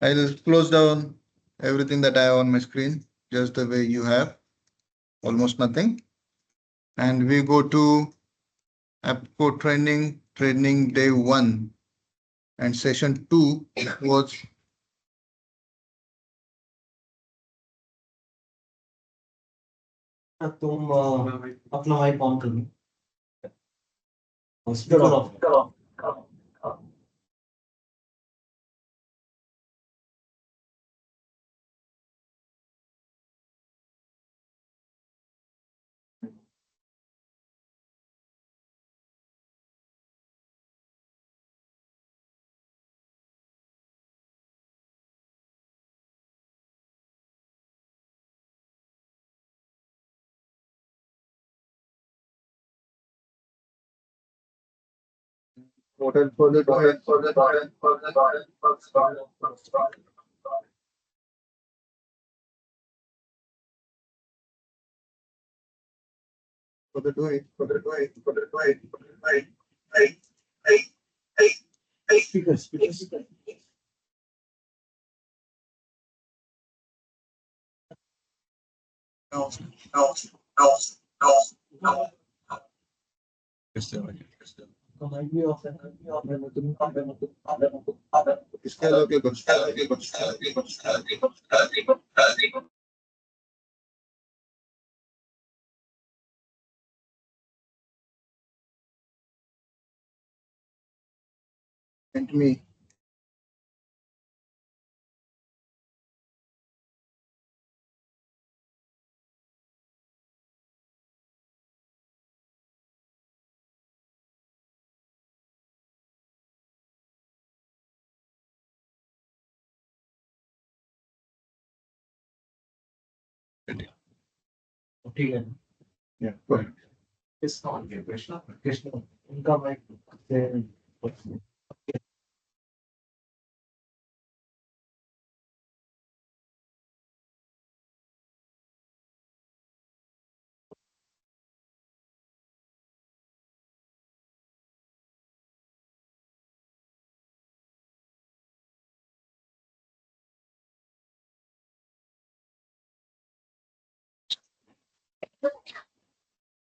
I'll close down everything that I have on my screen, just the way you have, almost nothing. And we go to AppCode training day 1 and session 2 was तुम अपना mic on करो speaker off for the speaker no, no, no, no. Mic भी off है इसके अलावा and me. ठीक है Yeah, go ahead. Krishna Krishna उनका mic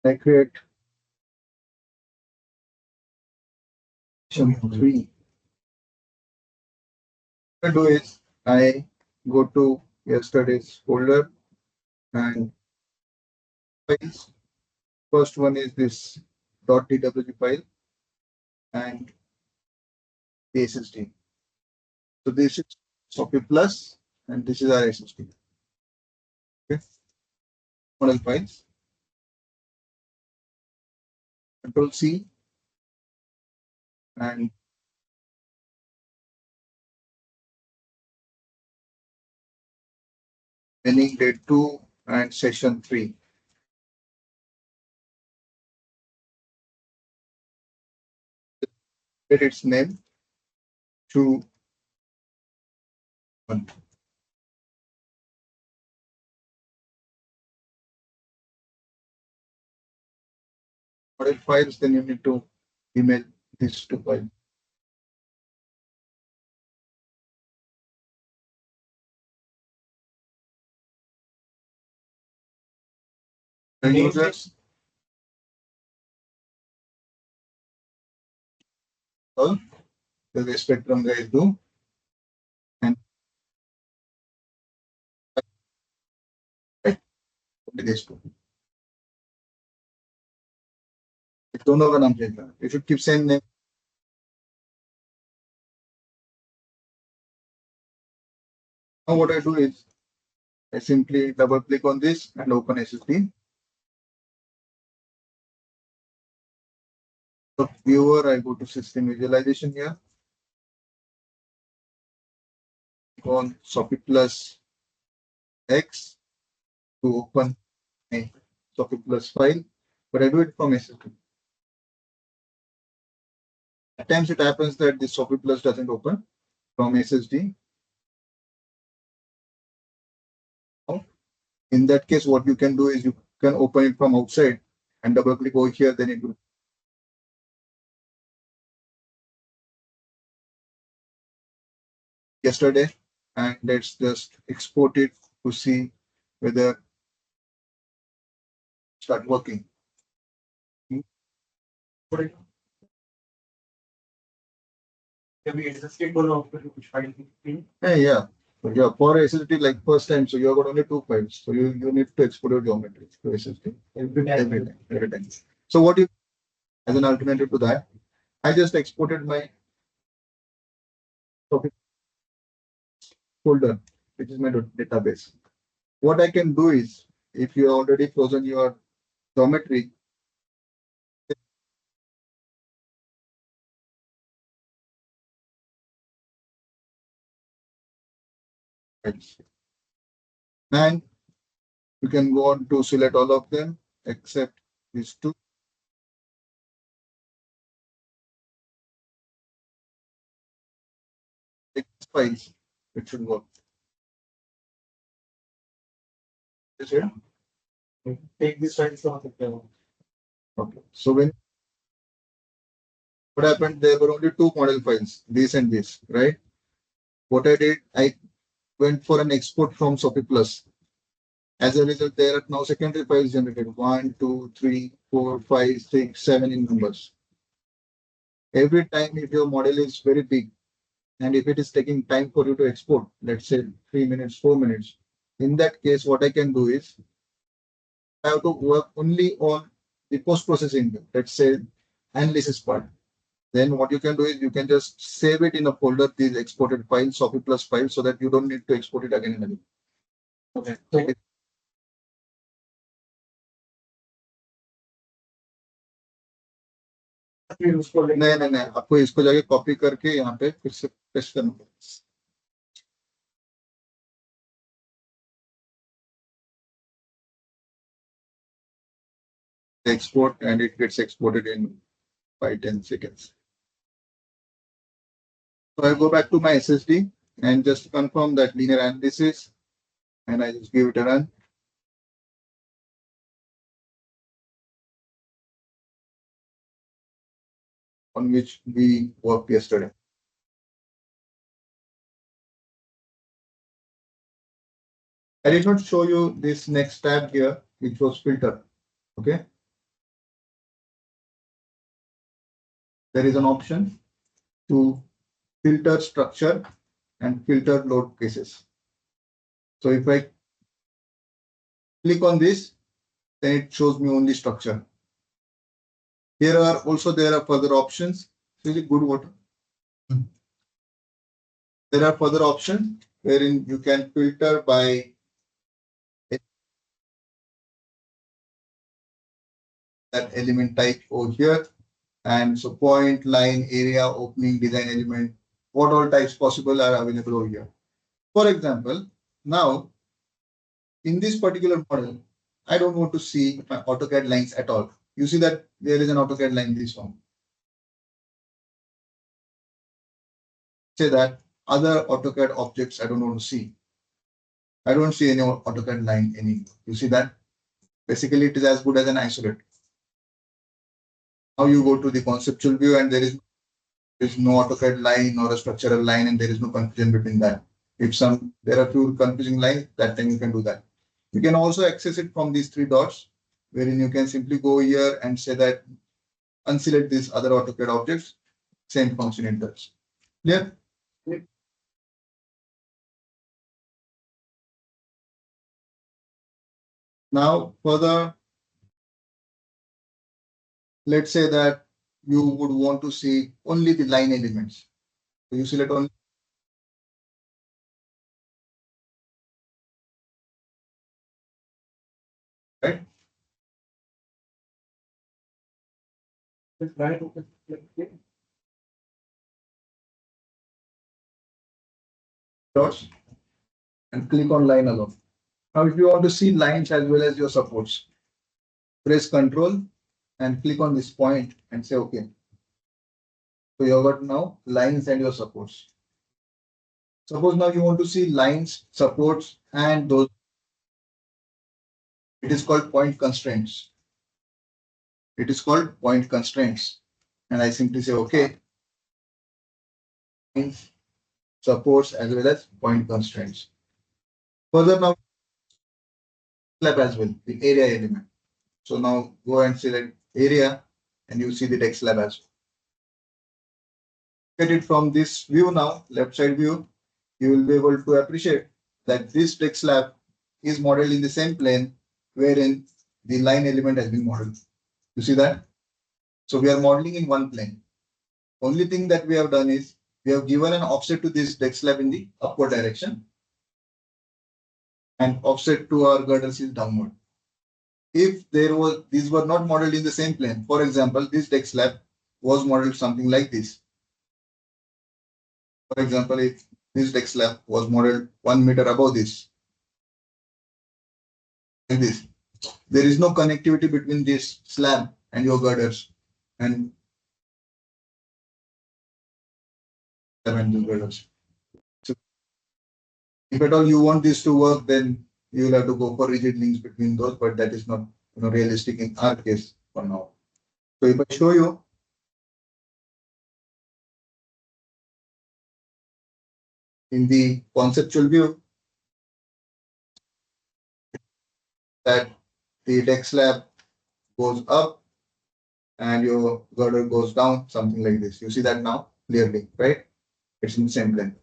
I create session 3. What I do is I go to yesterday's folder and files. First one is this .dwg file and the SSD. So this is Sophie Plus and this is our SSD. Okay. Model files. Control C and training day 2 and session 3. Get its name to 1. Model files, then you need to email these two files. The users all the spectrum guys do and this two. दोनों का नाम change करना. You should keep same name. Now what I do is I simply double click on this and open SSD. So viewer, I go to system visualization here. Go on Sophie Plus X to open a Sophie Plus file, but I do it from SSD. At times it happens that the Sophie Plus doesn't open from SSD. In that case, what you can do is you can open it from outside and double click over here, then it will. Yesterday, and let's just export it to see whether start working. Can we adjust it for which file we Yeah. So yeah, for SSD, like first time, so you have got only two files. So you need to export your geometry to SSD every time. So what you as an alternative to that, I just exported my topic folder, which is my database. What I can do is, if you already frozen your geometry, and you can go on to select all of them except these two files. It should work. Is it? take this file from the demo? Okay. So when what happened, there were only two model files, this and this, right? What I did, I went for an export from Sophie Plus. As a result, there are now secondary files generated 1, 2, 3, 4, 5, 6, 7 in numbers. Every time if your model is very big and if it is taking time for you to export, let's say 3 minutes, 4 minutes, in that case, what I can do is I have to work only on the post processing, let's say analysis part. Then what you can do is you can just save it in a folder, these exported files, Sophie Plus files, so that you don't need to export it again and again. Okay. So फिर उसको नहीं नहीं नहीं, आपको इसको जाके copy करके यहाँ पे फिर से पेस्ट करना पड़ेगा. Export and it gets exported in 5-10 seconds. So I go back to my SSD and just confirm that linear analysis and I just give it a run. On which we worked yesterday. I did not show you this next tab here, which was filter. Okay. There is an option to filter structure and filter load cases. So if I click on this, then it shows me only structure. Here are also there are further options. Really good water. There are further options wherein you can filter by that element type over here. And so point, line, area, opening, design element, what all types possible are available over here. For example, now in this particular model, I don't want to see my AutoCAD lines at all. You see that there is an AutoCAD line in this one. Say that other AutoCAD objects I don't want to see. I don't see any AutoCAD line anymore. You see that? Basically, it is as good as an isolate. Now you go to the conceptual view and there is no AutoCAD line or a structural line and there is no confusion between that. If there are few confusing lines, that time you can do that. You can also access it from these three dots, wherein you can simply go here and say that unselect these other AutoCAD objects, same function it does. Clear? Now, further, let's say that you would want to see only the line elements. So you select only, right? Just try to Dots and click on line alone. Now, if you want to see lines as well as your supports, press Control and click on this point and say OK. So you have got now lines and your supports. Suppose now you want to see lines, supports, and those. It is called point constraints. It is called point constraints. And I simply say OK. supports as well as point constraints. Further now slab as well, the area element. So now go and select area and you see the deck slab as well. Get it from this view now, left side view, you will be able to appreciate that this deck slab is modeled in the same plane wherein the line element has been modeled. You see that? So we are modeling in one plane. Only thing that we have done is we have given an offset to this deck slab in the upward direction and offset to our girders is downward. If these were not modeled in the same plane, for example, this deck slab was modeled something like this. For example, if this deck slab was modeled 1 meter above this, like this, there is no connectivity between this slab and your girders and the girders. So if at all you want this to work, then you will have to go for rigid links between those, but that is not realistic in our case for now. So if I show you in the conceptual view that the deck slab goes up and your girder goes down, something like this. You see that now clearly, right? It's in the same plane.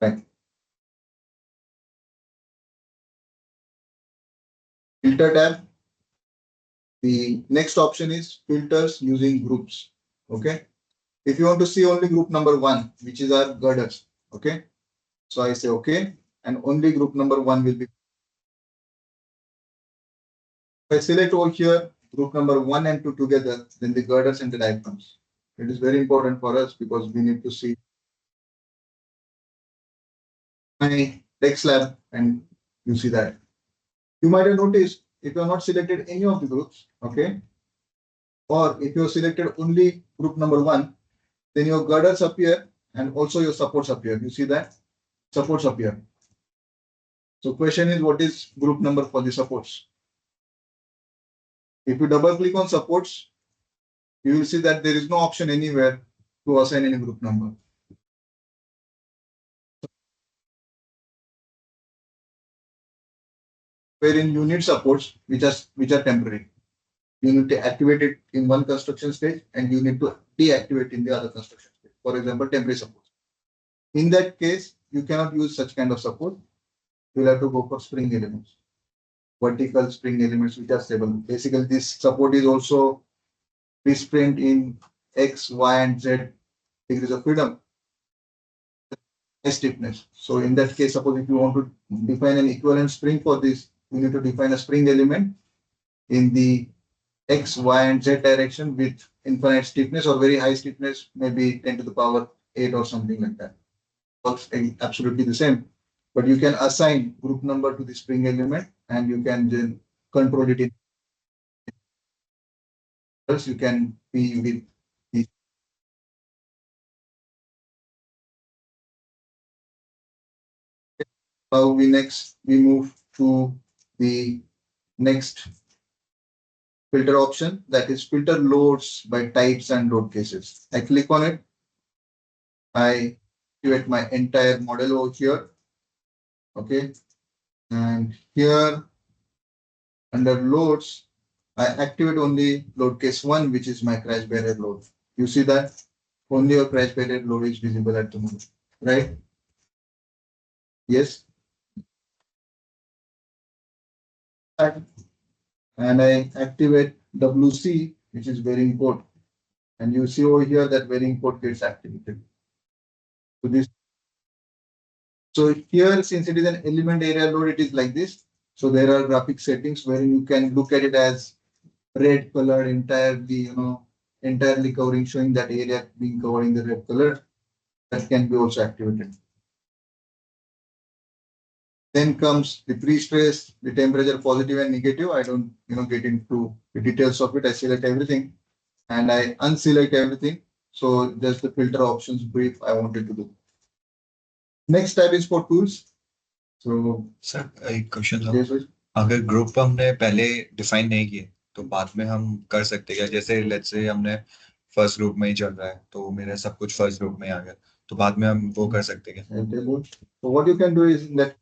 Right. Filter tab. The next option is filters using groups. Okay. If you want to see only group number 1, which is our girders. Okay. So I say okay, and only group number 1 will be. If I select over here group number 1 and 2 together, then the girders and the diaphragms. It is very important for us because we need to see my deck slab and you see that. You might have noticed if you have not selected any of the groups, okay, or if you have selected only group number 1, then your girders appear and also your supports appear. You see that? Supports appear. So question is, what is group number for the supports? If you double click on supports, you will see that there is no option anywhere to assign any group number. Wherein you need supports which are temporary. You need to activate it in one construction stage and you need to deactivate in the other construction stage. For example, temporary support. In that case, you cannot use such kind of support. You will have to go for spring elements, vertical spring elements which are stable. Basically, this support is also pre-spring in X, Y, and Z degrees of freedom. Stiffness. So in that case, suppose if you want to define an equivalent spring for this, you need to define a spring element in the X, Y, and Z direction with infinite stiffness or very high stiffness, maybe 10 to the power 8 or something like that. Works absolutely the same. But you can assign group number to the spring element and you can then control it in. Else you can be with the. Now we move to the next filter option, that is filter loads by types and load cases. I click on it. I activate my entire model over here. Okay. And here under loads, I activate only load case 1, which is my crash barrier load. You see that only your crash barrier load is visible at the moment, right? Yes. And I activate WC, which is bearing port. And you see over here that bearing port gets activated. So here, since it is an element area load, it is like this. So there are graphic settings where you can look at it as red color entirely, entirely covering, showing that area being covered in the red color. That can be also activated. Then comes the pre-stress, the temperature positive and negative. I don't, get into the details of it. I select everything and I unselect everything. So just the filter options brief I wanted to do. Next tab is for tools. So sir एक question था, yes, अगर group हमने पहले define नहीं किए तो बाद में हम कर सकते हैं क्या? जैसे लेट्स से हमने फर्स्ट ग्रुप में ही चल रहा है तो मेरा सब कुछ फर्स्ट ग्रुप में आ गया, तो बाद में हम वो कर सकते हैं। table. So what you can do is that,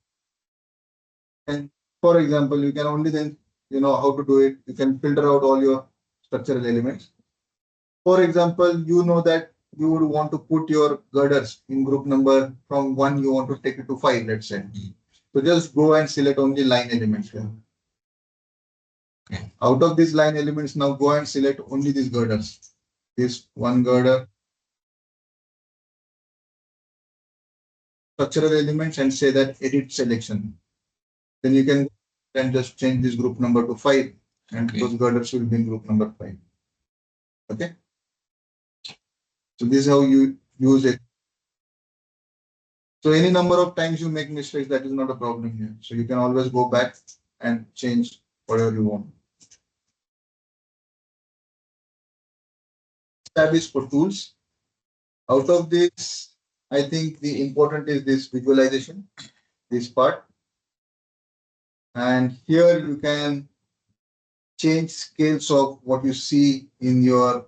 and for example, you can only then you know how to do it. You can filter out all your structural elements. For example, you know that you would want to put your girders in group number from 1, you want to take it to 5, let's say. So just go and select only line elements here. Out of these line elements, now go and select only these girders. This one girder, structural elements, and say that edit selection. Then you can then just change this group number to 5, and those girders will be in group number 5. Okay. So this is how you use it. So any number of times you make mistakes, that is not a problem here. So you can always go back and change whatever you want. Tab is for tools. Out of this, I think the important is this visualization, this part. And here you can change scales of what you see in your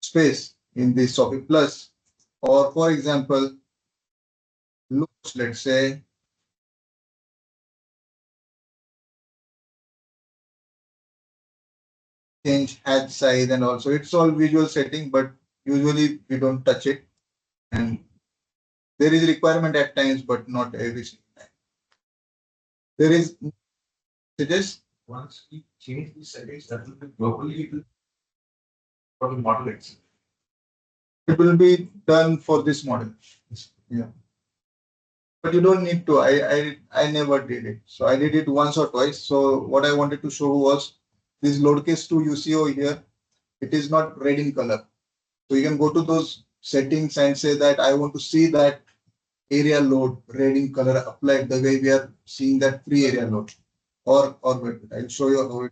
space in the Sofistik Plus. Or for example, looks, let's say, change hatch size, and also it's all visual setting, but usually we don't touch it. And there is requirement at times, but not every single time. There is suggest Once we change the settings, that will be globally for the model itself. it will be done for this model. Yeah. But you don't need to. I never did it. So I did it once or twice. So what I wanted to show was this lowercase 2 you see over here. It is not red in color. So you can go to those settings and say that I want to see that area load red in color applied the way we are seeing that free area load. Or wait, I'll show you how it.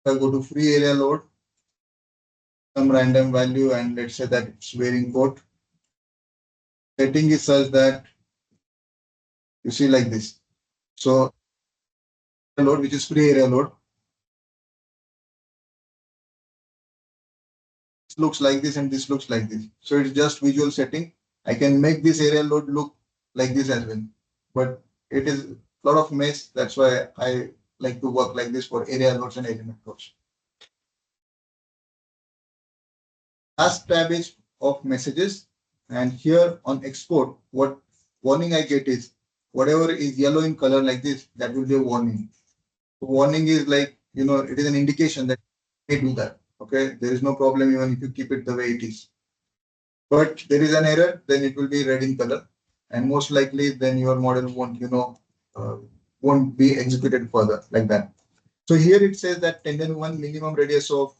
If I go to free area load, some random value, and let's say that it's wearing coat. Setting is such that you see like this. So load, which is free area load, this looks like this and this looks like this. So it's just visual setting. I can make this area load look like this as well. But it is a lot of mess. That's why I like to work like this for area loads and element loads. Last tab is of messages. And here on export, what warning I get is whatever is yellow in color like this, that will be a warning. So warning is like, it is an indication that you may do that. Okay. There is no problem even if you keep it the way it is. But there is an error, then it will be red in color. And most likely then your model won't be executed further like that. So here it says that tendon 1 minimum radius of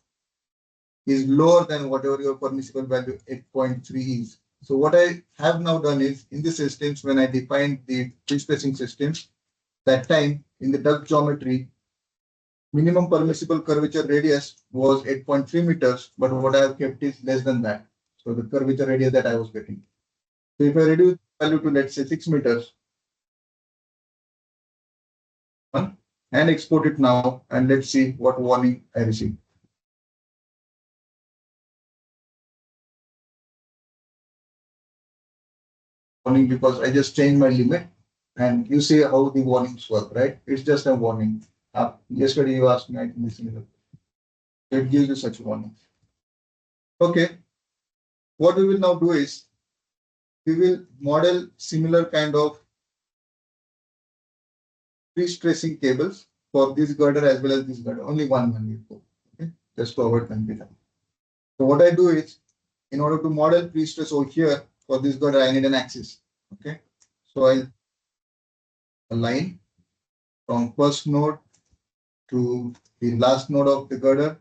is lower than whatever your permissible value 8.3 is. So what I have now done is in the systems, when I defined the pre-spacing systems, that time in the duct geometry, minimum permissible curvature radius was 8.3 meters, but what I have kept is less than that. So the curvature radius that I was getting. So if I reduce the value to let's say 6 meters and export it now, and let's see what warning I receive. Warning because I just changed my limit, and you see how the warnings work, right? It's just a warning. Yesterday you asked me, I think this is it gives you such warnings. Okay, what we will now do is we will model similar kind of pre-stressing cables for this girder as well as this girder. Only one will go. Okay, just to avoid confusion. So what I do is, in order to model pre-stress over here for this girder, I need an axis. Okay, so I'll align from first node to the last node of the girder,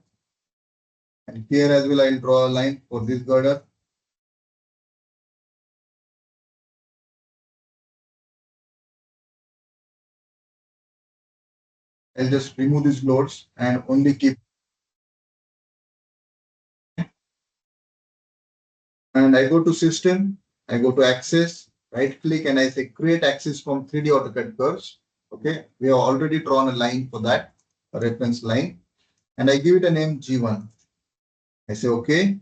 and here as well I'll draw a line for this girder. I'll just remove these loads and only keep. And I go to system, I go to axis, right click, and I say create axis from 3D AutoCAD curves. Okay, we have already drawn a line for that, a reference line, and I give it a name G1. I say okay.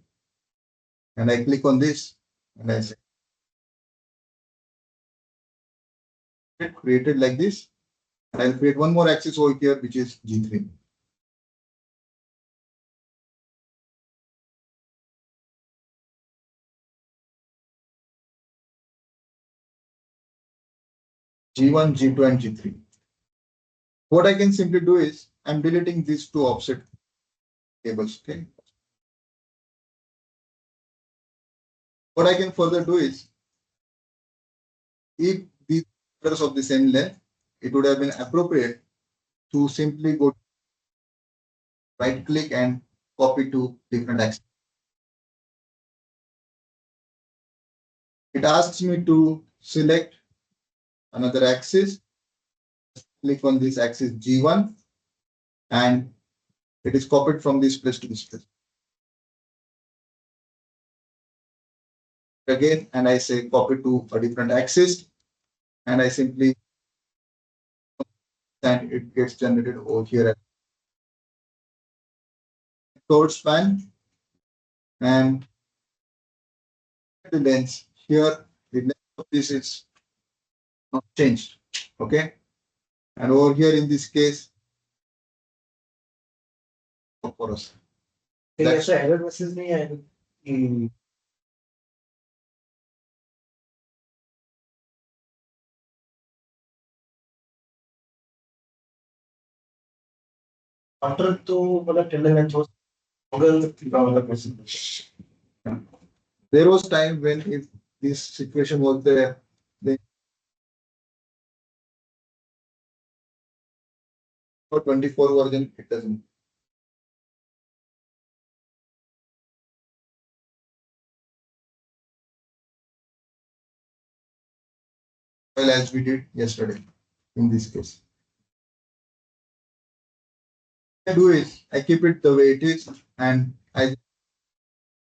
and I click on this and I say created like this. And I'll create one more axis over here, which is G3. G1, G2, and G3. What I can simply do is I'm deleting these two offset tables. Okay. What I can further do is if these are of the same length, it would have been appropriate to simply go right click and copy to different axis. It asks me to select another axis, click on this axis G1, and it is copied from this place to this place. Again, and I say copy to a different axis, and I simply and it gets generated over here at third span and the length here the length of this is not changed. Okay, and over here in this case for us. ऐसा error message नहीं आएगा कि after तो मतलब tender जो Google message There was time when if this situation was there, then for 24 version it doesn't. Well, as we did yesterday in this case. What I do is I keep it the way it is and I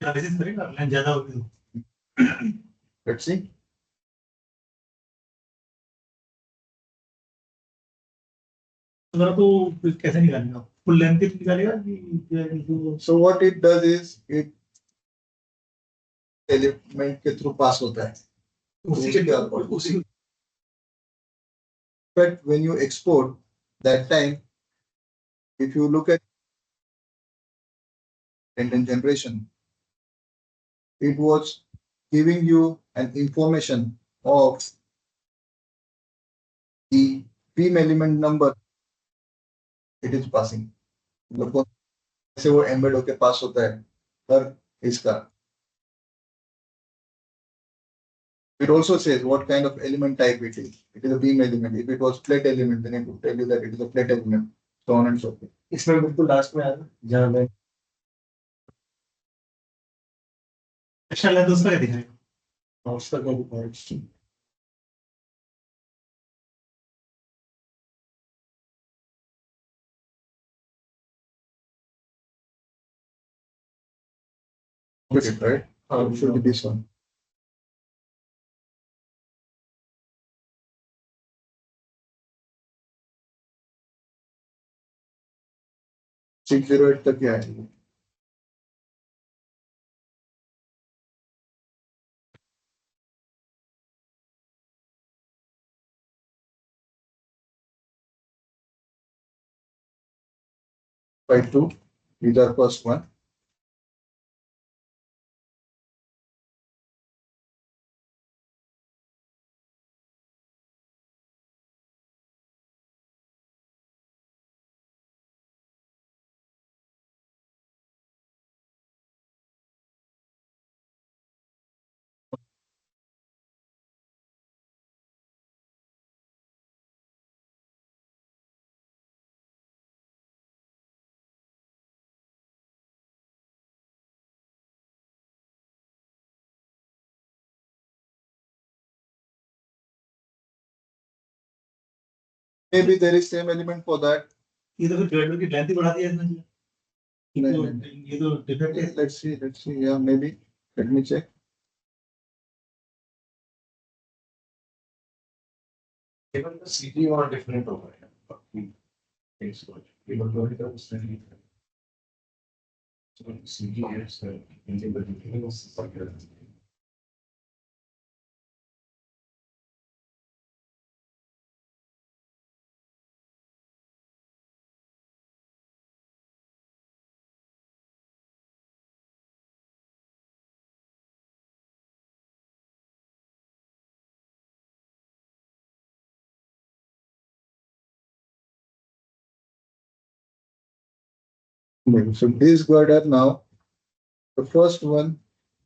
message करेगा line ज्यादा होगी let's see. तो तो कैसे निकालेगा full length के निकालेगा कि So what it does is it element के through pass होता है. उसी के उसी But when you export that time, if you look at content generation, it was giving you an information of the beam element number it is passing. मतलब कौन से वो embed होके पास होता है हर इसका. It also says what kind of element type it is. It is a beam element. If it was plate element, then it would tell you that it is a plate element. So on and so forth. इसमें बिल्कुल last में आया जहाँ मैं अच्छा length उसका क्या दिखाएगा और उसका क्या दिखाएगा Get it right? It should be this one. Six zero eight तक ही आएगा. 5 2. These are first one. Maybe there is same element for that. ये तो फिर ग्रेडर की लेंथ ही बढ़ा दिया इसने नहीं, ये तो डिफेक्ट है Let's see. Let's see. Yeah, maybe. Let me check. केवल तो सीधी और डिफरेंट होगा बाकी केवल तो उससे Okay, so this girder now, the first one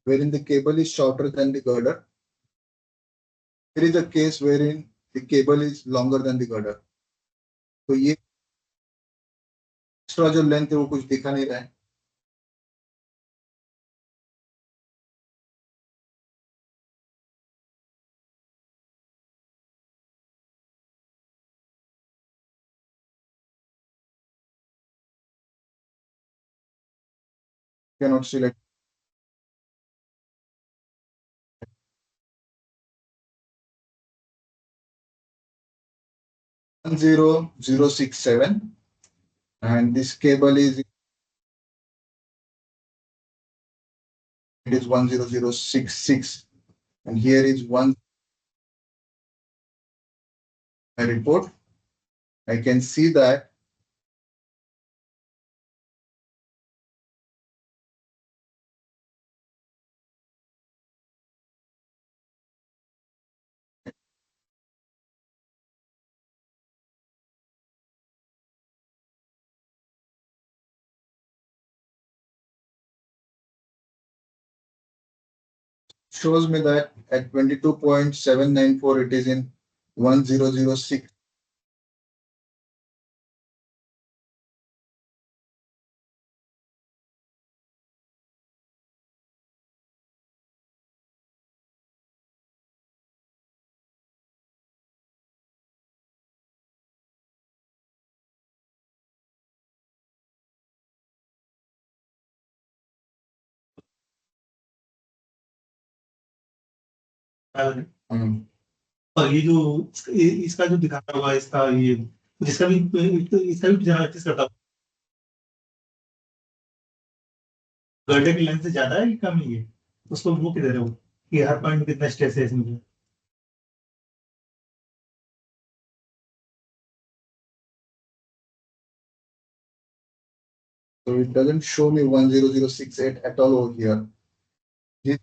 wherein the cable is shorter than the girder. There is a case wherein the cable is longer than the girder. तो ये एक्स्ट्रा जो लेंथ है वो कुछ दिखा नहीं रहा है. Cannot select 10067 and this cable is it is 10066 and here is one report. I can see that shows me that at 22.794 it is in 1006. और ये जो इसका जो दिखाता हुआ इसका ये जिसका भी इसका भी एनालिसिस करता हूँ गड्ढे की लेंथ से ज्यादा है कि कम ही है उसको वो किधर है वो कि हर पॉइंट में कितना स्ट्रेस है इसमें So it doesn't show me 10068 at all over here. This-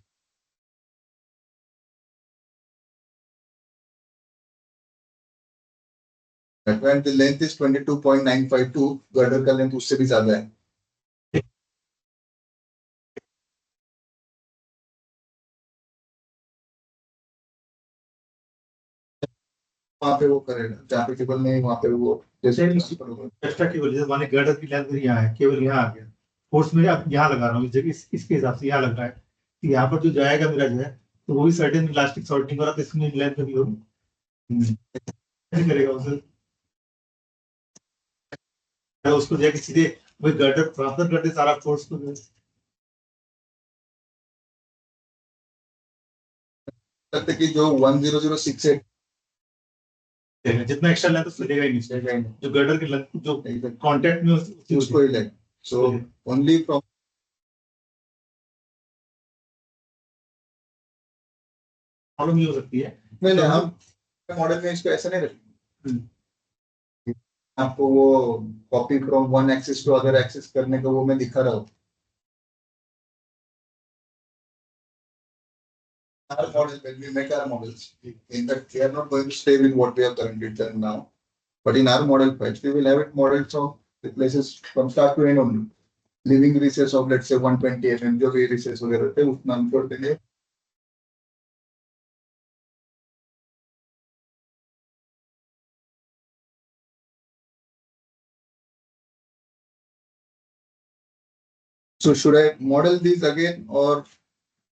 When the length is 22.952, girder का length उससे भी ज्यादा है. वहाँ पे वो करेगा जहाँ पे केबल नहीं वहाँ पे वो जैसे एक्स्ट्रा केबल जैसे माने गर्डर की लेंथ मेरी यहाँ है केबल यहाँ आ गया फोर्स मेरे अब यहाँ लगा रहा हूँ इस जगह इसके हिसाब से यहाँ लग रहा है तो यहाँ पर जो जाएगा मेरा जो है तो वो भी सर्टेन इलास्टिक सॉर्टिंग हो रहा है तो इसमें लेंथ भी होगी कैसे करेगा उसे तो उसको जाके सीधे वही गर्डर ट्रांसफर कर दे सारा फोर्स को लगता कि जो 10068 जितना एक्स्ट्रा लेंथ उसको देगा ही नहीं जो गर्डर की लेंथ जो कांटेक्ट में उसको ही ले. So only from प्रॉब्लम ये हो सकती है नहीं नहीं हम मॉडल में इसको ऐसा नहीं रखेंगे. आपको वो copy from one axis to other axis करने का वो मैं दिखा रहा हूँ. Our model, when we make our models, in fact, we are not going to stay with what we have currently done now. But in our model files, we will have it modeled from the places from start to end only. Leaving recess of let's say 120 mm जो भी recess वगैरह थे उतना हम छोड़ देंगे. So should I model these again or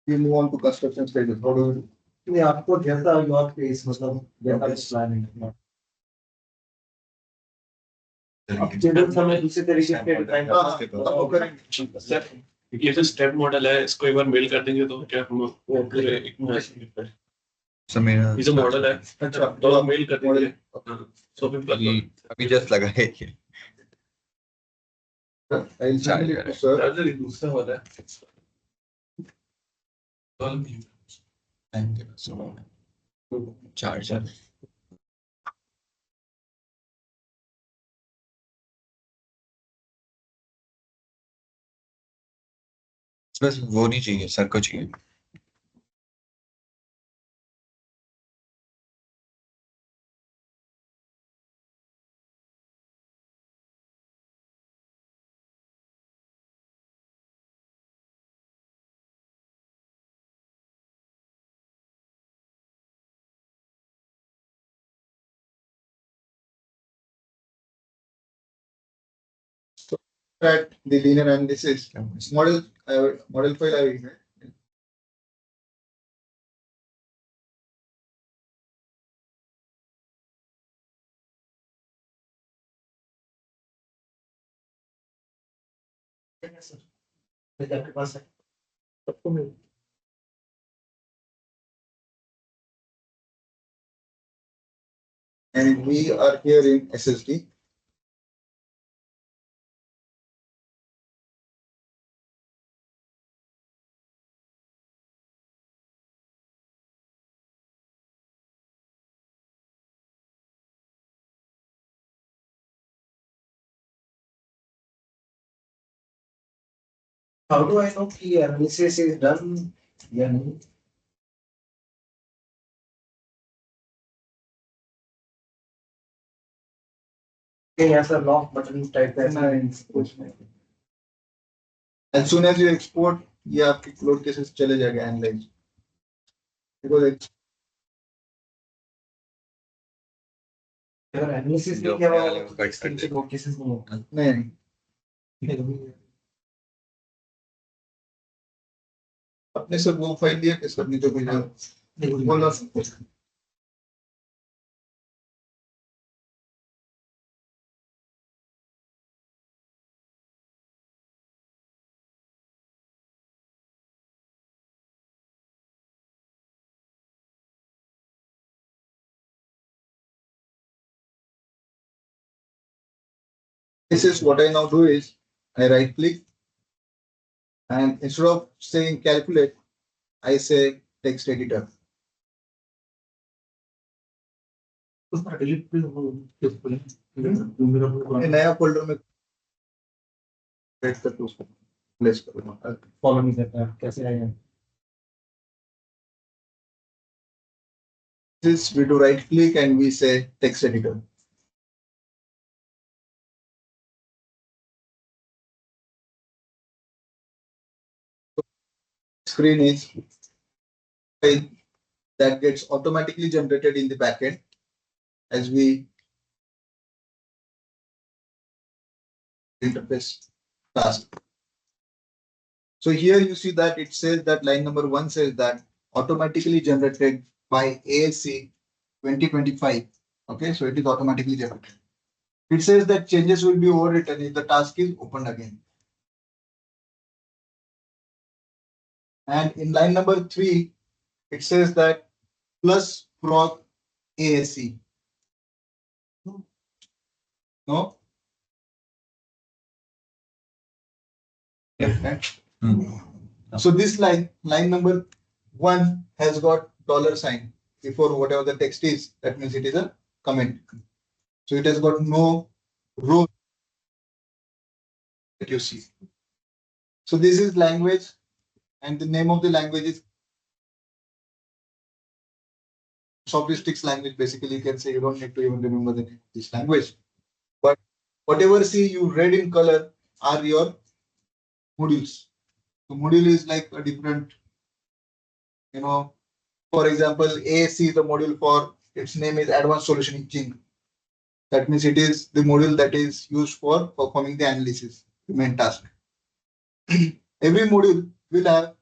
we move on to construction stages? How do we do? नहीं आपको जैसा योर केस मतलब जैसा प्लानिंग अब शेड्यूल समय दूसरे तरीके से डिजाइन वो करेंगे. सर ये जो स्टेप मॉडल है इसको एक बार मेल कर देंगे तो क्या हम पूरे एक समय ये जो मॉडल है अच्छा तो आप मेल कर देंगे model सो फिर अभी जस्ट लगा है ये I'll send it to sir. Charger एक दूसरा वाला है चार्जर बस वो नहीं चाहिए, सर को चाहिए। At the linear analysis model model file I will get. आपके पास है सबको मिल And we are here in SSD. How do I know कि analysis is done या नहीं? यहाँ सर लॉक बटन टाइप करना है कुछ नहीं. As soon as you export, ये आपके लोड केसेस चले जाएगा एनालाइज. Because it's अगर एनालिसिस जो नहीं किया पहले हुआ वो कट कर दे। तो केसेस नहीं होगा. नहीं अपने से वो फाइल दिया किस करनी तो भेजा बोला. This is what I now do is I right click and instead of saying calculate, I say text editor. उसका डिलीट भी हो जो मेरा ये नया फोल्डर में create करके उसको प्लेस करूंगा. फॉलो नहीं करता कैसे आएगा. This we do right click and we say text editor. Screen is file that gets automatically generated in the backend as we interface task. So here you see that it says that line number 1 says that automatically generated by ASC 2025. Okay, so it is automatically generated. It says that changes will be overwritten if the task is opened again. And in line number 3, it says that plus proc ASC. No? Yeah. So this line number 1 has got $sign before whatever the text is. That means it is a comment. So it has got no row that you see. So this is language, and the name of the language is Sofistik language. Basically, you can say you don't need to even remember the name of this language. But whatever see you read in color are your modules. So module is like a different, for example, ASC is the module for its name is Advanced Solution Engine. That means it is the module that is used for performing the analysis, the main task. Every module will have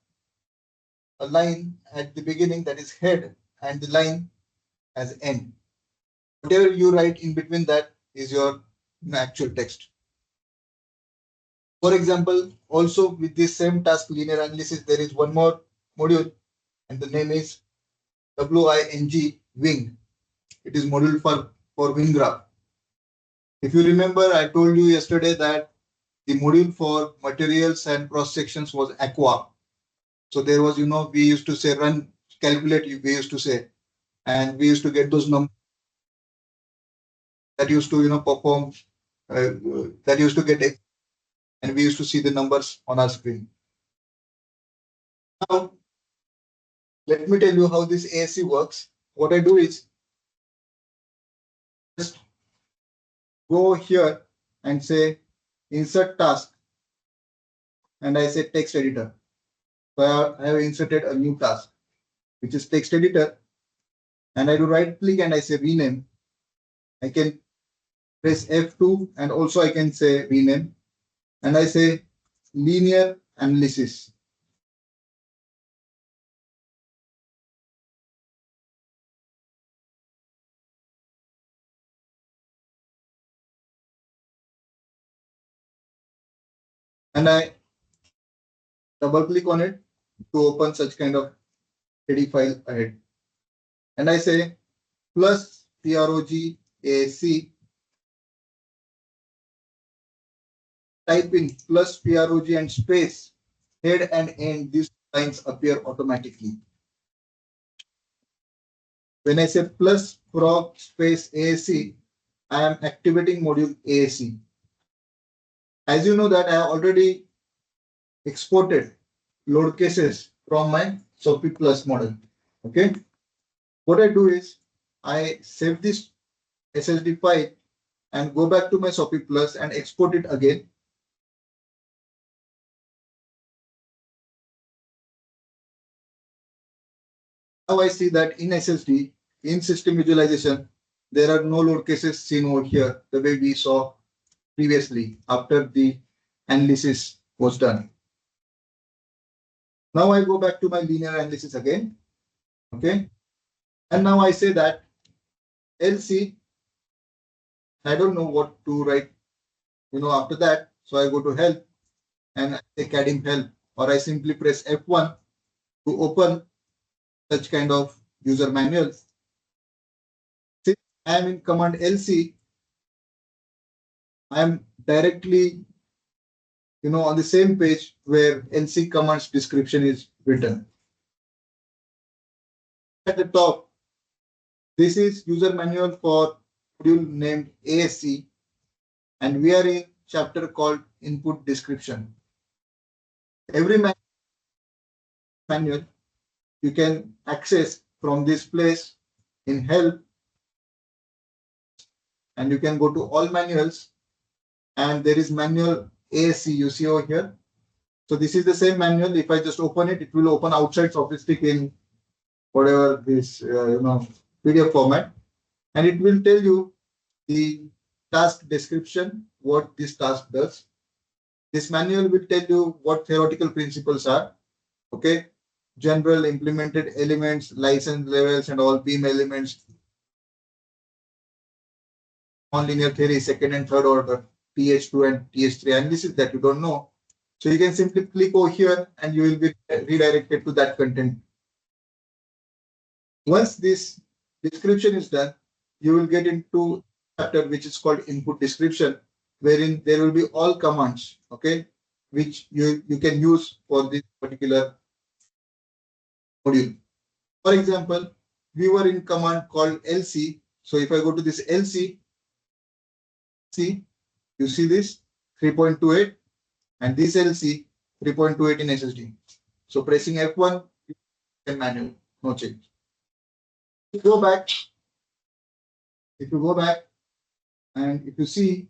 a line at the beginning that is head and the line as end. Whatever you write in between that is your actual text. For example, also with this same task linear analysis, there is one more module and the name is WING wing. It is module for wing graph. If you remember, I told you yesterday that the module for materials and cross sections was aqua. So there was, we used to say run, calculate, we used to say, and we used to get those numbers that used to, perform, that used to get, and we used to see the numbers on our screen. Now, let me tell you how this ASC works. What I do is just go here and say insert task, and I say text editor. So I have inserted a new task, which is text editor, and I do right click and I say rename. I can press F2 and also I can say rename, and I say linear analysis. And I double click on it to open such kind of 3D file ahead. And I say plus PROGAC, type in plus PROG and space, head and end, these lines appear automatically. When I say plus prog space AAC, I am activating module AAC. As you know that I already exported load cases from my Sofistik Plus model. Okay. What I do is I save this SSD file and go back to my Sofistik Plus and export it again. Now I see that in SSD, in system visualization, there are no load cases seen over here the way we saw previously after the analysis was done. Now I go back to my linear analysis again. Okay. And now I say that LC, I don't know what to write, after that. So I go to help and I say CADIM help, or I simply press F1 to open such kind of user manual. Since I am in command LC, I am directly, on the same page where LC commands description is written. At the top, this is user manual for module named ASC, and we are in chapter called input description. Every manual you can access from this place in help, and you can go to all manuals, and there is manual ASC you see over here. So this is the same manual. If I just open it, it will open outside Sofistik in whatever this PDF format, and it will tell you the task description, what this task does. This manual will tell you what theoretical principles are. Okay, general implemented elements, license levels, and all beam elements, non-linear theory, second and third order, TH2 and TH3 analysis that you don't know. So you can simply click over here and you will be redirected to that content. Once this description is done, you will get into chapter which is called input description, wherein there will be all commands, okay, which you can use for this particular module. For example, we were in command called LC. So if I go to this LC, see, you see this 3.28 and this LC 3.28 in SSD. So pressing F1 and manual, no change. If you go back and if you see,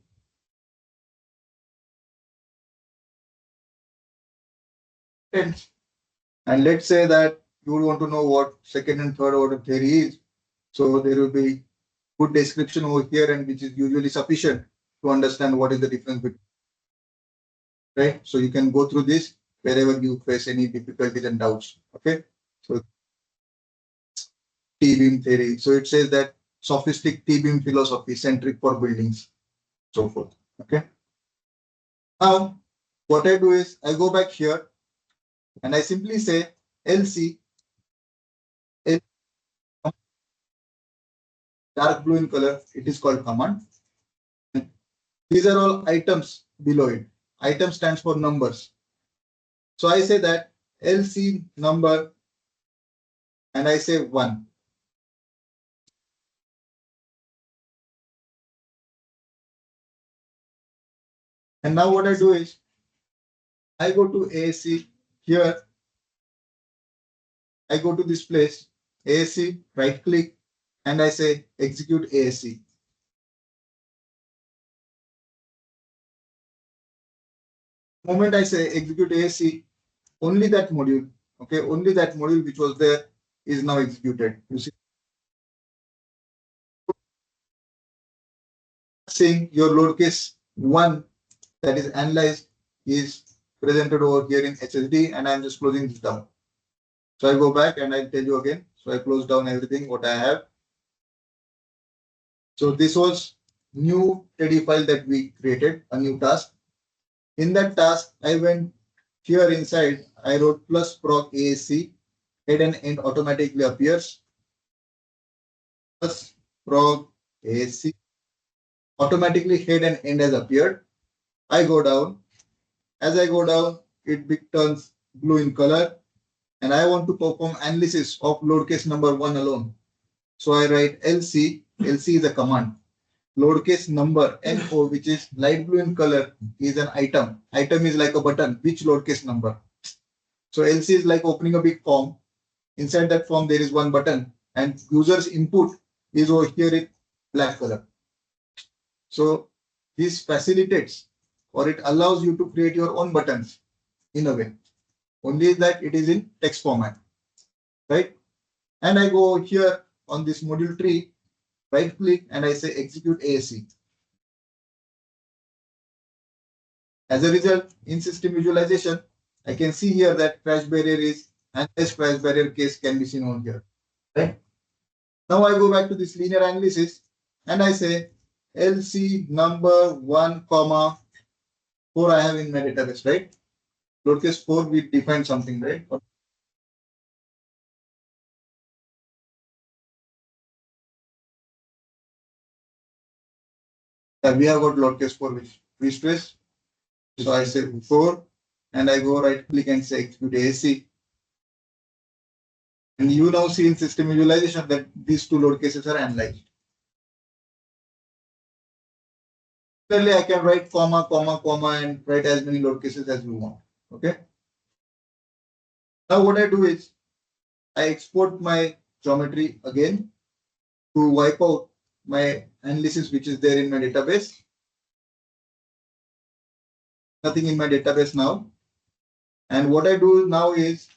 and let's say that you would want to know what second and third order theory is. So there will be good description over here, and which is usually sufficient to understand what is the difference between, right? So you can go through this wherever you face any difficulties and doubts. Okay. So T-beam theory. So it says that Sofistik T-beam philosophy centric for buildings, so forth. Okay. Now, what I do is I go back here and I simply say LC, dark blue in color, it is called command. These are all items below it. item stands for numbers. So I say that LC number and I say 1. And now what I do is I go to ASC here. I go to this place, ASC, right click, and I say execute ASC. The moment I say execute ASC, only that module, okay, only that module which was there is now executed. You see, saying your lowercase 1 that is analyzed is presented over here in HSD, and I'm just closing this down. So I go back and I'll tell you again. So I close down everything what I have. So this was new TD file that we created, a new task. In that task, I went here inside, I wrote plus proc ASC, head and end automatically appears. Plus proc ASC, automatically head and end has appeared. I go down. As I go down, it turns blue in color. And I want to perform analysis of lowercase number 1 alone. So I write LC. LC is a command. Lowercase number NO, which is light blue in color, is an item. Item is like a button. Which lowercase number? So LC is like opening a big form. Inside that form, there is one button, and user's input is over here in black color. So this facilitates or it allows you to create your own buttons in a way. Only that it is in text format, right? And I go here on this module tree, right click, and I say execute ASC. As a result, in system visualization, I can see here that crash barrier is and this crash barrier case can be seen on here, right? Now I go back to this linear analysis and I say LC number 1, 4 I have in my database, right? Lowercase 4, we defined something, right? We have got lowercase 4 which trace. So I say 4 and I go right click and say execute ASC. And you now see in system visualization that these two load cases are analyzed. Similarly, I can write comma, and write as many load cases as you want. Okay. Now what I do is I export my geometry again to wipe out my analysis which is there in my database. Nothing in my database now. And what I do now is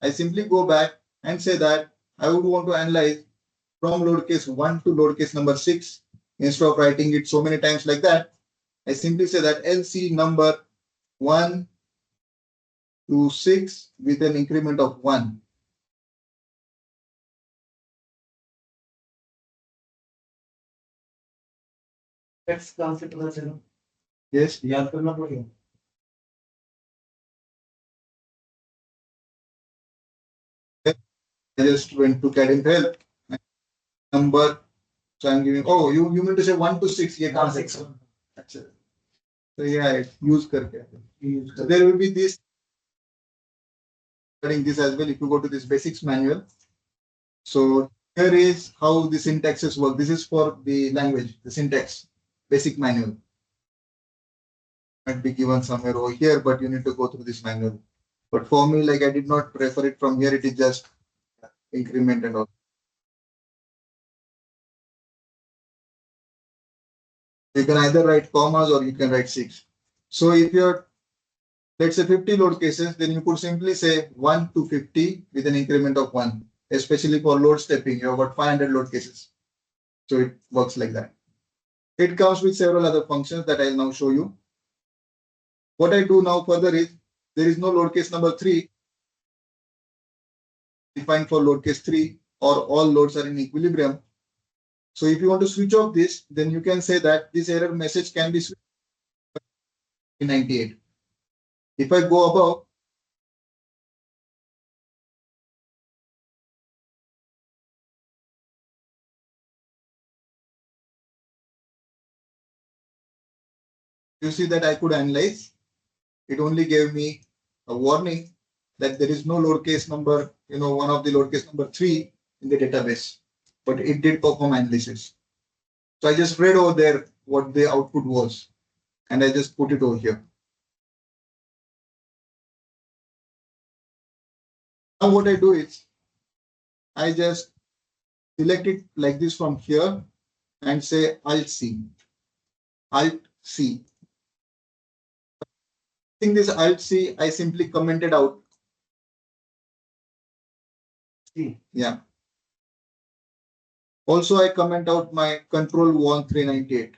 I simply go back and say that I would want to analyze from lowercase 1 to lowercase number 6. Instead of writing it so many times like that, I simply say that LC number 1 to 6 with an increment of 1. X कहाँ से पता चला? Yes. याद करना पड़ेगा. I just went to CAD help. Number. So I'm giving. Oh, you mean to say 1 to 6? Yeah, 1 6 So yeah, use करके. So there will be this. This as well. If you go to this basics manual. So here is how the syntaxes work. This is for the language, the syntax, basic manual. Might be given somewhere over here, but you need to go through this manual. But for me, like I did not refer it from here. It is just increment and all. You can either write commas or you can write 6. So if you're, let's say 50 load cases, then you could simply say 1 to 50 with an increment of 1, especially for load stepping. You have got 500 load cases. So it works like that. It comes with several other functions that I'll now show you. What I do now further is there is no load case number 3 defined for load case 3 or all loads are in equilibrium. So if you want to switch off this, then you can say that this error message can be switched to 98. If I go above, you see that I could analyze it only gave me a warning that there is no lowercase number, one of the lowercase number 3 in the database, but it did perform analysis. So I just read over there what the output was, and I just put it over here. Now what I do is I just select it like this from here and say Alt C. Alt C. In this Alt C, I simply commented out. C. Yeah. Also, I comment out my control 1398.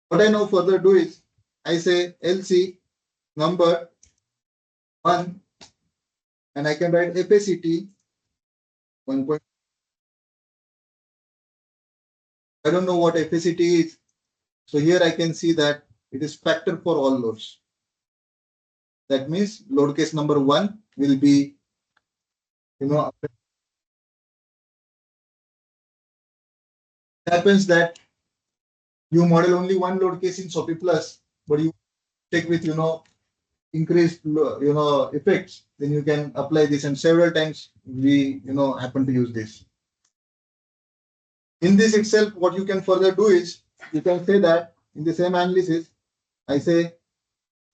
What I now further do is I say LC number 1, and I can write opacity 1. I don't know what opacity is. So here I can see that it is factor for all loads. That means load case number 1 will be, it happens that you model only one load case in SOPI Plus, but you take with, increased, effects, then you can apply this, and several times we, happen to use this. In this itself, what you can further do is you can say that in the same analysis, I say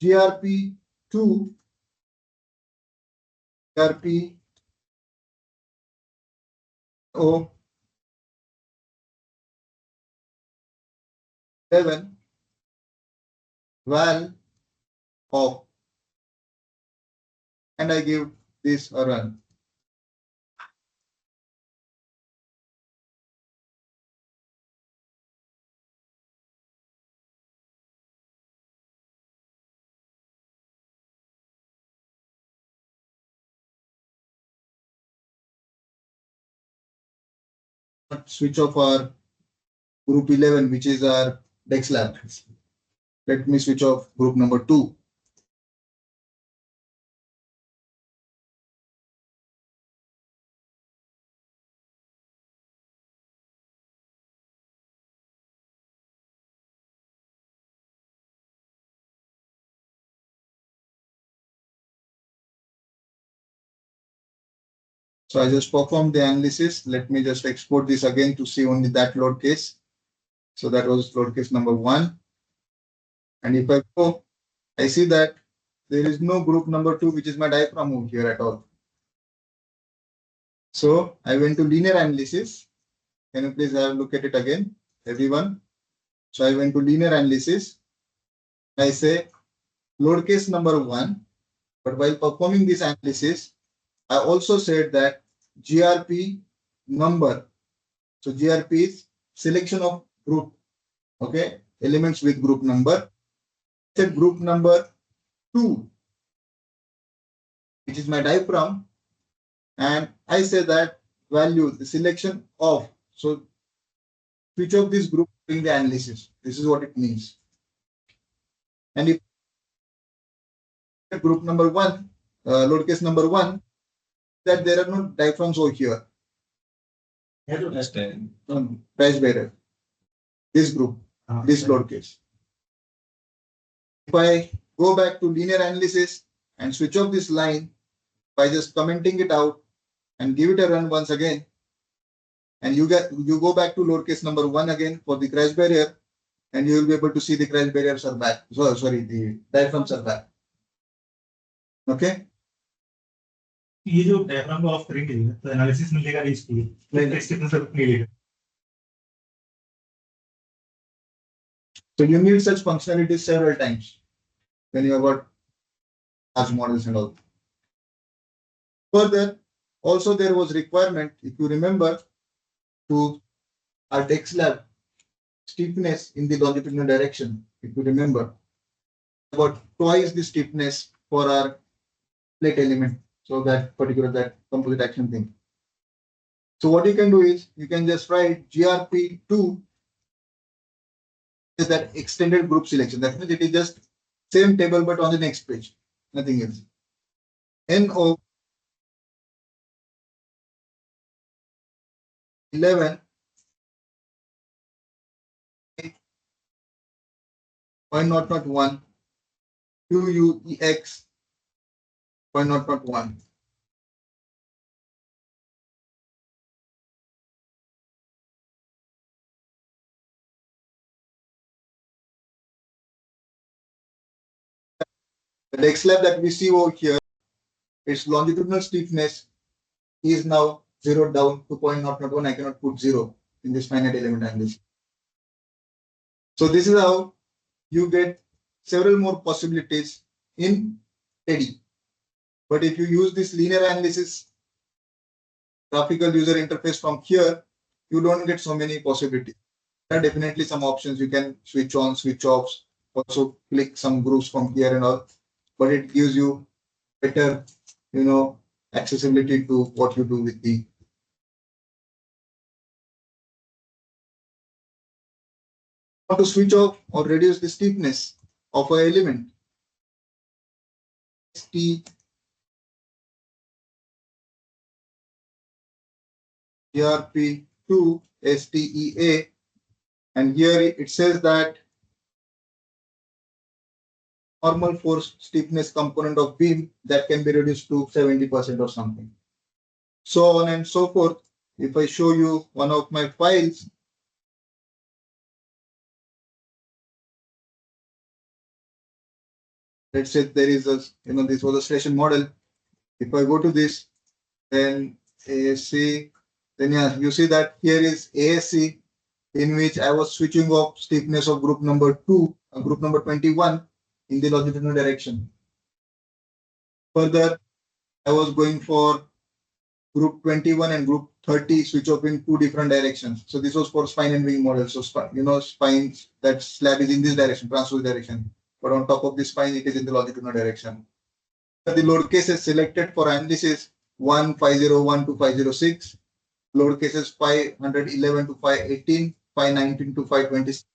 GRP2, GRP O 11 val of, and I give this a run. Switch off our group 11, which is our Dex lab. Let me switch off group number 2. So I just performed the analysis. Let me just export this again to see only that load case. So that was load case number 1. And if I go, I see that there is no group number 2, which is my diaphragm over here at all. So I went to linear analysis. Can you please have a look at it again, everyone? So I went to linear analysis. I say load case number 1, but while performing this analysis, I also said that GRP number. So GRP is selection of group, okay, elements with group number. I said group number 2, which is my diaphragm, and I say that value, the selection of. So switch off this group during the analysis. This is what it means. And if group number 1, load case number 1, that there are no diaphragms over here. Price bearer. This group, this load case. If I go back to linear analysis and switch off this line by just commenting it out and give it a run once again, and you go back to load case number 1 again for the crash barrier, and you will be able to see the crash barriers are back. So sorry, the diaphragms are back. Okay. ये जो diagram को of करेंगे तो analysis मिलेगा नहीं इसको नहीं लेगा. So you need such functionalities several times when you have got large models and all. Further, also there was requirement, if you remember, to our Dex lab stiffness in the longitudinal direction. If you remember, about twice the stiffness for our plate element. So that composite action thing. So what you can do is you can just write GRP2 is that extended group selection. That means it is just same table but on the next page, nothing else. NO 11 0.001, QUEX 0.001. The next slab that we see over here, its longitudinal stiffness is now zeroed down to 0.001. I cannot put 0 in this finite element analysis. So this is how you get several more possibilities in AD. But if you use this linear analysis graphical user interface from here, you don't get so many possibilities. There are definitely some options you can switch on, switch off, also click some groups from here and all, but it gives you better, accessibility to what you do with the. To switch off or reduce the stiffness of an element. ST ERP2 STEA, and here it says that normal force stiffness component of beam that can be reduced to 70% or something. So on and so forth. If I show you one of my files, let's say there is a, this was a station model. If I go to this, then ASC, then yeah, you see that here is ASC, in which I was switching off stiffness of group number 2, group number 21 in the longitudinal direction. Further, I was going for group 21 and group 30 switch off in 2 different directions. So this was for spine and wing model. So spines, that slab is in this direction, transverse direction. But on top of this spine, it is in the longitudinal direction. The load cases selected for analysis 1501 to 506, load cases 511 to 518, 519 to 526.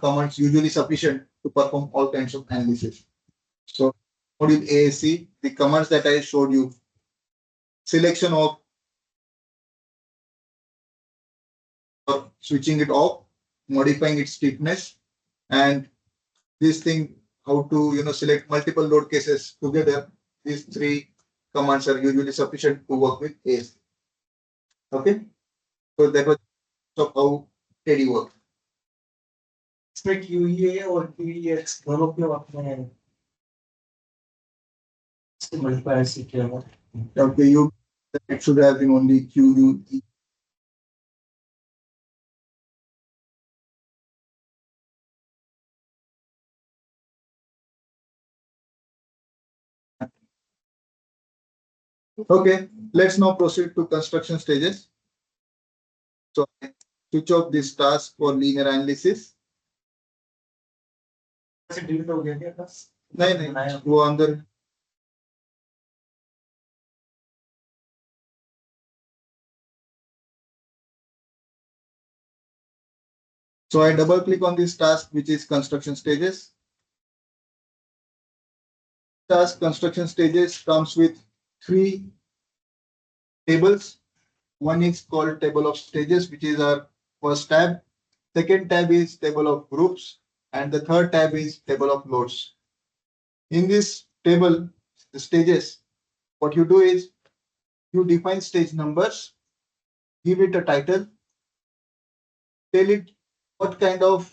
Commands usually sufficient to perform all kinds of analysis. So module ASC, the commands that I showed you, selection of or switching it off, modifying its stiffness, and this thing, how to select multiple load cases together. These 3 commands are usually sufficient to work with ASC. Okay, so that was how AD works. इसमें QEA और QEX दोनों के अपने multiplier से किया हुआ है. Okay, it should have been only QUE. Okay, let's now proceed to construction stages. So I switch off this task for linear analysis. ऐसे डिलीट हो गया क्या बस? नहीं वो अंदर. So I double click on this task, which is construction stages. Task construction stages comes with 3 tables. One is called table of stages, which is our first tab. Second tab is table of groups, and the third tab is table of loads. In this table, the stages, what you do is you define stage numbers, give it a title, tell it what kind of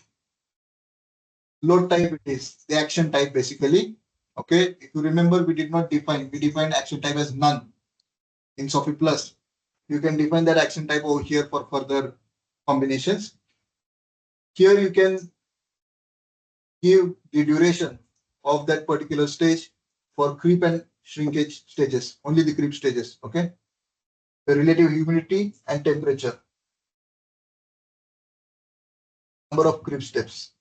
load type it is, the action type basically. Okay, if you remember, we defined action type as none in Sophie Plus. You can define that action type over here for further combinations. Here you can give the duration of that particular stage for creep and shrinkage stages, only the creep stages. Okay, the relative humidity and temperature, number of creep steps.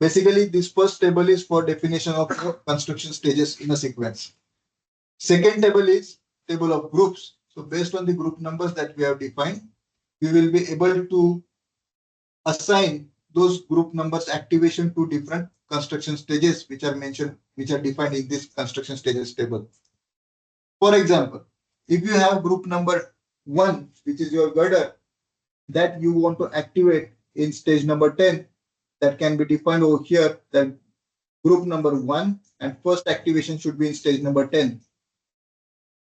Basically, this first table is for definition of construction stages in a sequence. Second table is table of groups. So based on the group numbers that we have defined, we will be able to assign those group numbers activation to different construction stages, which are mentioned, which are defined in this construction stages table. For example, if you have group number 1, which is your girder, that you want to activate in stage number 10, that can be defined over here, that group number 1 and first activation should be in stage number 10.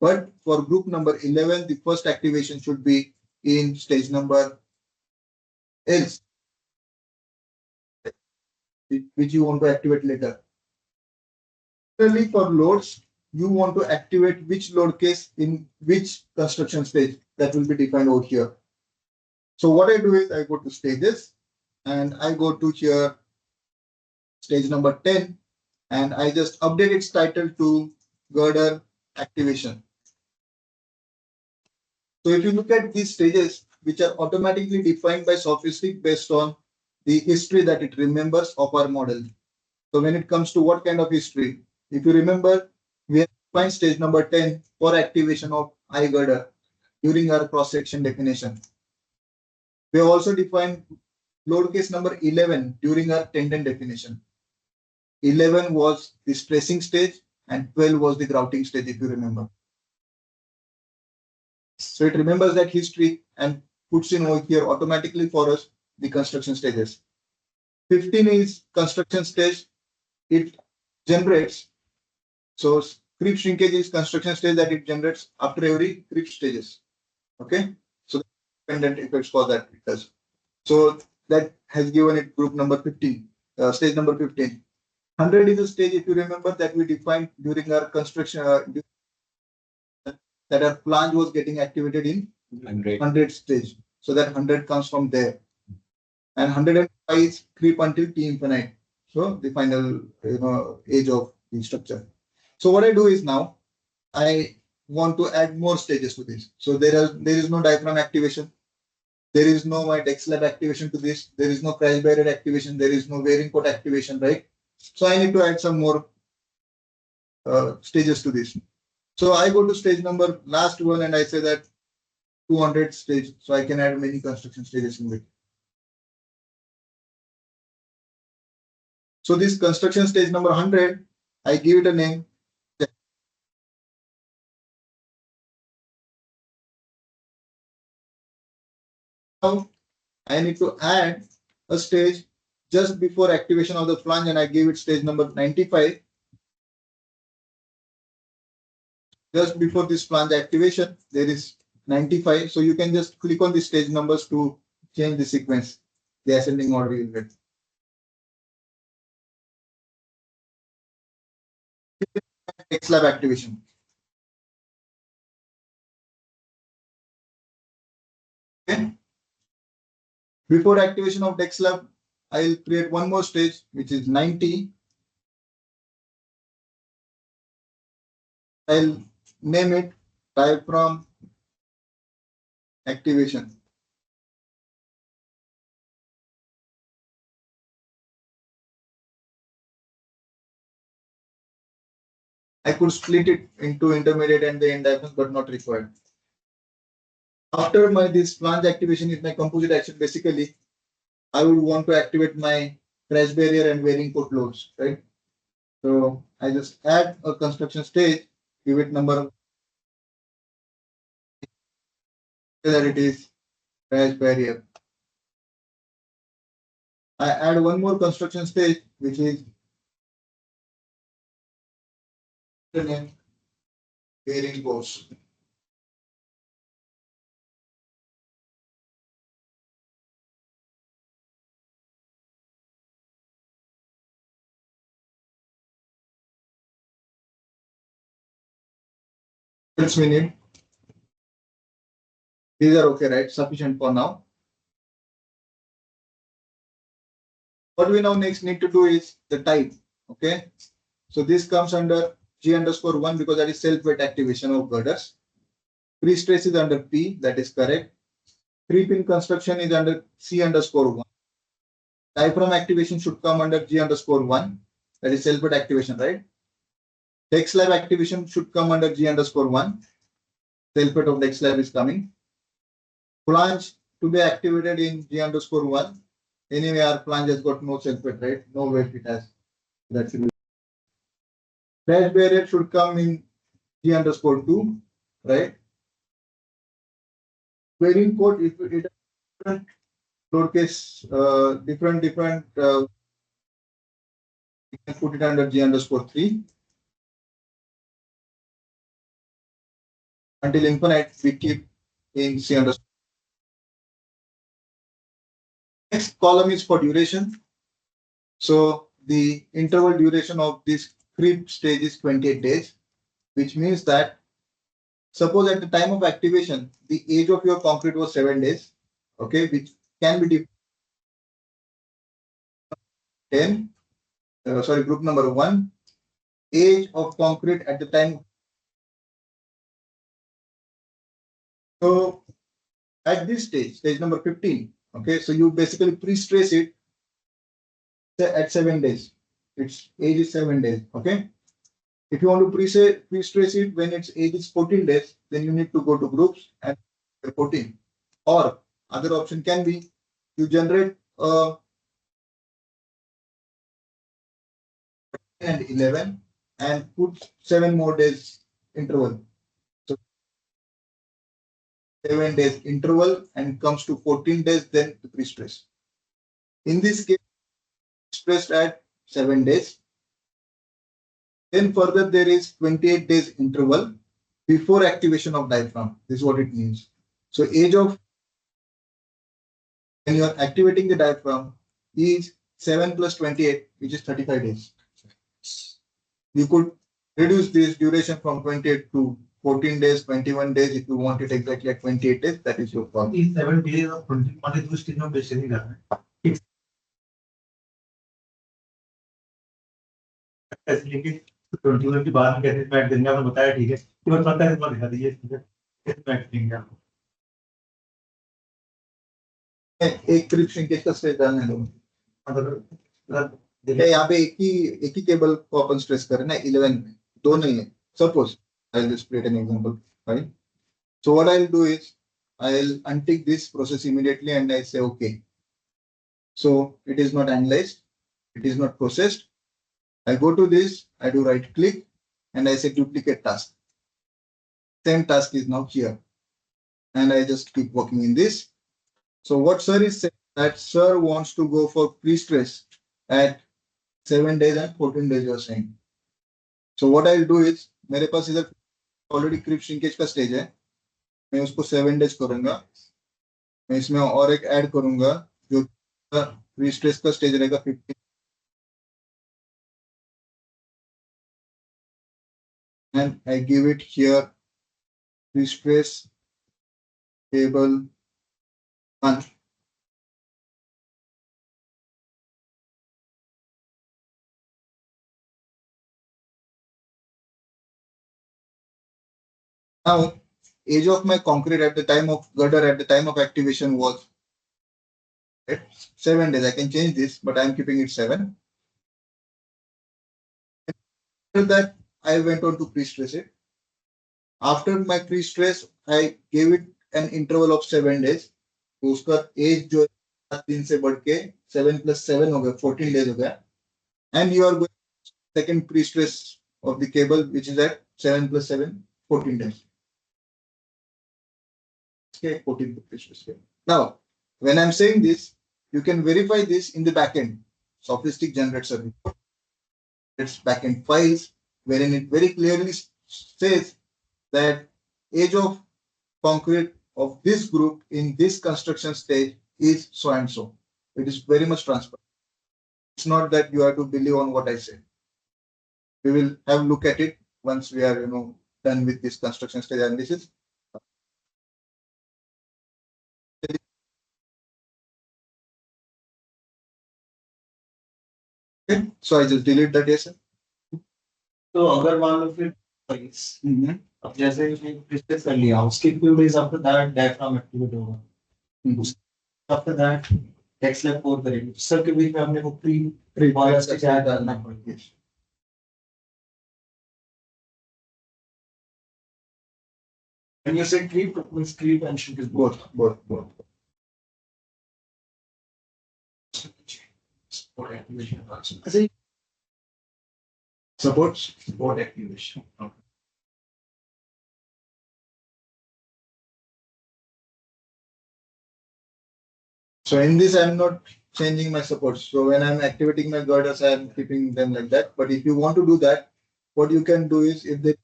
But for group number 11, the first activation should be in stage number else, which you want to activate later. Similarly, for loads, you want to activate which load case in which construction stage, that will be defined over here. So what I do is I go to stages and I go to here stage number 10 and I just update its title to girder activation. So if you look at these stages, which are automatically defined by Sofistik based on the history that it remembers of our model. So when it comes to what kind of history, if you remember, we have defined stage number 10 for activation of I girder during our cross-section definition. We have also defined load case number 11 during our tendon definition. 11 was the stressing stage and 12 was the grouting stage, if you remember. So it remembers that history and puts in over here automatically for us the construction stages. 15 is construction stage. It generates. So creep shrinkage is construction stage that it generates after every creep stages. Okay. So dependent effects for that it does. So that has given it group number 15, stage number 15. 100 is a stage, if you remember, that we defined during our construction, that our flange was getting activated in 100 stage. So that 100 comes from there. And 105 is creep until T infinite. So the final age of the structure. So what I do is now I want to add more stages to this. So there is no diaphragm activation. There is no my deck slab activation to this. There is no crash barrier activation. There is no wearing coat activation, right? So I need to add some more stages to this. So I go to stage number last one and I say that 200 stage. So I can add many construction stages in it. So this construction stage number 100, I give it a name. Now I need to add a stage just before activation of the flange and I give it stage number 95. Just before this flange activation, there is 95. So you can just click on the stage numbers to change the sequence, the ascending order you get. Next lab activation. Okay. Before activation of Dex Lab, I'll create one more stage, which is 90. I'll name it diaphragm activation. I could split it into intermediate and the end diaphragm, but not required. After this flange activation is my composite action, basically, I would want to activate my crash barrier and wearing coat loads, right? So I just add a construction stage, give it number, whether it is crash barrier. I add one more construction stage, which is the name wearing coats. Else we need. These are okay, right? Sufficient for now. What we now next need to do is the type. Okay. So this comes under G underscore 1 because that is self-weight activation of girders. Pre-stress is under P, that is correct. Three-pin construction is under C underscore 1. Diaphragm activation should come under G underscore 1. That is self-weight activation, right? Dex slab activation should come under G underscore 1. Self-weight of Dex slab is coming. Flange to be activated in G underscore 1. Anyway, our flange has got no self-weight, right? No weight it has. That's it. Crash barrier should come in G underscore 2, right? Wearing coat, if it lowercase, different, you can put it under G_3 until infinite. We keep in C_. Next column is for duration. So the interval duration of this creep stage is 28 days, which means that suppose at the time of activation, the age of your concrete was 7 days, okay, which can be 10, sorry, group number 1, age of concrete at the time. So at this stage, stage number 15, okay, so you basically pre-stress it at 7 days. Its age is 7 days, okay. If you want to pre-stress it when its age is 14 days, then you need to go to groups and 14. Or other option can be you generate and 11 and put 7 more days interval. So 7 days interval and comes to 14 days, then the pre-stress. In this case, stressed at 7 days. Then further there is 28 days interval before activation of diaphragm. This is what it means. So age of when you are activating the diaphragm is 7 plus 28, which is 35 days. You could reduce this duration from 28 to 14 days, 21 days. If you want it exactly at 28 days, that is your problem. These 7 days of 22 stage में बेचे नहीं जाना है। ऐसे लेके 21 के बाद में कैसे बैठ देंगे आपने बताया ठीक है। तो बस पता है दिखा दीजिए कैसे बैठ देंगे आपको। एक क्रिप श्रिंकेज का स्ट्रेस डालने दो। मतलब यहाँ पे एक ही केबल को अपन स्ट्रेस कर रहे हैं ना 11 में, दो नहीं है. Suppose I'll just create an example, right? So what I'll do is I'll untick this process immediately and I say okay. So it is not analyzed, it is not processed. I go to this, I do right click and I say duplicate task. Same task is now here. And I just keep working in this. So what sir is saying that sir wants to go for pre-stress at 7 days and 14 days you are saying. So what I'll do is मेरे पास इधर already क्रिप shrinkage का stage है, मैं उसको 7 days करूंगा, मैं इसमें और एक ऐड करूंगा जो pre-stress का स्टेज रहेगा 15 and I give it here pre-stress table 1. Now, age of my concrete at the time of girder at the time of activation was 7 days. I can change this, but I'm keeping it 7. After that, I went on to pre-stress it. After my pre-stress, I gave it an interval of 7 days. तो उसका as जो 3 से बढ़ के 7 plus 7 हो गया, 14 days हो गया. And you are going second pre-stress of the cable, which is at 7 plus 7, 14 days. Okay, 14 pre-stress. Now, when I'm saying this, you can verify this in the backend. Sofistik generates a report. It's backend files wherein it very clearly says that age of concrete of this group in this construction stage is so and so. It is very much transparent. It's not that you have to believe on what I say. We will have a look at it once we are done with this construction stage analysis. Okay, so I just delete that yes. तो अगर मान लो फिर अब जैसे discuss कर लिया उसके few days after that diaphragm activate होगा after that next step 4 करेंगे सब के बीच में हमने को प्री वाला स्टेज ऐड करना पड़ेगा when you say creep it means creep and shrink is both support activation support activation okay. So in this, I'm not changing my supports. So when I'm activating my girders, I'm keeping them like that. But if you want to do that, what you can do is if they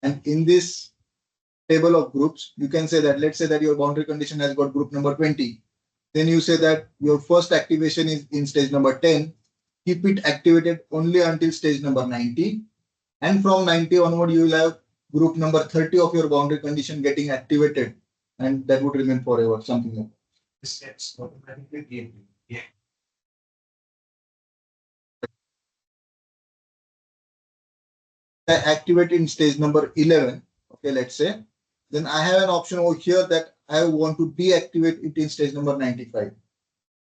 and in this table of groups, you can say that let's say that your boundary condition has got group number 20. Then you say that your first activation is in stage number 10. Keep it activated only until stage number 90. And from 90 onward, you will have group number 30 of your boundary condition getting activated. And that would remain forever, something like that. Steps automatically give you. Yeah. I activate in stage number 11, okay, let's say, then I have an option over here that I want to deactivate it in stage number 95.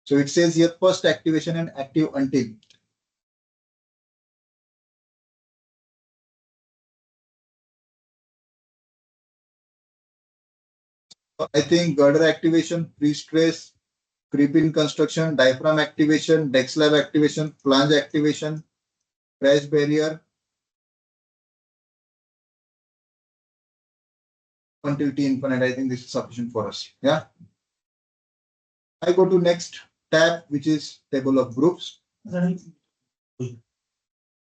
So it says here first activation and active until. I think girder activation, pre-stress, creep-in construction, diaphragm activation, deck slab activation, flange activation, crash barrier until T infinite. I think this is sufficient for us. Yeah. I go to next tab, which is table of groups.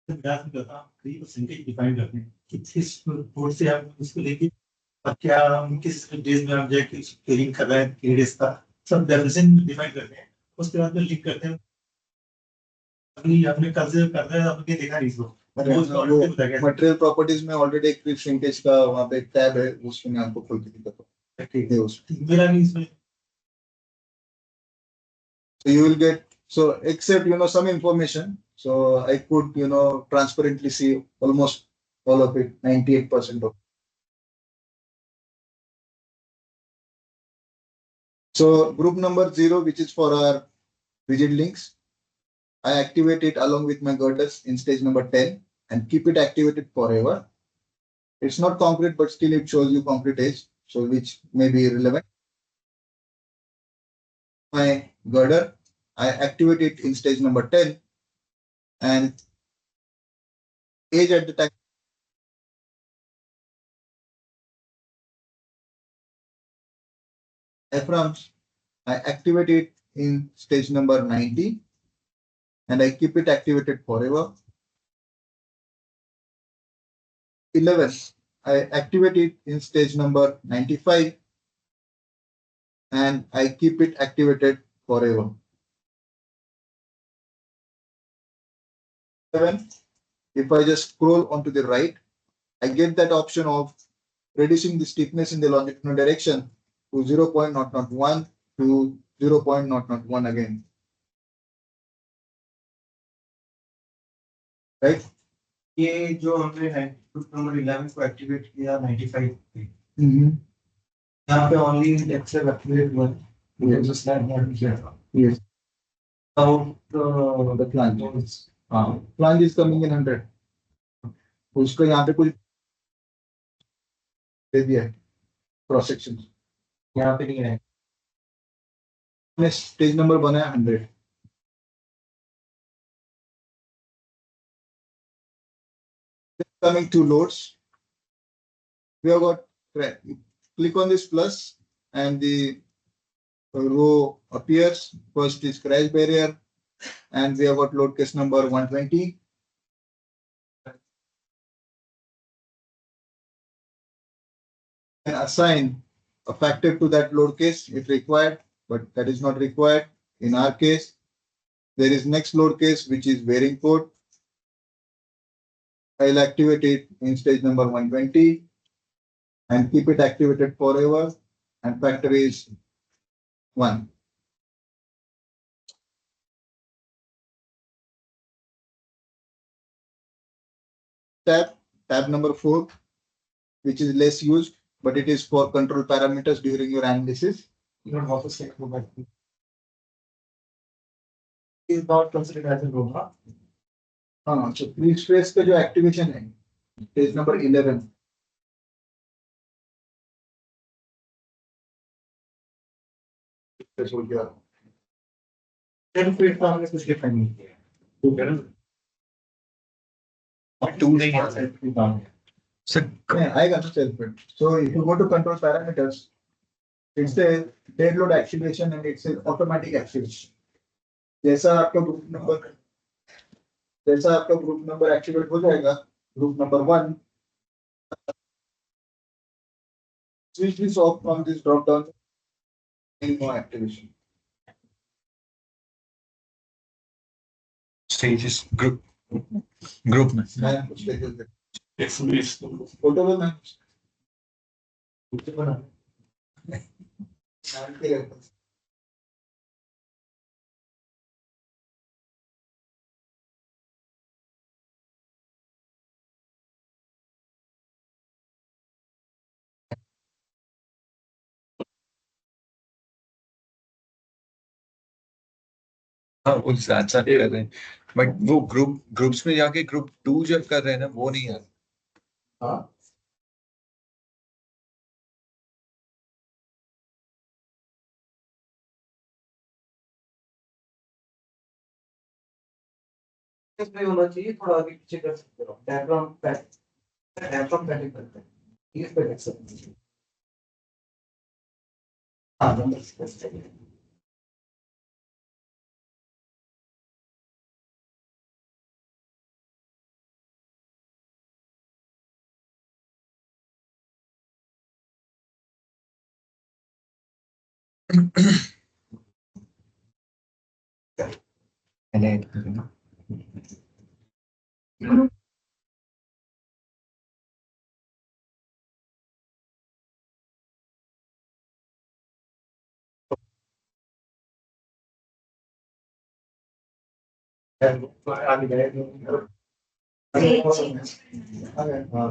Percentage define करते हैं कि किस board से आप उसको लेके और क्या हम किस डेज में आप जाके ट्रेनिंग कर रहे हैं के डेज का सब डेफिनेशन डिफाइन करते हैं उसके बाद में लिंक करते हैं अभी आपने कल से कर रहे हैं आपने देखा नहीं इसको मटेरियल प्रॉपर्टीज में ऑलरेडी एक परसेंटेज का वहां पे एक टैब है उसमें मैं आपको खोल के दिखाता हूं ठीक है उसमें मेरा नहीं इसमें so you will get so except some information so I could transparently see almost all of it 98% of so group number 0 which is for our rigid links I activate it along with my girders in stage number 10 and keep it activated forever. It's not concrete, but still it shows you concrete edge, so which may be relevant. My girder, I activate it in stage number 10 and edge at the time. Diaphragms, I activate it in stage number 90 and I keep it activated forever. 11, I activate it in stage number 95 and I keep it activated forever. 7, if I just scroll onto the right, I get that option of reducing the stiffness in the longitudinal direction to 0.001 to 0.001 again. Right? ये जो हमने group number 11 को activate किया 95 पे यहाँ पे only Excel activate हुआ है जो स्लाइड में किया था Yes. Now The flange. Flange is coming in 100. उसका यहाँ पे कुछ दे दिया है क्रॉस सेक्शन यहाँ पे नहीं है स्टेज नंबर बनाया 100. Coming to loads, we have got click on this plus and the row appears. First is crash barrier and we have got load case number 120. And assign a factor to that load case if required, but that is not required. In our case, there is next load case which is bearing code. I'll activate it in stage number 120 and keep it activated forever and factor is 1. Tab number 4, which is less used, but it is for control parameters during your analysis. You don't have to say is not considered as a room, huh? So pre-stress का जो activation है, page number 11. हो गया. 10 feet का हमने कुछ define नहीं किया टू नहीं है सेल्फ फीट काम है सर नहीं आएगा ना सेल्फ में. So if you go to control parameters, it's a dead load activation and it's a automatic activation. जैसा आपका ग्रुप नंबर एक्टिवेट हो जाएगा, group number 1 switch this off from this drop down in no activation. Stages group में मैं कुछ stages देखता experience हूँ. Photo में मैं कुछ बना शांति रहता हूँ. हाँ वो साथ साथ कर रहे हैं बट वो ग्रुप्स में जाके ग्रुप 2 जब कर रहे हैं ना वो नहीं है. हाँ इसमें होना चाहिए, थोड़ा आगे पीछे कर सकते हो, बैकग्राउंड पहले करते हैं, ये पे देख सकते हैं. हाँ नंबर से कर सकते हैं. पहले आगे जाएगा. हाँ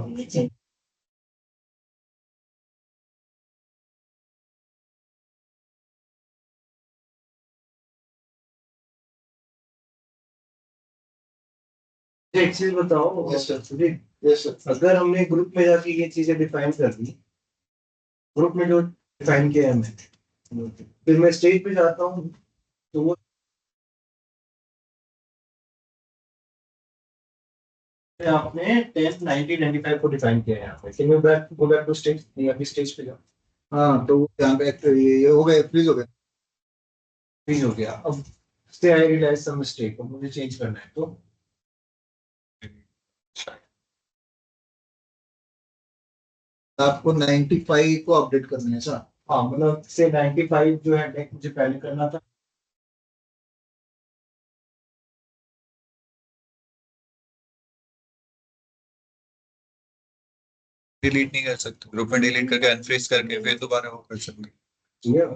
एक चीज बताओ. Yes, sir. Sudhir, yes sir. अगर हमने ग्रुप में जाके ये चीजें डिफाइन कर दी, ग्रुप में जो डिफाइन किया है हमने, फिर मैं स्टेज पे जाता हूँ तो वो आपने 10 90 95 को डिफाइन किया है यहाँ पे. Can you go back to stage, नहीं अभी स्टेज पे जाओ. हाँ तो यहाँ पे ये हो गया, फ्रीज हो गया. फ्रीज हो गया. अब से आई रियलाइज सम मिस्टेक, मुझे चेंज करना है तो आपको 95 को अपडेट करना है सर. हाँ मतलब से 95 जो है डेक मुझे पहले करना था. डिलीट नहीं कर सकते ग्रुप में डिलीट करके अनफ्रीज करके फिर दोबारा वो कर सकते. ये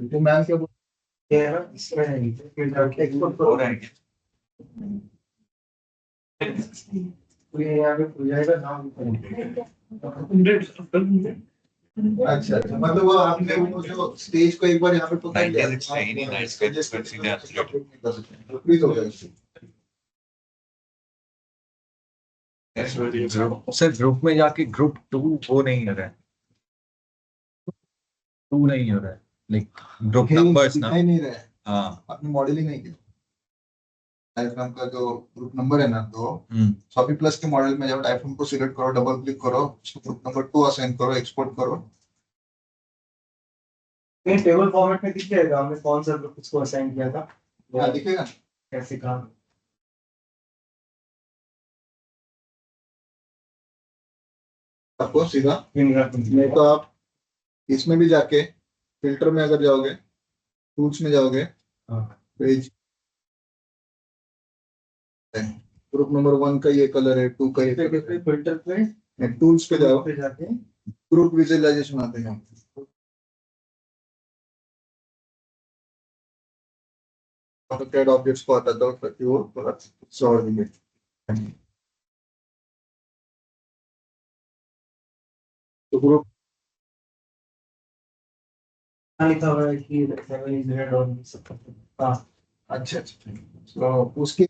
तो मैम क्या बोल है ना, इसमें है फिर जाके एक्सपोर्ट हो करो. रहा है तो ये यहाँ पे खुल जाएगा नाम. अच्छा अच्छा, मतलब वो आपने वो जो स्टेज को एक बार यहाँ पे पकड़ लिया 96 है ही नहीं, 96 पर सीधे update. फ्रीज हो गया. सर ग्रुप में जाके ग्रुप 2 वो नहीं हो रहा है, 2 नहीं हो रहा है लाइक ग्रुप नंबर्स ना. दिखाई नहीं रहा है, हाँ आपने मॉडल ही नहीं किया. डायफ्राम का जो ग्रुप नंबर है ना, तो हम्म सॉफी प्लस के मॉडल में जब डायफ्राम को सिलेक्ट करो, डबल क्लिक करो, उसको ग्रुप नंबर 2 असाइन करो, एक्सपोर्ट करो. ये टेबल फॉर्मेट में दिख जाएगा हमने कौन सा ग्रुप इसको असाइन किया था. यहाँ दिखेगा. कैसे कहा. आपको सीधा फिंगर नहीं तो आप इसमें भी जाके फिल्टर में अगर जाओगे, टूल्स में जाओगे, हाँ पेज ग्रुप नंबर 1 का ये कलर है, 2 का ये कलर है. फिल्टर पे टूल्स पे जाओ, पे जाके ग्रुप विजुअलाइजेशन आते हैं. ऑटोकैड ऑब्जेक्ट्स को आता था ताकि वो थोड़ा सॉल्व दिखे. तो ग्रुप लिखा हुआ है कि 7 और सब. हाँ अच्छा अच्छा, तो उसके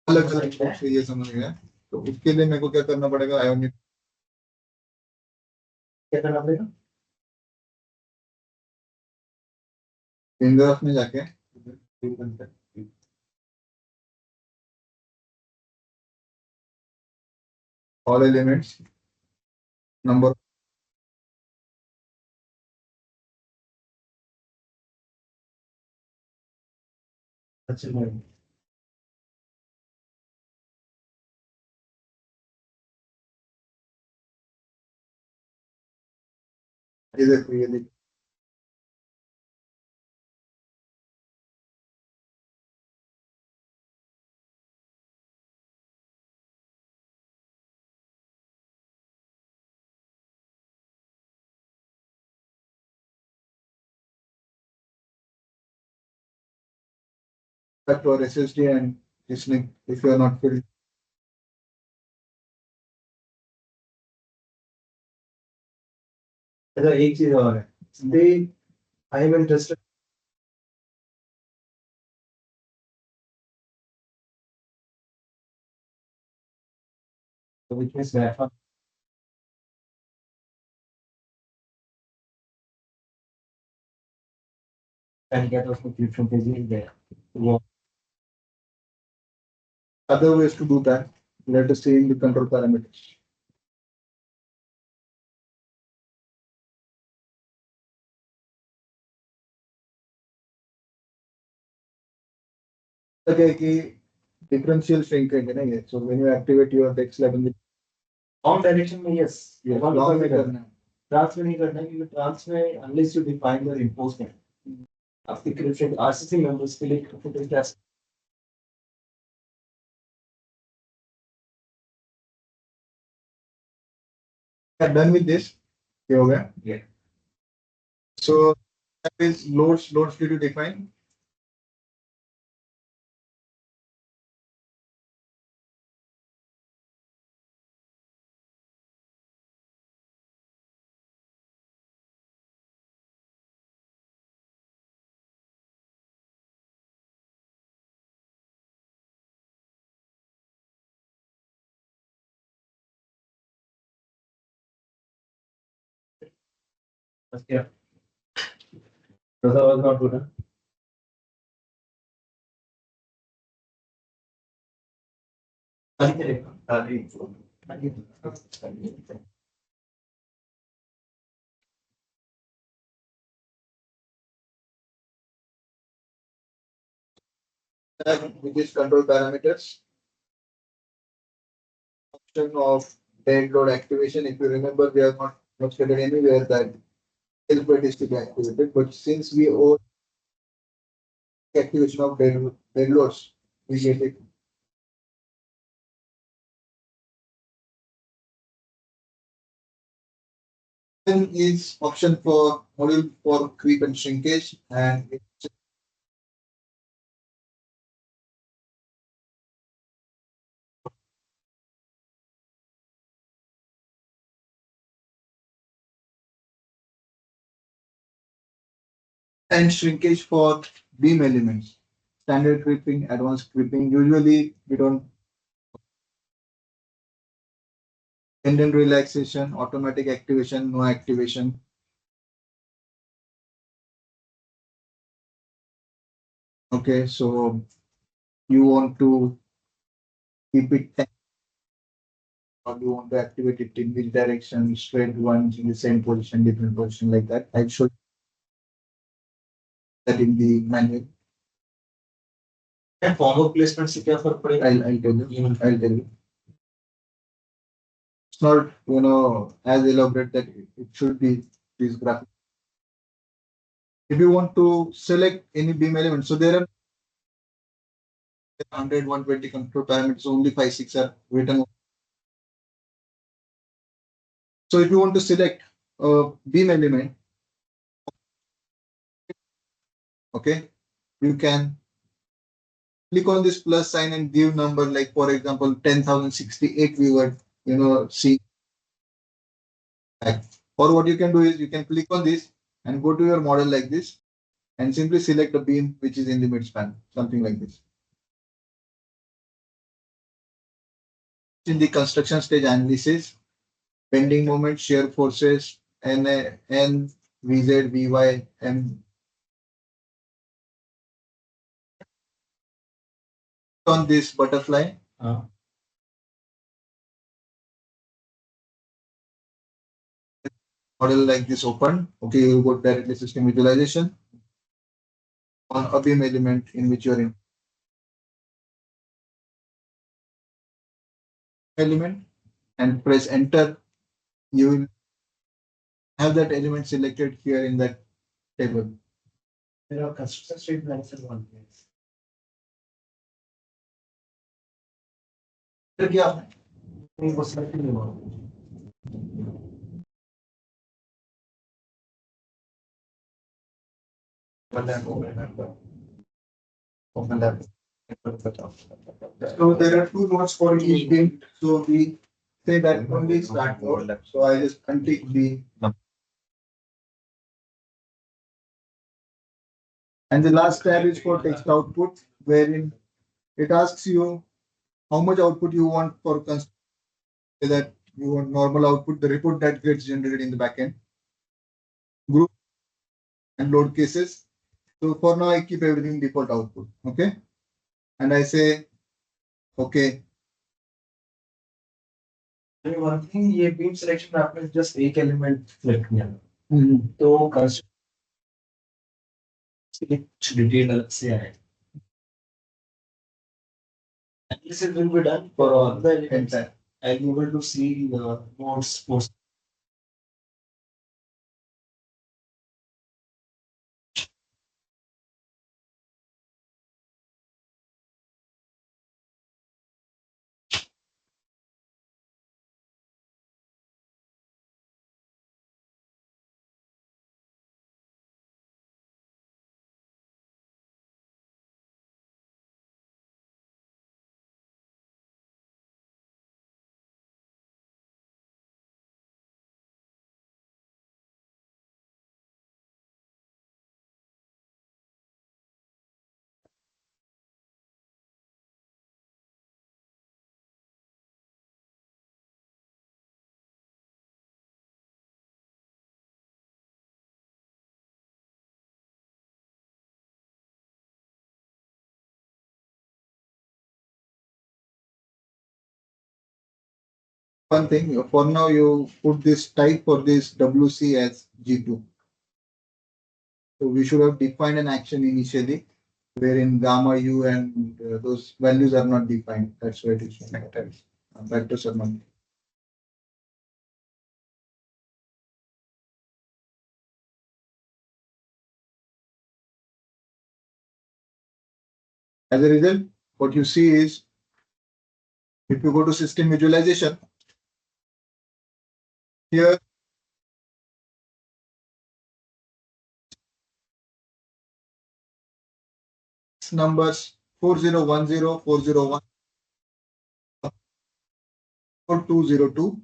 अलग अलग से ये समझ गया. तो उसके लिए मेरे को क्या करना पड़ेगा, आयोनिक क्या करना पड़ेगा. इन ग्राफ में जाके all elements number अच्छा मैम ये देखो ये देखो for SSD and listening if you are not filled. अच्छा एक चीज और है they I am interested which means that and get us from page there. वो Other ways to do that, let us see in the control parameters. Okay, कि differential shrinkage है ना ये. So when you activate your dex level, long direction में yes yes, long में करना है. Trans में नहीं करना है क्योंकि ट्रांस में अनलेस यू डिफाइन द रिपोर्टमेंट आपके क्रिप्टेड आरसीसी मेंबर्स के लिए क्रिप्टेड क्लास Done with this. ये हो गया. Yeah. So that is loads did you define? Yeah. That was not good. Huh? With these control parameters, option of dead load activation. If you remember, we have not stated anywhere that helper is to be activated, but since we owe activation of dead loads, we get it. Then is option for module for creep and shrinkage, and shrinkage for beam elements. Standard creeping, advanced creeping. Usually we don't tendon relaxation, automatic activation, no activation. Okay, so you want to keep it tight, or you want to activate it in which direction, straight ones in the same position, different position like that. I'll show you that in the manual. And form of placement से क्या फर्क पड़ेगा? I'll tell you. I'll tell you. It's not, as elaborate that it should be this graphic. If you want to select any beam element, so there are 100, 120 control parameters, only 5, 6 are written. So if you want to select a beam element, okay, you can click on this plus sign and give number, like for example 10,068 we were see. Or what you can do is you can click on this and go to your model like this and simply select the beam which is in the midspan, something like this. In the construction stage analysis, bending moment, shear forces, N, VZ, VY, and on this butterfly. Model like this open. Okay, you go directly system visualization on a beam element in which you're in. Element and press enter. You will have that element selected here in that table. There are construction street lines in one place. फिर क्या आपने वो select नहीं हुआ So there are two nodes for each beam. So we say that only start node. So I just untick the. And the last tab is for text output, wherein it asks you how much output you want for that you want normal output, the report that gets generated in the backend, group and load cases. So for now, I keep everything default output. Okay. And I say, okay. one thing ये beam selection में आपने just एक element select किया तो कुछ detail अलग से आए analysis will be done for all the elements. I'll be able to see the nodes. One thing for now, you put this type for this WC as G2. So we should have defined an action initially, wherein gamma U and those values are not defined. That's why it is vectors. Vectors are not. As a result, what you see is, if you go to system visualization, here numbers 4010, 401, 4202.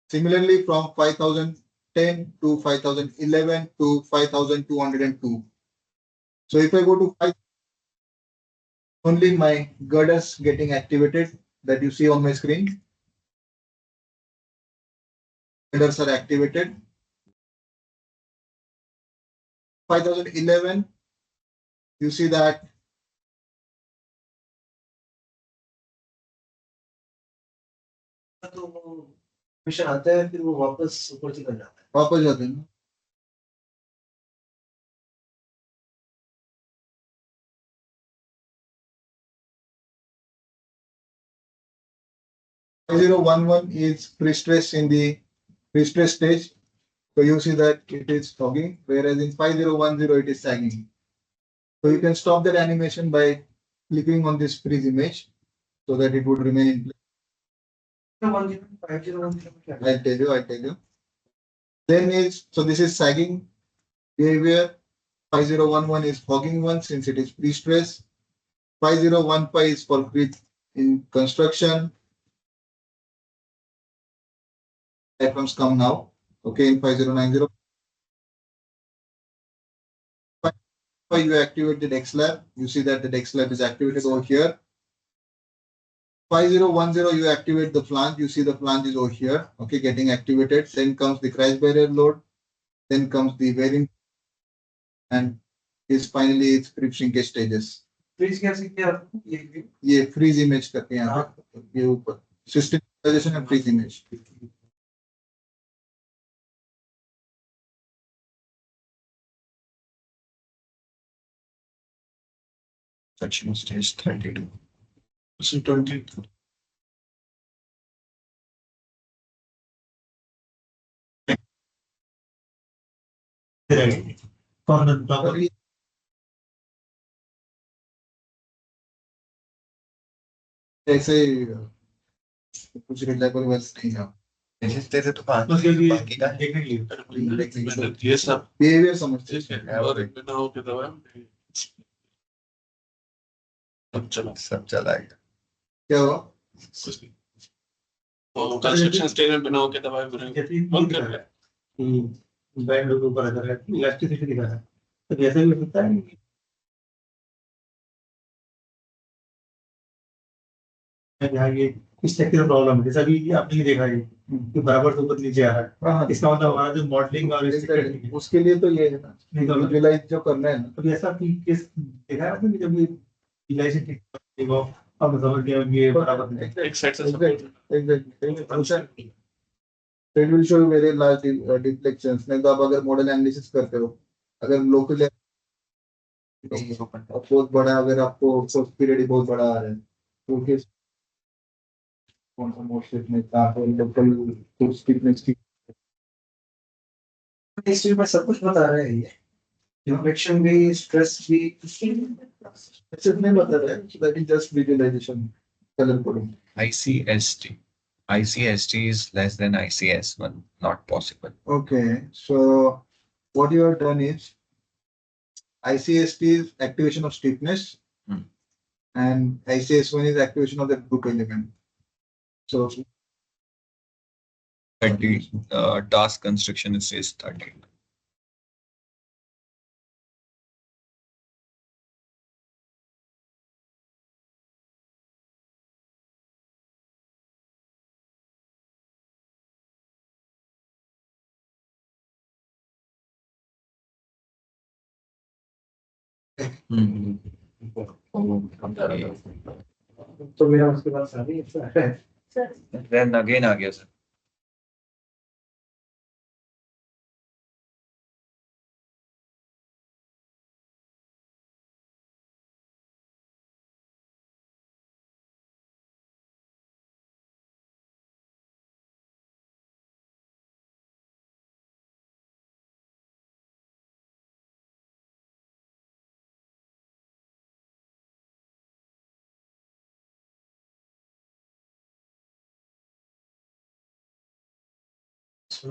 Similarly, from 5010 to 5011 to 5202. So if I go to 5, only my girders getting activated that you see on my screen. Girders are activated. 5011, you see that तो mission आता है फिर वो वापस ऊपर चला जाता है वापस जाते हैं 5011 is pre-stress in the pre-stress stage. So you see that it is fogging, whereas in 5010 it is sagging. So you can stop that animation by clicking on this freeze image so that it would remain in place. I'll tell you. Then is, so this is sagging behavior. 5011 is fogging one since it is pre-stress. 5015 is for creep in construction. Diagrams come now. Okay, in 5090. You activate the DexLab. You see that the DexLab is activated over here. 5010, you activate the flange. You see the flange is over here. Okay, getting activated. Then comes the crash barrier load. Then comes the bearing. And is finally its creep shrinkage stages. Freeze कैसे किया ये freeze image करके यहाँ पे ये ऊपर system and freeze image. section stage 32. 20 corner ऐसे कुछ रिलायबल बस नहीं है। तेरे तो बस ये बाकी का है। देखने के लिए ये सब बिहेवियर समझते ठीक है हैं। और बिना हो के दवा सब चला सब चलाएगा। क्या हुआ? कुछ नहीं तो कंस्ट्रक्शन स्टेज में बिना हो के दवाई बंद कर रहा है बैंड के ऊपर अगर इलास्टिसिटी दिखा है तो जैसे भी होता है यहाँ ये इस टाइप की प्रॉब्लम है जैसा भी आपने देखा है कि बराबर से ऊपर नीचे आ रहा है हाँ इसका मतलब हमारा जो मॉडलिंग और इससे टेक्निक है उसके लिए तो ये है ना, नहीं तो विजुअलाइज जो करना है ना। अभी ऐसा कि केस देखा है आपने कि जब ये इलाइजेशन ठीक देखो अब समझ गया ये बराबर नहीं है एक साइड से सब Exactly. It will show you very large deflections. नहीं तो आप अगर मॉडल एनालिसिस करते हो, अगर लोकल बहुत बड़ा, अगर आपको पोस्ट पीरियड ही बहुत बड़ा आ रहा है तो किस कौन सा मोड स्टेट में था तो लोकल पोस्ट स्टिफनेस की इस चीज में सब कुछ बता रहे हैं ये इन्फेक्शन भी स्ट्रेस भी सिर्फ नहीं बता रहा है, that is just visualisation colour coding. ICST. ICST is less than ICS1. Not possible. Okay, so what you have done is ICST is activation of stiffness Hmm. and ICS1 is activation of the group element. So But the task construction is says 30. तो मेरा उसके बाद सारी है Then again आ गया sir. So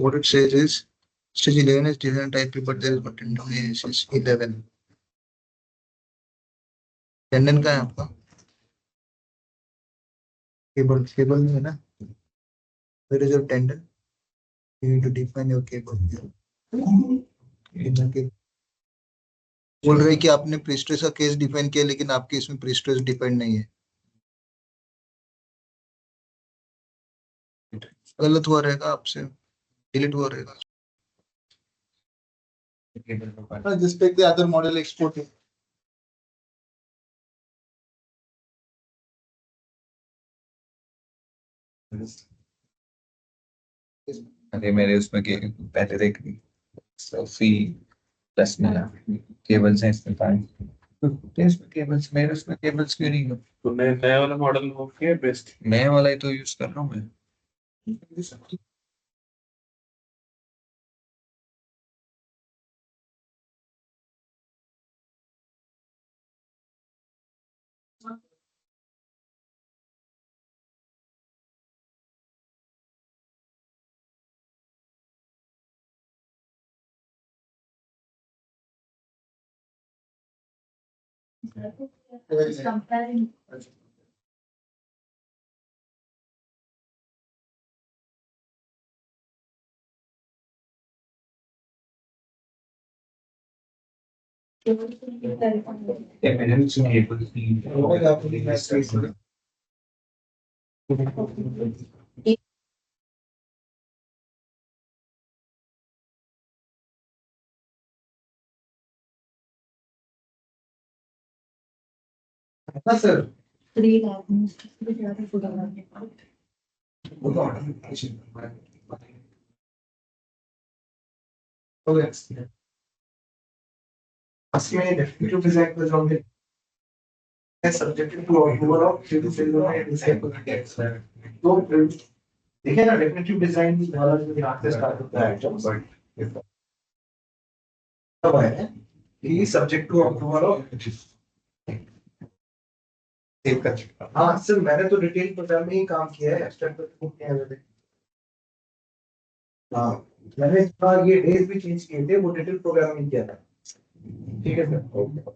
what it says is stage 11 is different type but there is no tendon is 11. Tendon का है आपका केबल केबल में है ना there is your tendon you need to define your cable बोल रहे हैं कि आपने प्रीस्ट्रेस का केस डिफाइन किया लेकिन आपके इसमें प्रीस्ट्रेस डिफाइन नहीं है गलत हुआ रहेगा आपसे डिलीट हुआ रहेगा just take the other model export it. अरे मेरे उसमें के पहले देख ली सोफी प्लस में केबल्स हैं इसमें पाए इसमें केबल्स मेरे उसमें केबल्स क्यों नहीं है तो नया वाला मॉडल हो गया बेस्ट नया वाला ही तो यूज कर रहा हूँ मैं Just comparing. हाँ sir, Three lakhs. Three lakhs photography. वो तो ऑटोमेटिक हो गया। असली में डेफिनेटिव डिजाइन कर जाओगे, subjective to approval of three film design को टेक्स्ट है। तो देखिए ना, डेफिनेटिव डिजाइन वाला जो यहाँ से स्टार्ट होता है जब बट तब है कि subject to approval of save कर चुका। हाँ सर, मैंने तो डिटेल प्रोग्राम में ही काम किया है, एब्स्ट्रैक्ट तो किया है मैंने। हाँ, मैंने इसका ये डेज भी चेंज किए थे, वो डिटेल प्रोग्राम में किया था। ठीक है सर, ओके।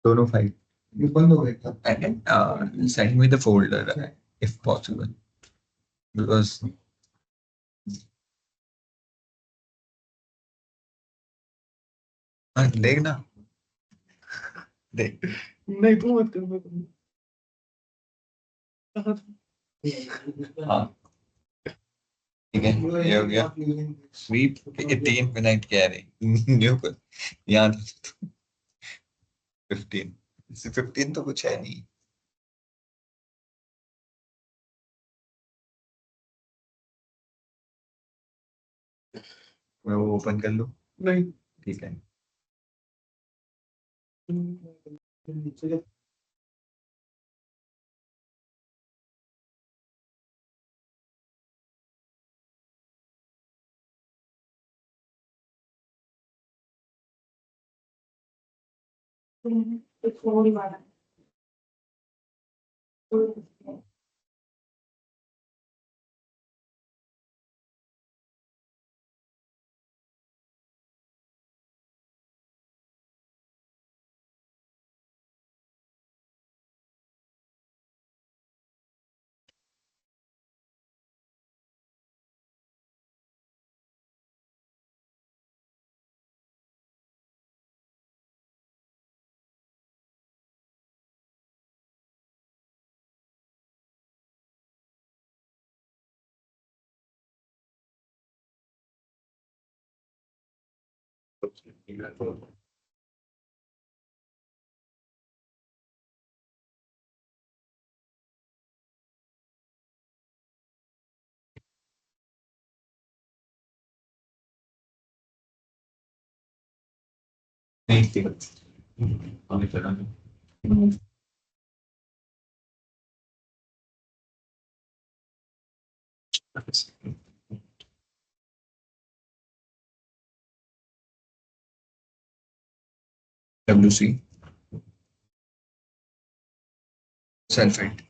दोनों फाइल ये बंद हो गया था। and send me the folder if possible because देखना देख नहीं तू मत कर कहाँ था? हाँ ठीक है ये हो गया स्वीप ये 3 मिनट कह रहे न्यू पर यहाँ 15 15 तो कुछ है नहीं मैं वो ओपन कर लूँ नहीं ठीक है It's only one. नहीं ठीक है WC सल्फेट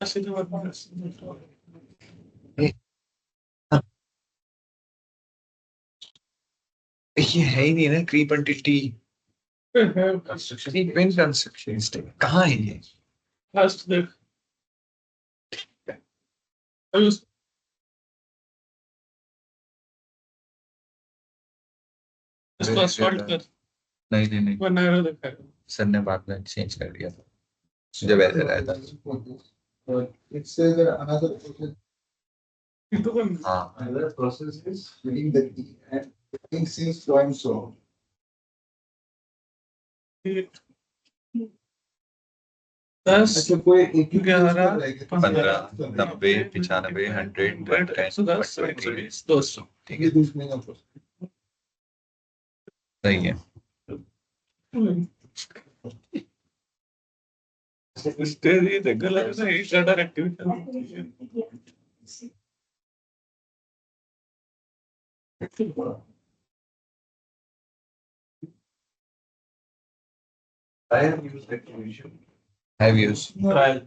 ऐसे तो मत ये है ही नहीं ना creep entity construction creep in construction कहाँ है ये लास्ट देख अभी उस इसको असफाल्ट कर नहीं नहीं नहीं वरना एरर दिखाएगा सर ने बाद में चेंज कर दिया था जब ऐसे रहा था But it says that another process ये तो कौन हाँ another process is filling the key and filling seems so and so. दस अच्छा कोई एक ही ग्यारह, use कर रहा है क्या? 15 90 95 100 110 120 200 ठीक ये है दूसरे का process. सही है स्टेज ये गलत है shutter activity I have used activation. have used trial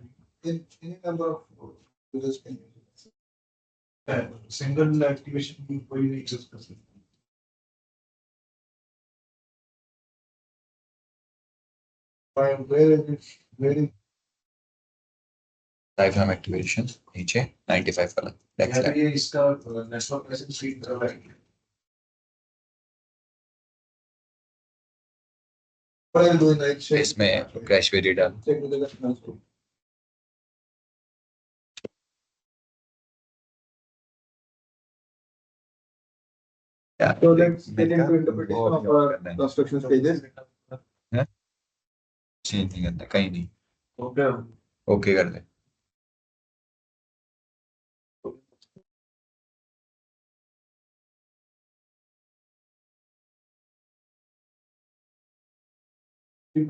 In any number of users can use single activation कोई नहीं यूज कर सकता। it. Where is it? Where is diaphragm activation नीचे 95 वाला डेक्स यार लैब। ये इसका नेटवर्क कैसे फीड कर रहा है? What I'm doing, right? Check इसमें क्रैश वेरिएंट डाल। check with the customers. So let's get into interpretation of our construction stages. Change नहीं करना कहीं नहीं। ओके ओके कर दे।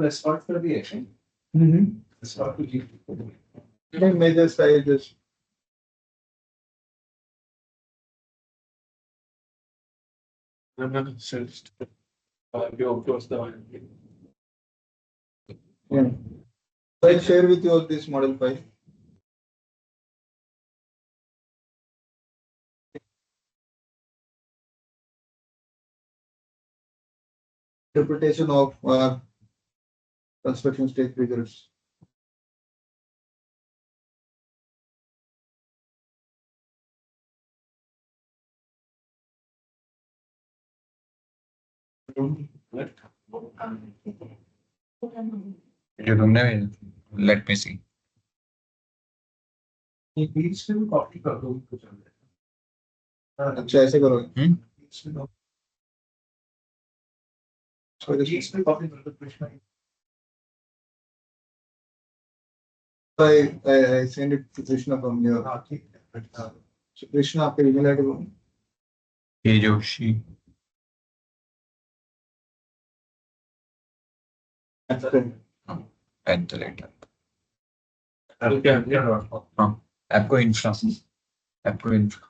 स्टार्ट कर दिया है स्टार्ट कर दिया Then major stages. I'm not sure. Go close the one. Yeah. So I'll share with you all this model file. Interpretation of construction stage figures. जो तुमने लेट मी सी। ये बीच में भी कॉपी कर दो तो चल जाएगा अच्छा ऐसे करो। बीच में So this बीच में कॉपी कर दो Krishna I send it to Krishna from here. हाँ ठीक है So Krishna आपके email ID बोलो। ये जोशी एट द रेट। हाँ आपको इंफ्रा आपको infra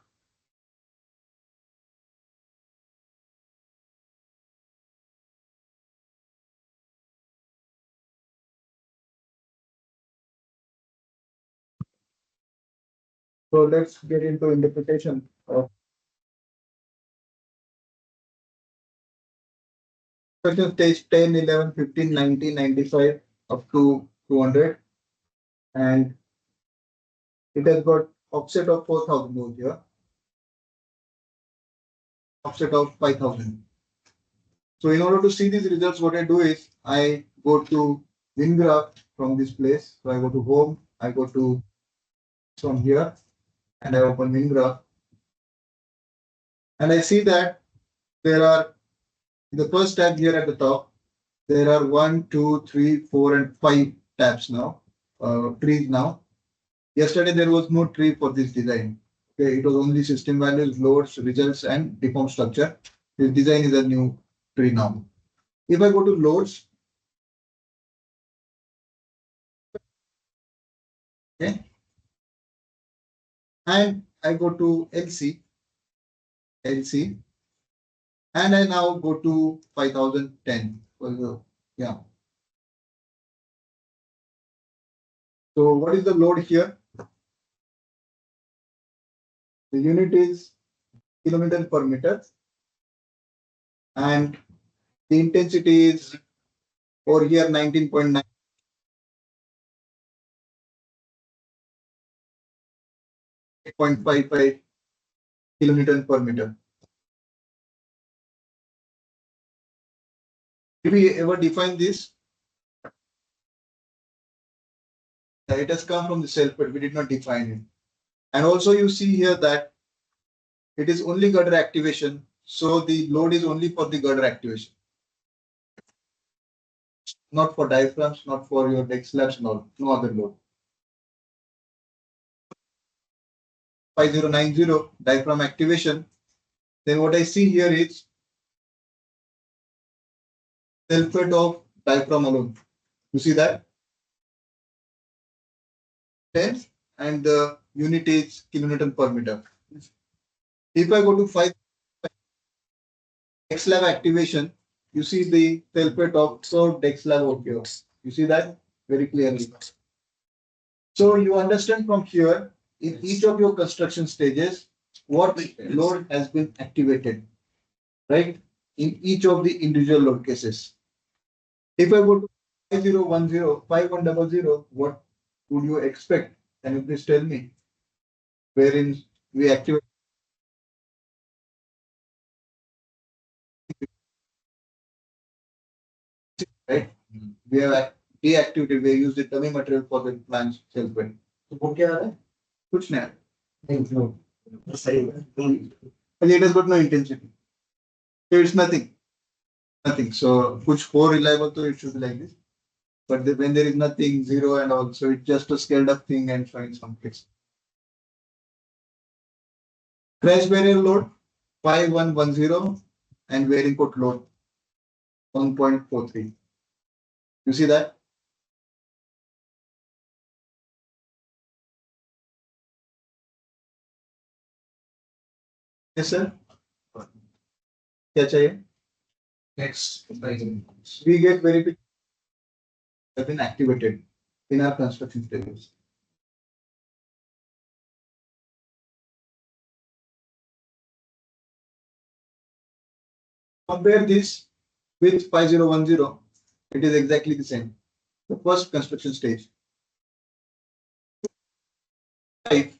So let's get into interpretation of construction stage 10, 11, 15, 19, 95 up to 200, and it has got offset of 4,000 over here, offset of 5,000. So in order to see these results, what I do is I go to WinGraph from this place. So I go to home, I go to from here, and I open WinGraph, and I see that there are in the first tab here at the top, there are 1, 2, 3, 4, and 5 tabs now, trees now. Yesterday there was no tree for this design. Okay, it was only system values, loads, results, and deform structure. This design is a new tree now. If I go to loads, okay, and I go to LC, and I now go to 5010. Yeah. So what is the load here? The unit is kilometer per meter, and the intensity is over here 19.9. 0.55 kilonewton per meter. Did we ever define this? It has come from the cell, but we did not define it. And also you see here that it is only girder activation. So the load is only for the girder activation. Not for diaphragms, not for your deck slabs, no other load. 5090 diaphragm activation. Then what I see here is self-weight of diaphragm alone. You see that? 10 and the unit is kilonewton per meter. If I go to 5 deck slab activation, you see the self-weight of deck slab over here. You see that very clearly. So you understand from here, in each of your construction stages, what load has been activated, right? In each of the individual load cases. If I go to 5010, 5100, what would you expect Can you please tell me wherein we activate, right? We have deactivated, we use the dummy material for the plant's cell weight. तो वो क्या है? कुछ नहीं है. नहीं, no. सही है. And it has got no intensity. So it's nothing. Nothing. So kuch core reliable, so it should be like this. But when there is nothing, zero and all, so it's just a scaled up thing and showing some case. Crash barrier load 5110 and bearing put load 1.43. You see that? Yes, sir. क्या चाहिए? Next. We get verification have been activated in our construction stages. Compare this with 5010, it is exactly the same. The first construction stage. Right.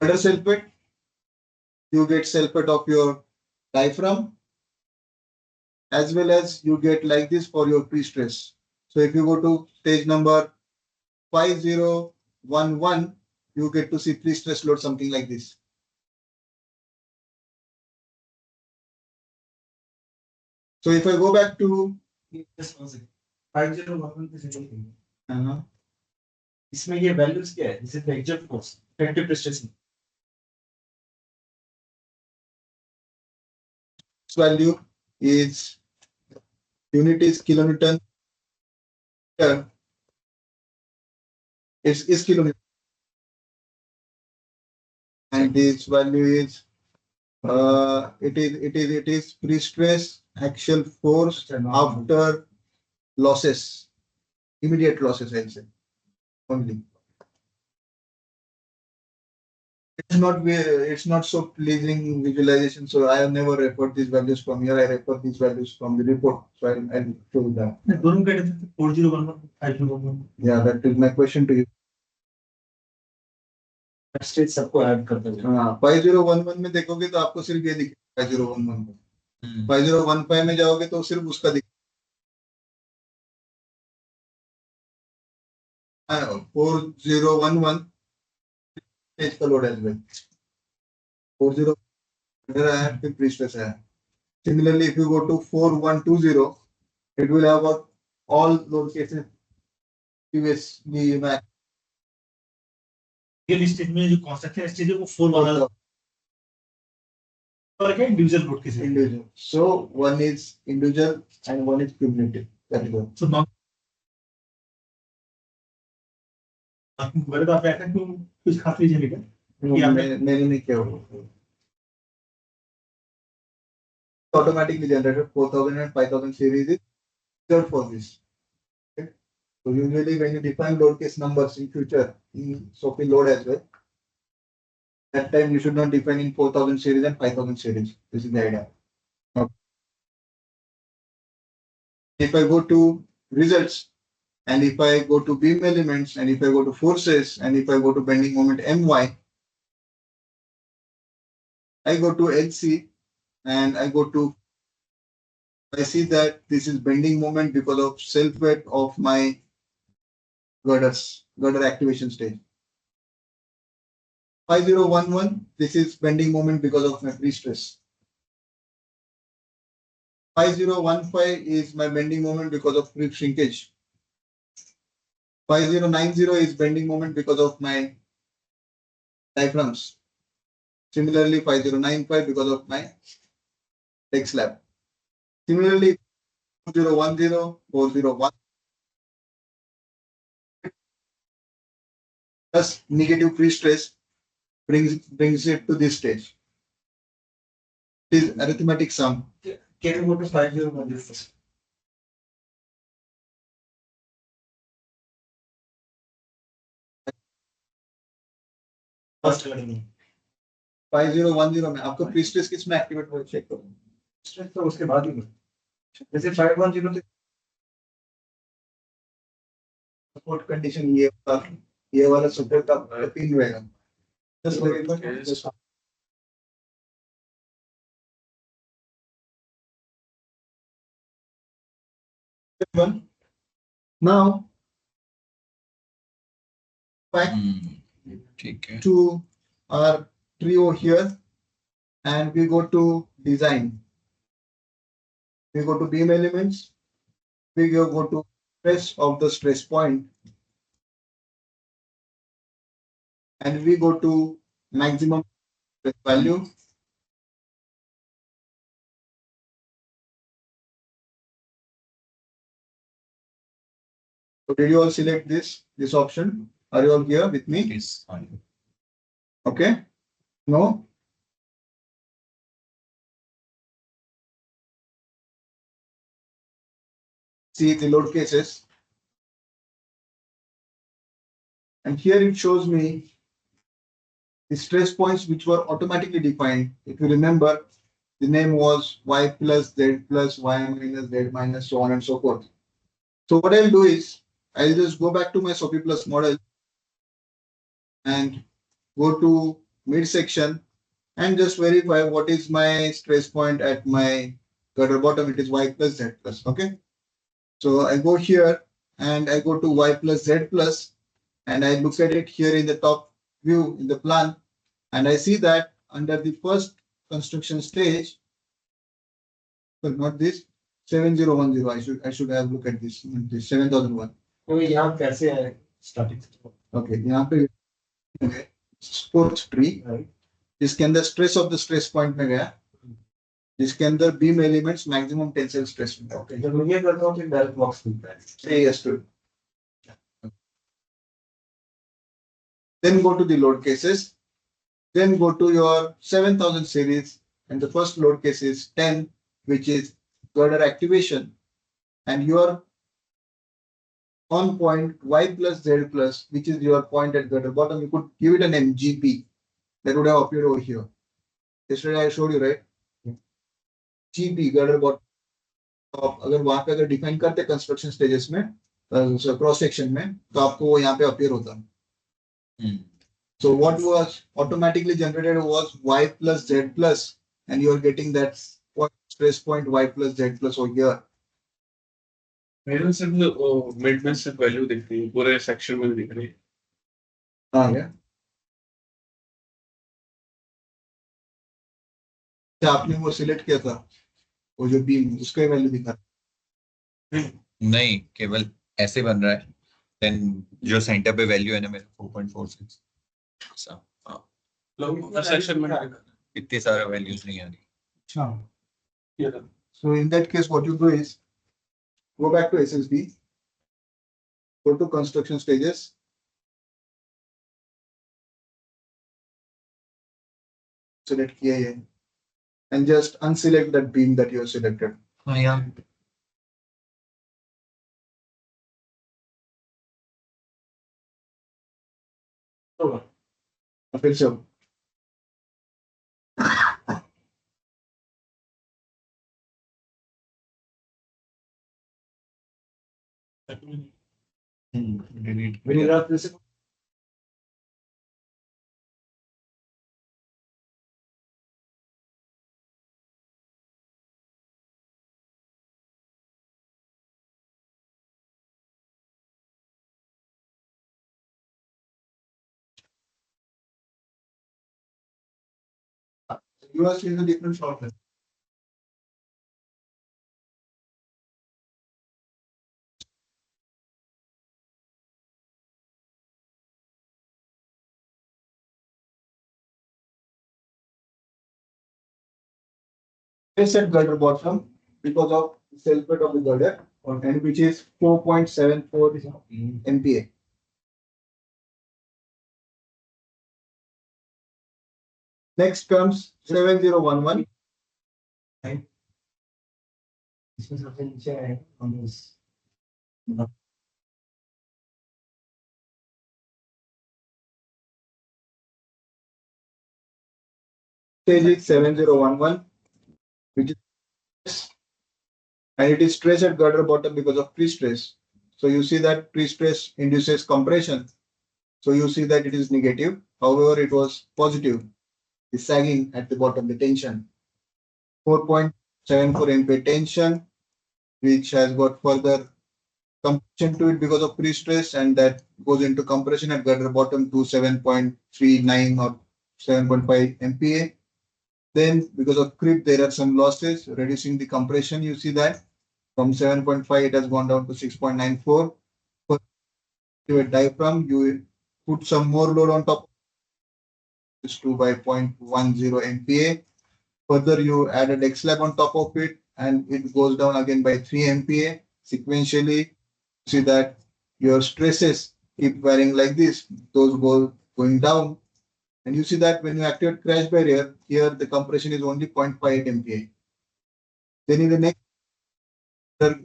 Under sulfate, you get sulfate of your diaphragm as well as you get like this for your pre-stress. So if you go to stage number 5011, you get to see pre-stress load something like this. So if I go back to 5011 पे से नहीं. uh, इसमें ये values क्या है? This is the actual force, effective prestation. this value is unit is kilonewton. Here is kilonewton and this value is it is pre-stress axial force after losses, immediate losses, I'll say only. It's not so pleasing visualization. So I have never referred these values from here. I refer these values from the report. So I'll show you that. दोनों का 4011 5011. Yeah, that is my question to you. Stage सबको add करते हैं. हाँ 5011 में देखोगे तो आपको सिर्फ ये दिखेगा 5011 में. 5015 में जाओगे तो सिर्फ उसका दिखेगा. 4011 स्टेज का लोड एज वेल. 40 है फिर प्री-स्ट्रेस है. Similarly, if you go to 4120, it will have all load cases previously max. ये स्टेज में जो कंस्ट्रक्शन स्टेज है वो 4 वाला और क्या इंडिविजुअल लोड के से. Individual. So one is individual and one is cumulative. That is all. सो मेरे तो आप ऐसा क्यों कुछ खास रीजन है क्या? मैंने नहीं किया वो. Automatically generated 4000 and 5000 series is reserved for this. Okay. So usually when you define load case numbers in future in SOPI load as well, that time you should not define in 4000 series and 5000 series. This is the idea. Okay. If I go to results and if I go to beam elements and if I go to forces and if I go to bending moment My, I go to LC and I go to, I see that this is bending moment because of self weight of my girder activation stage. 5011, this is bending moment because of my pre-stress. 5015 is my bending moment because of pre-shrinkage. 5090 is bending moment because of my diaphragms. Similarly, 5095 because of my leg slab. Similarly, 4010, 401 plus negative pre-stress brings it to this stage. This is arithmetic sum. Can you go to 5011 first? First 5010 में आपको pre-stress किसमें activate हो check करो. Stress तो उसके बाद ही होता है। जैसे 510 सपोर्ट कंडीशन ये वाला सपोर्ट का पिन रहेगा। Just verify just one. Now back ठीक है। to our trio here and we go to design. We go to beam elements. We go to stress of the stress point and we go to maximum stress value. So did you all select this option? Are you all here with me? Yes, fine. Okay. No. See the load cases. And here it shows me the stress points which were automatically defined. If you remember, the name was y plus z plus y minus z minus so on and so forth. So what I'll do is I'll just go back to my SOPI plus model and go to midsection and just verify what is my stress point at my gutter bottom. It is y plus z plus. Okay. So I go here and I go to y plus z plus and I look at it here in the top view in the plan and I see that under the first construction stage, but not this 7010. I should have looked at this 7001. तो यहाँ कैसे है starting Okay, यहाँ पे fourth tree जिसके अंदर stress of the stress point में गया जिसके अंदर beam elements maximum tensile stress में ओके जब मैं ये करता हूँ फिर डायरेक्ट बॉक्स मिलता है say yes to it. Then go to the load cases. Then go to your 7000 series and the first load case is 10, which is girder activation. And your on point y plus z plus, which is your point at girder bottom, you could give it an MGP. That would have appeared over here. Yesterday I showed you, right? GP girder bottom. अगर वहां पे अगर define करते construction stages में cross section में तो आपको वो यहाँ पे अपीयर होता है. So what was automatically generated was y plus z plus, and you are getting that stress point y plus z plus over here. मेरे में सिर्फ मिड में सिर्फ वैल्यू दिख रही है, पूरे सेक्शन में दिख रही है। हाँ क्या? क्या आपने वो सिलेक्ट किया था वो जो बीम उसका वैल्यू दिखा नहीं, केवल ऐसे बन रहा है। देन जो सेंटर पे वैल्यू है ना मेरा 4.46 ऐसा। पूरे सेक्शन में इतने सारे वैल्यूज नहीं आ रही। अच्छा. So in that case what you do is go back to SSD, go to construction stages, select किया ये and just unselect that beam that you have selected. हाँ यार, फिर से डिलीट मेरा फिर से you are seeing a different shortcut. This at girder bottom because of self weight of the girder and which is 4.74 MPa. Next comes 7011. इसमें सबसे नीचे है हम उस Stage is 7011, which is and it is stress at gutter bottom because of pre-stress. So you see that pre-stress induces compression. So you see that it is negative. However, it was positive. The sagging at the bottom, the tension. 4.74 MPa tension, which has got further compression to it because of pre-stress, and that goes into compression at gutter bottom to 7.39 or 7.5 MPa. Then because of creep, there are some losses, reducing the compression. You see that from 7.5, it has gone down to 6.94. For the diaphragm, you put some more load on top, is 2 by 0.10 MPa. Further, you added X lab on top of it, and it goes down again by 3 MPa. Sequentially, see that your stresses keep varying like this. Those go going down. And you see that when you activate crash barrier, here the compression is only 0.58 MPa. Then in the next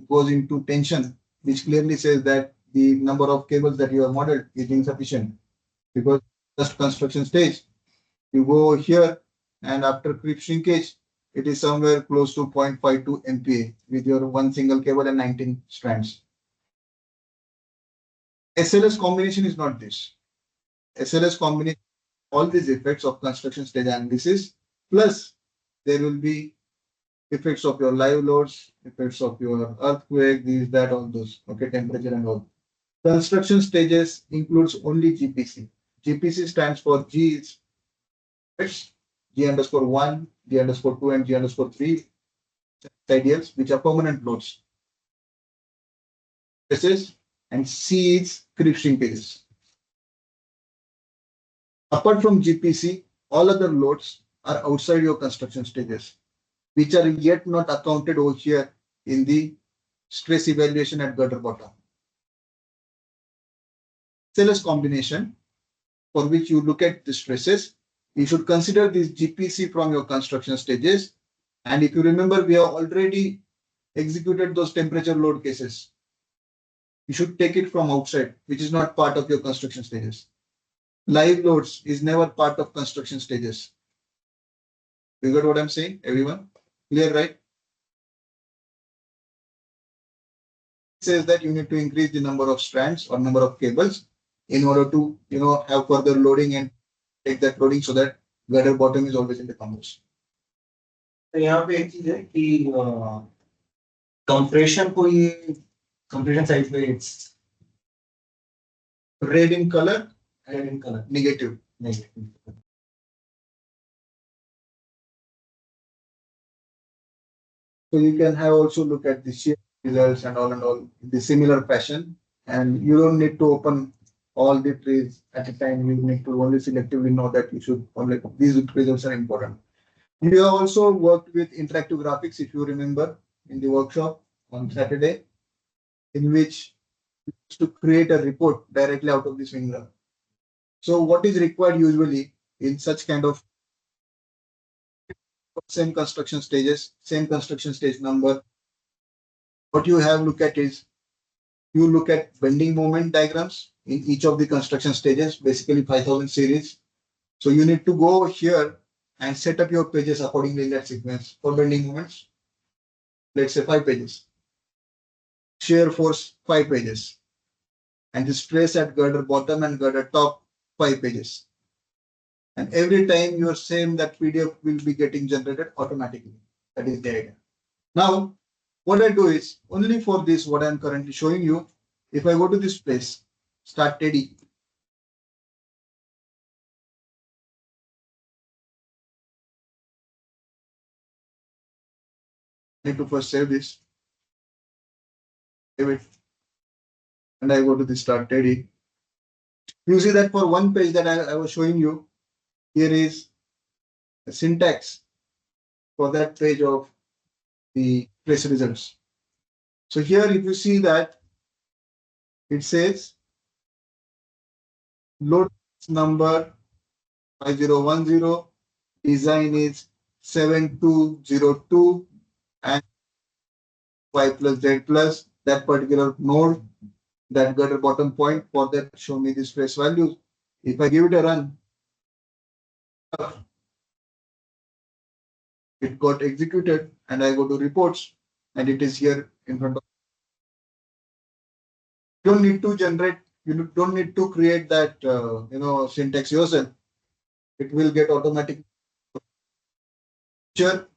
goes into tension, which clearly says that the number of cables that you have modeled is insufficient because just construction stage, you go here and after creep shrinkage, it is somewhere close to 0.52 MPa with your one single cable and 19 strands. SLS combination is not this. SLS combination, all these effects of construction stage analysis, plus there will be effects of your live loads, effects of your earthquake, these, that, all those, okay, temperature and all. Construction stages includes only GPC. GPC stands for G is G underscore 1, G underscore 2, and G underscore 3 ideals, which are permanent loads. And C is creep shrinkages. Apart from GPC, all other loads are outside your construction stages, which are yet not accounted over here in the stress evaluation at gutter bottom. SLS combination, for which you look at the stresses, you should consider this GPC from your construction stages. And if you remember, we have already executed those temperature load cases. You should take it from outside, which is not part of your construction stages. Live loads is never part of construction stages. You got what I'm saying, everyone? Clear, right? It says that you need to increase the number of strands or number of cables in order to, have further loading and take that loading so that gutter bottom is always in the compression. तो यहाँ पे एक चीज है कि compression को ये compression side पे Red in color, red in colour negative. Negative So you can have also look at the shear results and all in the similar fashion. And you don't need to open all the trees at a time. You need to only selectively know that you should only these results are important. You have also worked with interactive graphics, if you remember, in the workshop on Saturday, in which you used to create a report directly out of this window. So what is required usually in such kind of same construction stages, same construction stage number, what you have look at is you look at bending moment diagrams in each of the construction stages, basically 5000 series. So you need to go here and set up your pages accordingly in that sequence for bending moments. Let's say 5 pages. Shear force 5 pages. And the stress at girder bottom and girder top 5 pages. And every time you are saying that PDF will be getting generated automatically. That is the idea. Now, what I do is only for this, what I'm currently showing you, if I go to this place, start TD. Need to first save this. Save it. And I go to the start TD. You see that for one page that I was showing you, here is the syntax for that page of the trace results. So here, if you see that it says load number 5010, design is 7202, and Y plus Z plus that particular node, that gutter bottom point, for that show me the stress values. If I give it a run, it got executed and I go to reports and it is here in front of. You don't need to generate, you don't need to create that, syntax yourself. It will get automatic. Sure.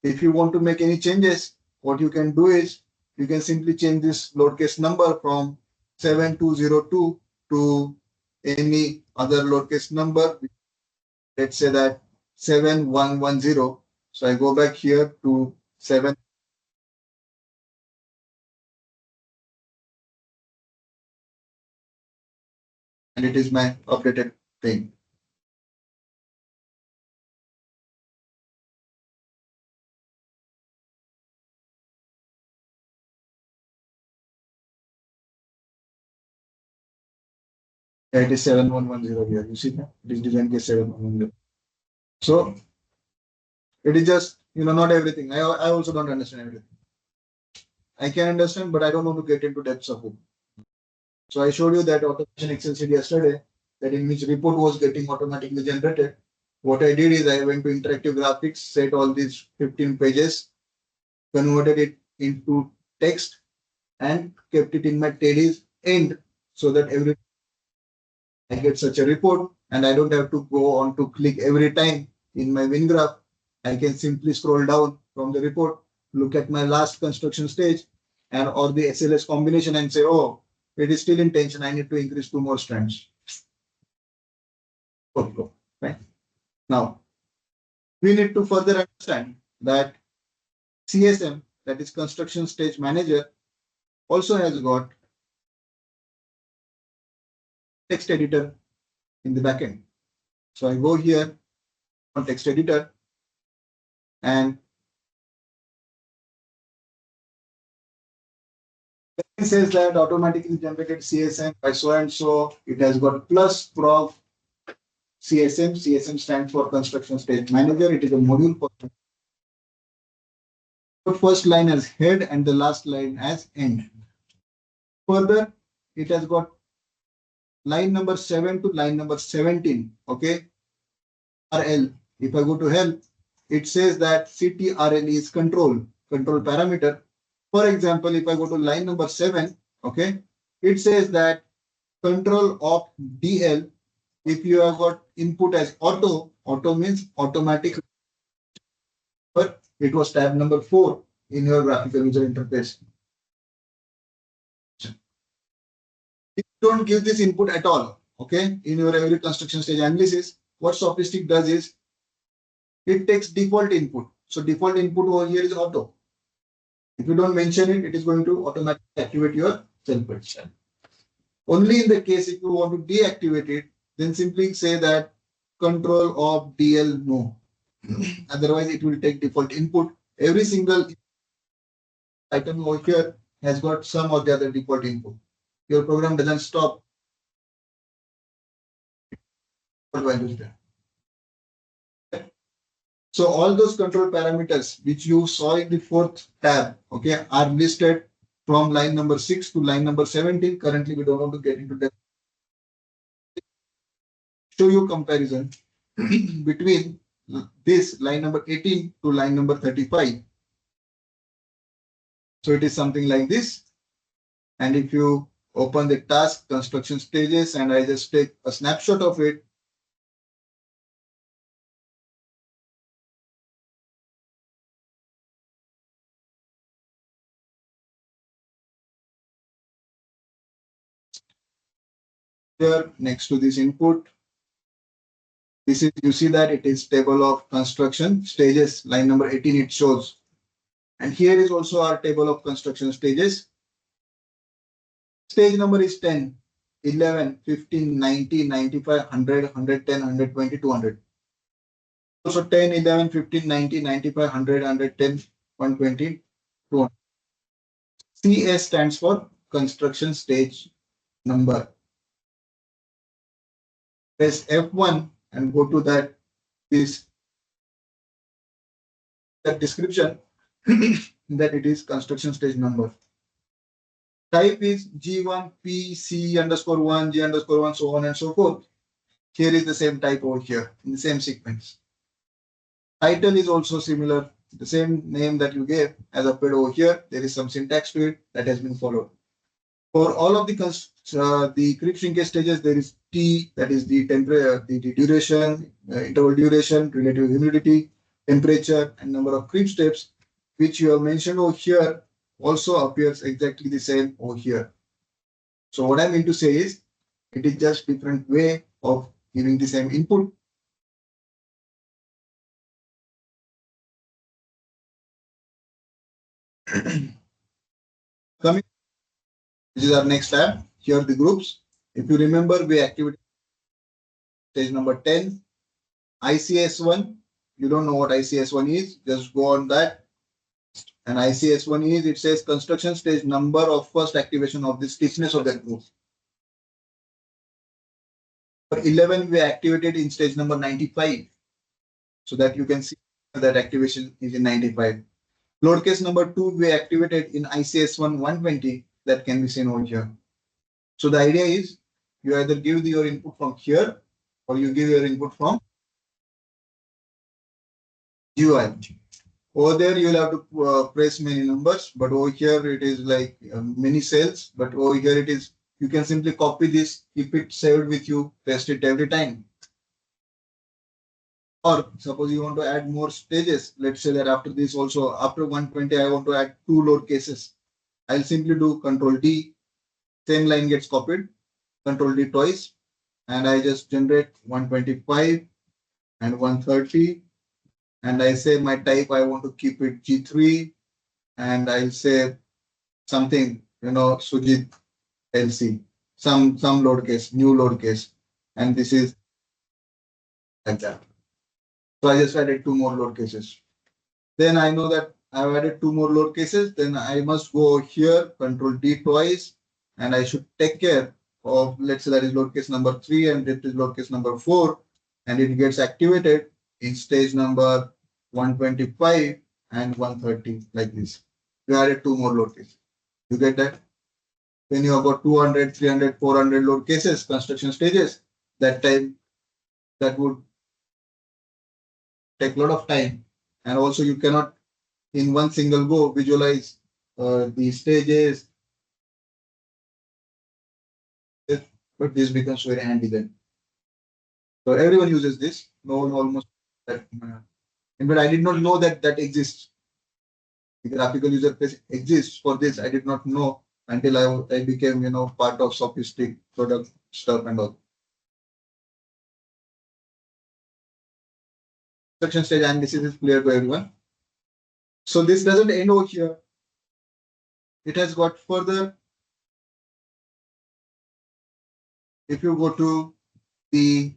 If you want to make any changes, what you can do is you can simply change this lowercase number from 7202 to any other lowercase number. Let's say that 7110. So I go back here to 7. And it is my updated thing. Yeah, it is 7110 here. You see that? It is design case 7110. So it is just, not everything. I also don't understand everything. I can understand, but I don't want to get into depths of it. So I showed you that automation Excel sheet yesterday, that in which report was getting automatically generated. What I did is I went to interactive graphics, set all these 15 pages, converted it into text, and kept it in my teddy's end so that every I get such a report and I don't have to go on to click every time in my WinGraph. I can simply scroll down from the report, look at my last construction stage and or the SLS combination and say, oh, it is still in tension. I need to increase 2 more strands. Workflow, right? Now, we need to further understand that CSM, that is construction stage manager, also has got text editor in the backend. So I go here on text editor and it says that automatically generated CSM by so and so. It has got plus prog CSM. CSM stands for construction stage manager. It is a module for the first line as head and the last line as end. Further, it has got line number 7 to line number 17. Okay. RL. If I go to help, it says that CTRL is control parameter. For example, if I go to line number 7, okay, it says that control of DL. If you have got input as auto means automatic, but it was tab number 4 in your graphical user interface. If you don't give this input at all, okay, in your every construction stage analysis, what Sofistik does is it takes default input. So default input over here is auto. If you don't mention it, it is going to automatically activate your cell prediction. Only in the case if you want to deactivate it, then simply say that control of DL no. Otherwise, it will take default input. Every single item over here has got some or the other default input. Your program doesn't stop. So all those control parameters which you saw in the 4th tab, okay, are listed from line number 6 to line number 17. Currently, we don't want to get into that. Show you comparison between this line number 18 to line number 35. So it is something like this. And if you open the task construction stages and I just take a snapshot of it, here next to this input, this is, you see that it is table of construction stages, line number 18 it shows. And here is also our table of construction stages. Stage number is 10, 11, 15, 90, 95, 100, 110, 120, 200. Also 10, 11, 15, 90, 95, 100, 110, 120, 200. CS stands for construction stage number. Press F1 and go to that description that it is construction stage number. Type is G1, P, C underscore 1, G underscore 1, so on and so forth. Here is the same type over here in the same sequence. Title is also similar. the same name that you gave as appeared over here. There is some syntax to it that has been followed. For all of the creep shrinkage stages, there is T, that is the temperature, the duration, interval duration, relative humidity, temperature, and number of creep steps, which you have mentioned over here, also appears exactly the same over here. So what I mean to say is, it is just different way of giving the same input. Coming, this is our next tab. Here are the groups. If you remember, we activated stage number 10, ICS1. You don't know what ICS1 is, just go on that. And ICS1 is, it says construction stage number of first activation of the stiffness of that group. For 11, we activated in stage number 95. So that you can see that activation is in 95. Load case number 2, we activated in ICS1 120. That can be seen over here. So the idea is, you either give your input from here or you give your input from GUI. Over there, you'll have to press many numbers, but over here it is like many cells. But over here it is, you can simply copy this, keep it saved with you, paste it every time. Or suppose you want to add more stages. Let's say that after this also, after 120, I want to add 2 load cases. I'll simply do Control D, same line gets copied, Control D twice, and I just generate 125 and 130. And I say my type, I want to keep it G3, and I'll say something, Sujit LC, some load case, new load case, and this is like that. So I just added 2 more load cases. Then I know that I've added 2 more load cases. Then I must go here, Control D twice, and I should take care of, let's say that is load case number 3 and this is load case number 4, and it gets activated in stage number 125 and 130 like this. You added 2 more load cases. You get that? When you have got 200, 300, 400 load cases, construction stages, that time that would take a lot of time. And also you cannot in one single go visualize the stages, but this becomes very handy then. So everyone uses this. No one almost that. But I did not know that that exists. The graphical user space exists for this. I did not know until I became part of Sofistik product stuff and all. Construction stage analysis is clear to everyone. So this doesn't end over here. It has got further. If you go to the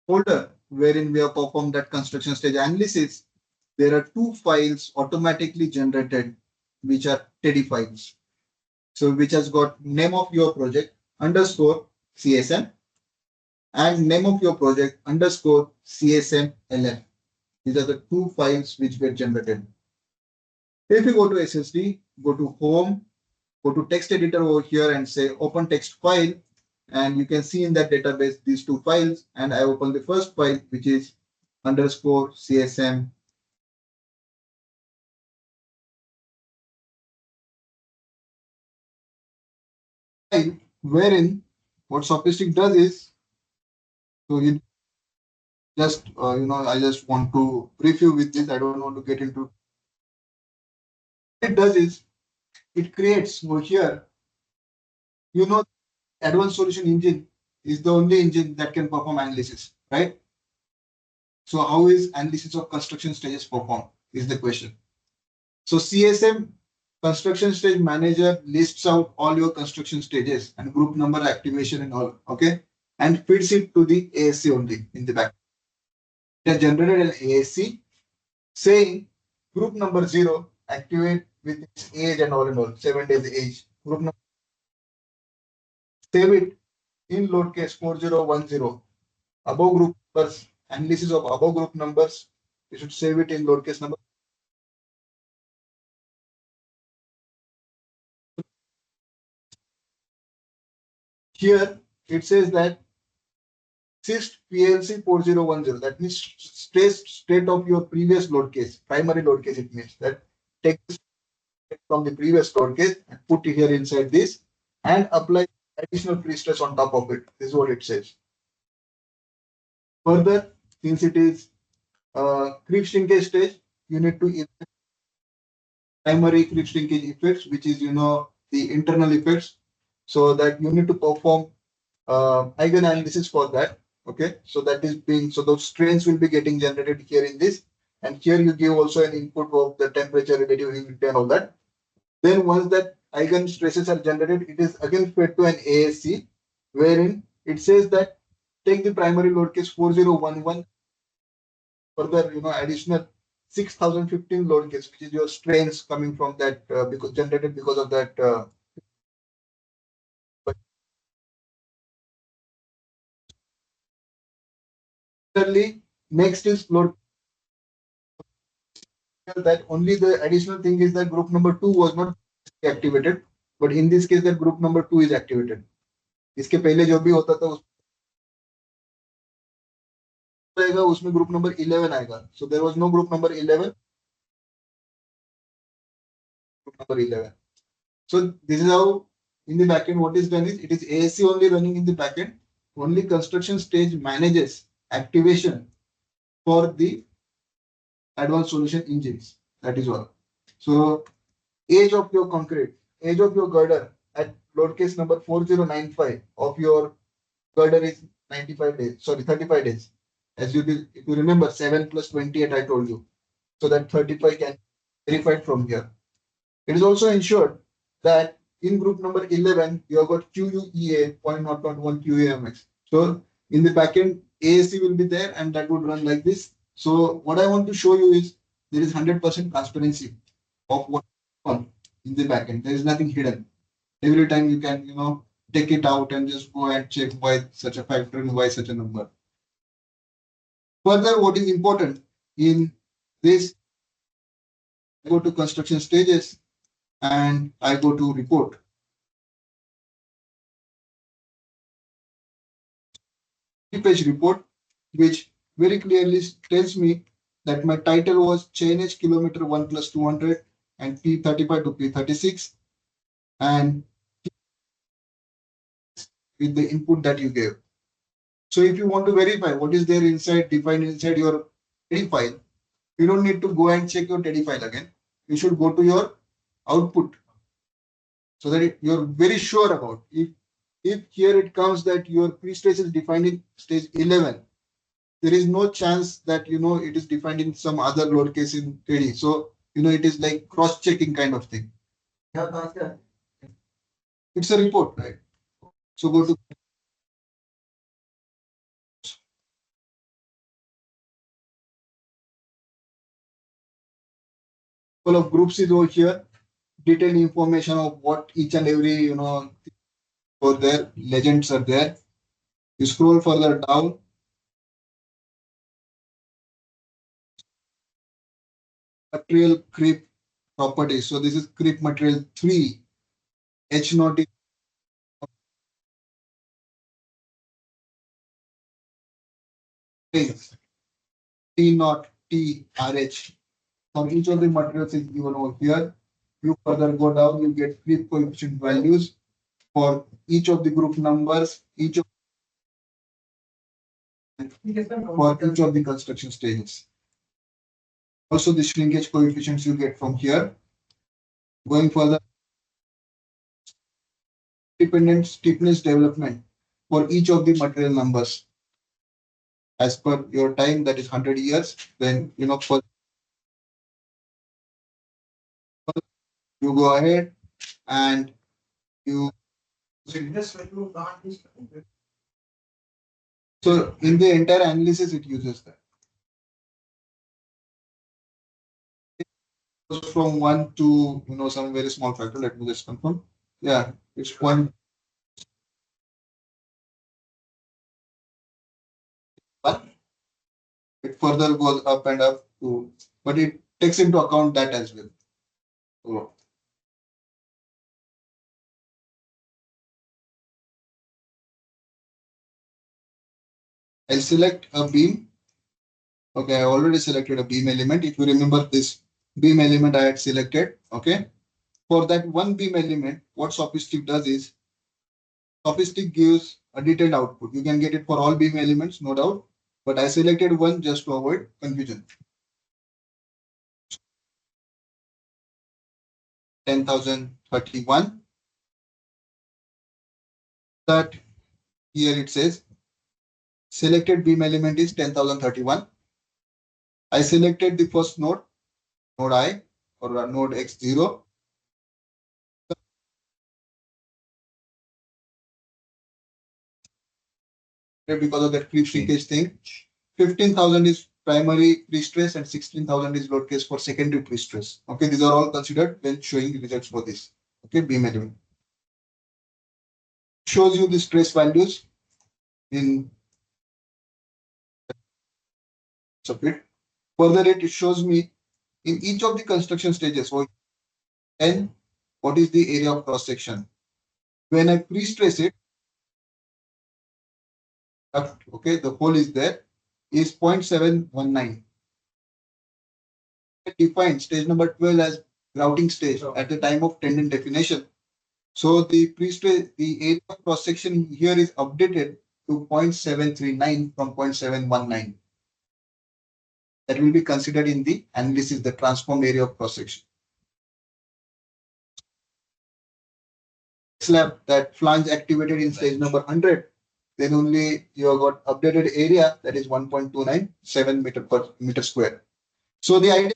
folder wherein we have performed that construction stage analysis, there are 2 files automatically generated, which are teddy files. So which has got name of your project underscore CSM and name of your project underscore CSM LF. These are the 2 files which get generated. If you go to SSD, go to home, go to text editor over here and say open text file. And you can see in that database these 2 files. And I open the first file, which is underscore CSM. Wherein what Sofistic does is, so you just, I just want to brief you with this. I don't want to get into. What it does is, it creates over here, advanced solution engine is the only engine that can perform analysis, right? So how is analysis of construction stages performed is the question. So CSM construction stage manager lists out all your construction stages and group number activation and all, okay? And feeds it to the ASC only in the back. It has generated an ASC saying group number 0 activate with its age and all, 7 days age. Group number, save it in load case 4010. Above group numbers, analysis of above group numbers, you should save it in load case number. Here it says that Sixth PLC 4010. That means state of your previous load case, primary load case. It means that take this from the previous load case and put it here inside this and apply additional pre-stress on top of it. This is what it says. Further, since it is creep shrinkage stage, you need to either primary creep shrinkage effects, which is the internal effects, so that you need to perform eigenanalysis for that. Okay, so that is being, so those strains will be getting generated here in this, and here you give also an input of the temperature, relative humidity, and all that. Then once that eigen stresses are generated, it is again fed to an ASC, wherein it says that take the primary load case 4011, further additional 6015 load case, which is your strains coming from that because generated because of that. Similarly, next is load. That only the additional thing is that group number 2 was not activated, but in this case that group number 2 is activated. इसके पहले जो भी होता था उसमें group number 11 आएगा. So there was no group number 11. Group number 11. So this is how in the backend what is done is it is ASC only running in the backend. Only construction stage manages activation for the advanced solution engines. That is all. So age of your concrete, age of your girder at load case number 4095 of your girder is 95 days, sorry, 35 days. As you will, if you remember, 7 plus 28 I told you. So that 35 can be verified from here. It is also ensured that in group number 11, you have got QUEA 0.0.1 QAMX. So in the backend, AAC will be there and that would run like this. So what I want to show you is there is 100% transparency of what on in the backend. There is nothing hidden. Every time you can, take it out and just go and check why such a factor and why such a number. Further, what is important in this, I go to construction stages and I go to report. Page report, which very clearly tells me that my title was chainage kilometer 1 plus 200 and P35 to P36 and with the input that you gave. So if you want to verify what is there inside defined inside your TEDdy file, you don't need to go and check your TEDdy file again. You should go to your output so that you're very sure about if here it comes that your pre-stress is defined in stage 11, there is no chance that it is defined in some other load case in TEDdy. So it is like cross-checking kind of thing. It's a report, right? So go to couple of groups is over here. Detailed information of what each and every for their legends are there. You scroll further down. Material creep properties. So this is creep material 3. H naught is T naught T RH. For each of the materials is given over here. You further go down, you get creep coefficient values for each of the group numbers, for each of the construction stages. Also the shrinkage coefficients you get from here. Going further, dependent stiffness development for each of the material numbers. As per your time, that is 100 years, then for you go ahead and you. So in the entire analysis, it uses that. From 1 to some very small factor. Let me just confirm. Yeah, it's 1. It further goes up and up to, but it takes into account that as well. So I'll select a beam. Okay, I already selected a beam element. If you remember this beam element I had selected, okay. For that one beam element, what Sofistik does is Sofistik gives a detailed output. You can get it for all beam elements, no doubt. But I selected one just to avoid confusion. 10,031. That here it says selected beam element is 10,031. I selected the first node, node I or node X0. Because of that creep shrinkage thing, 15,000 is primary pre-stress and 16,000 is load case for secondary pre-stress. Okay, these are all considered when showing results for this. Okay, beam element. Shows you the stress values in submit. Further, it shows me in each of the construction stages. So, and what is the area of cross section? When I pre-stress it, okay, the hole is there, is 0.719. Defined stage number 12 as grouting stage at the time of tendon definition. So the pre-stress, the area of cross section here is updated to 0.739 from 0.719. That will be considered in the analysis, the transformed area of cross section. Slab that flange activated in stage number 100, then only you have got updated area that is 1.297 meter per meter square. So the idea,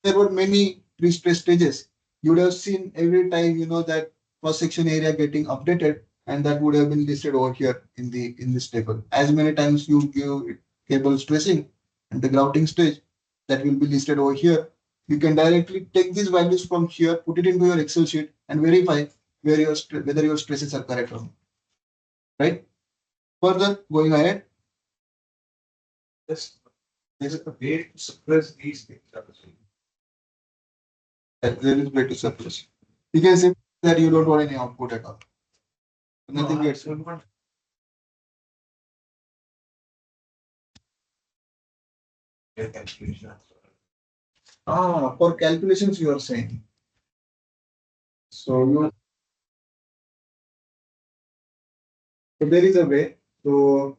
there were many pre-stress stages. You would have seen every time, that cross section area getting updated, and that would have been listed over here in this table. As many times you give cable stressing and the grouting stage, that will be listed over here. You can directly take these values from here, put it into your Excel sheet, and verify whether your stresses are correct or not. Right? Further, going ahead. Yes. There is a way to suppress these things. There is way to suppress. You can say that you don't want any output at all. Nothing gets. For calculations you are saying. So there is a way. So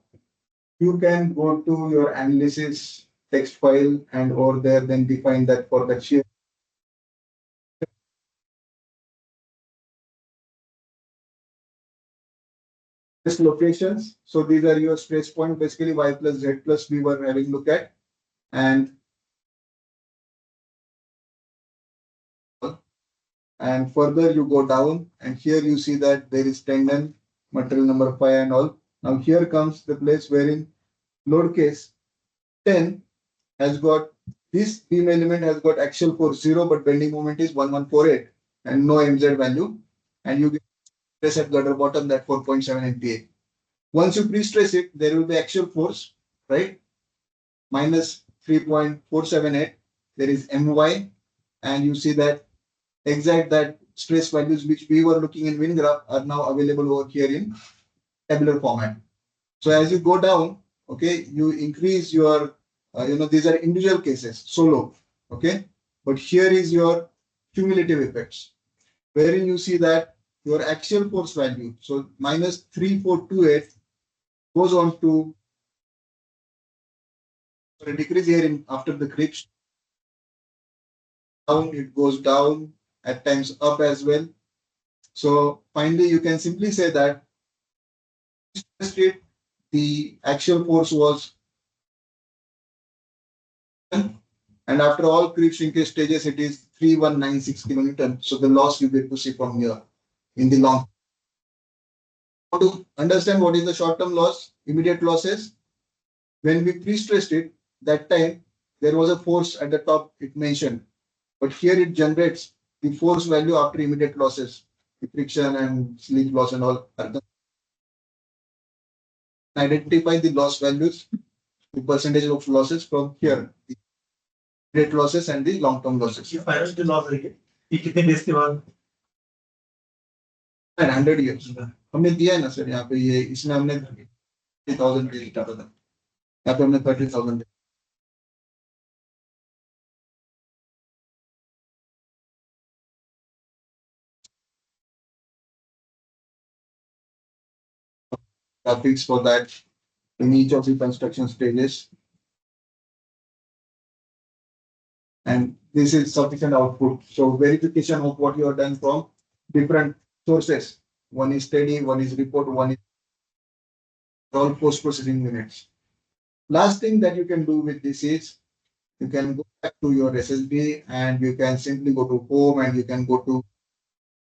you can go to your analysis text file and over there then define that for the shear locations. So these are your stress point, basically y plus z plus we were having look at. And further you go down and here you see that there is tendon, material number 5 and all. Now here comes the place wherein load case 10 has got this beam element has got axial force 0 but bending moment is 1148 and no mz value, and you get stress at gutter bottom that 4.7 MPa. Once you pre-stress it, there will be axial force, right? Minus 3.478. There is My, and you see that exact that stress values which we were looking in wind graph are now available over here in tabular format. So as you go down, okay, you increase your, these are individual cases, solo, okay, but here is your cumulative effects, wherein you see that your axial force value, so minus 3428 goes on to a decrease here in after the creeps down, it goes down, at times up as well. So finally, you can simply say that the axial force was, and after all creep shrinkage stages, it is 3196 kilonewton. So the loss you get to see from here in the long. To understand what is the short-term loss, immediate losses, when we pre-stressed it, that time there was a force at the top it mentioned, but here it generates the force value after immediate losses, the friction and slip loss and all. Identify the loss values, the percentage of losses from here, the immediate losses and the long-term losses. ये final जो loss रहेगी ये कितने days के बाद 100 years हमने दिया है ना सर यहाँ पे, ये इसमें हमने 3000 डेज डाला था. यहाँ पे हमने 30,000 graphics for that in each of the construction stages. And this is sufficient output. So verification of what you have done from different sources. One is steady, one is report, one is all post processing units. Last thing that you can do with this is you can go back to your SSD and you can simply go to home and you can go to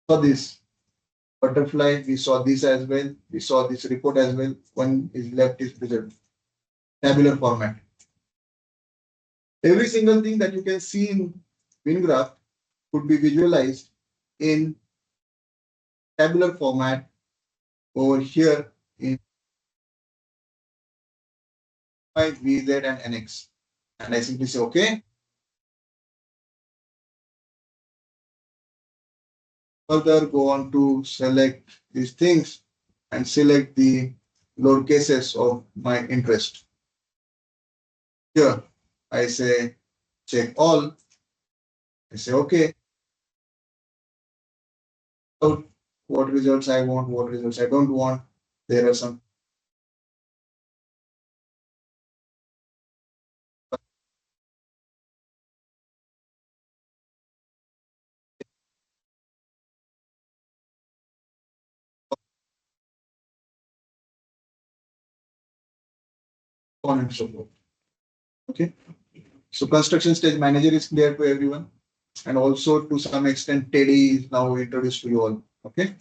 for this butterfly. We saw this as well. We saw this report as well. One is left is present tabular format. Every single thing that you can see in WinGraph could be visualized in tabular format over here in my VZ and NX. And I simply say, okay, further go on to select these things and select the load cases of my interest. Here, I say check all. I say, okay, what results I want, what results I don't want. There are some on and so forth. Okay. So construction stage manager is clear to everyone. And also to some extent, Teddy is now introduced to you all. Okay.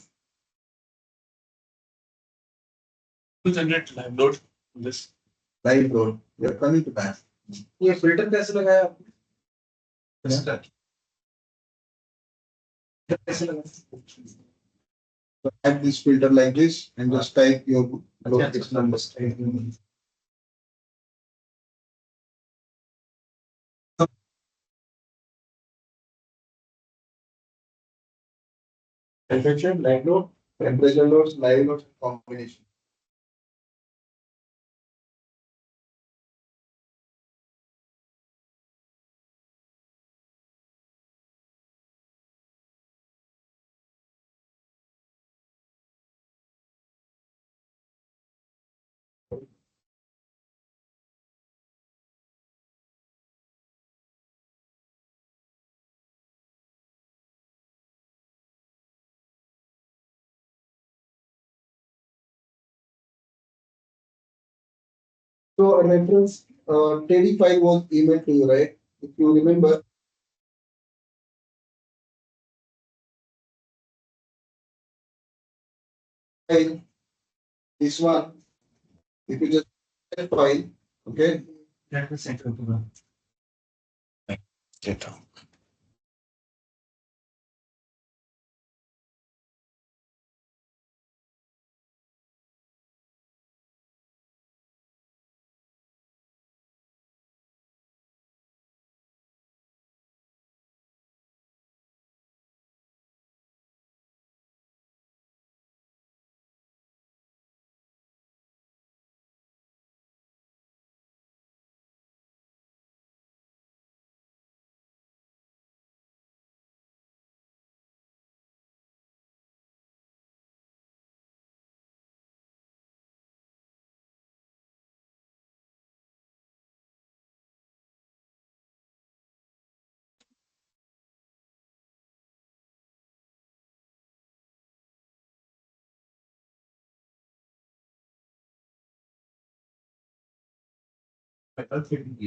To generate live load on this. Live load. We are coming to that. ये filter कैसे लगाया आपने? कैसे लगाया? So add this filter like this and just type your load अच्छा, numbers. Temperature, live load, temperature loads, live loads combination. So a reference Teddy file was emailed to you, right? If you remember, file, this one, if you just file, okay, That was sent to everyone. Get out. Action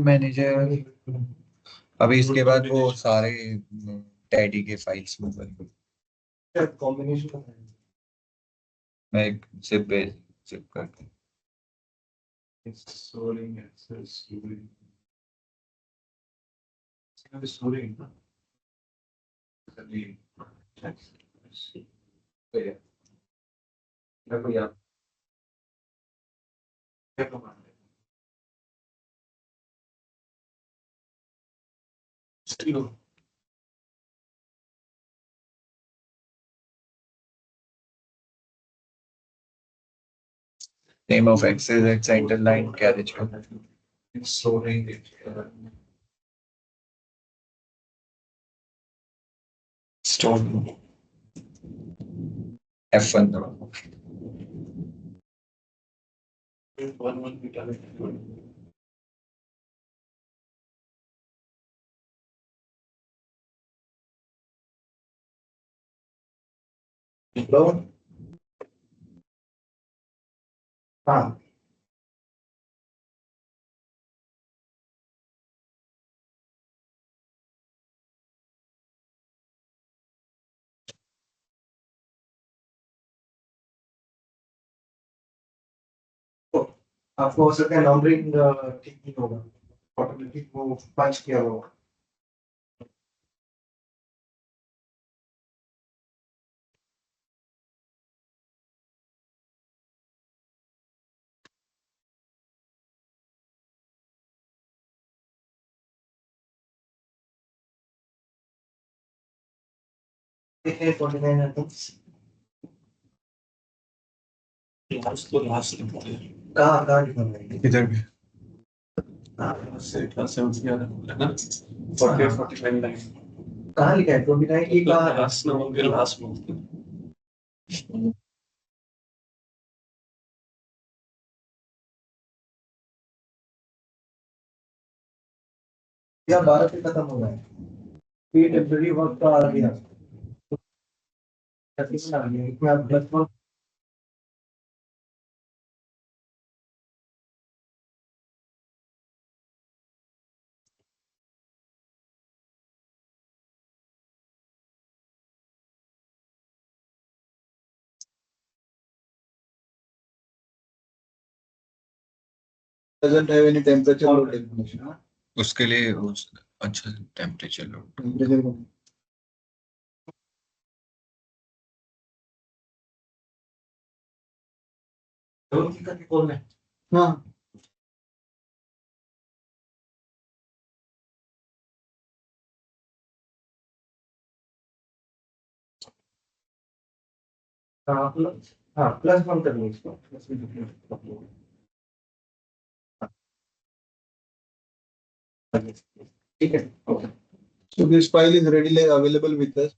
manager अभी इसके बाद वो सारे teddy के files में combination मैं एक zip करके Storing access, storing. Storing. Still. Name of X is its center line carriage. Storing it. Storing. F1. 1 beta. Down. हाँ तो आपको हो सकता है नंबरिंग ठीक नहीं होगा ऑटोमेटिक वो पंच किया होगा कितने 49 आइटम्स लास्ट तो लास्ट लिखते हैं कहाँ कहाँ लिखा हुआ है इधर भी. से क्लास 7 से याद है ना 48 49 लाइन कहाँ लिखा है 29 ये कहाँ है लास्ट नंबर के लास्ट में या 12 पे खत्म हो रहा है ये टेम्पररी वर्क का आ गया इसमें आ गया इसमें आप plus work doesn't have any temperature load definition. उसके लिए अच्छा टेम्परेचर लो. Temperature करके खोलना है हाँ हाँ प्लस वन करनी है इसको प्लस वन ठीक है okay so this file is readily available with us.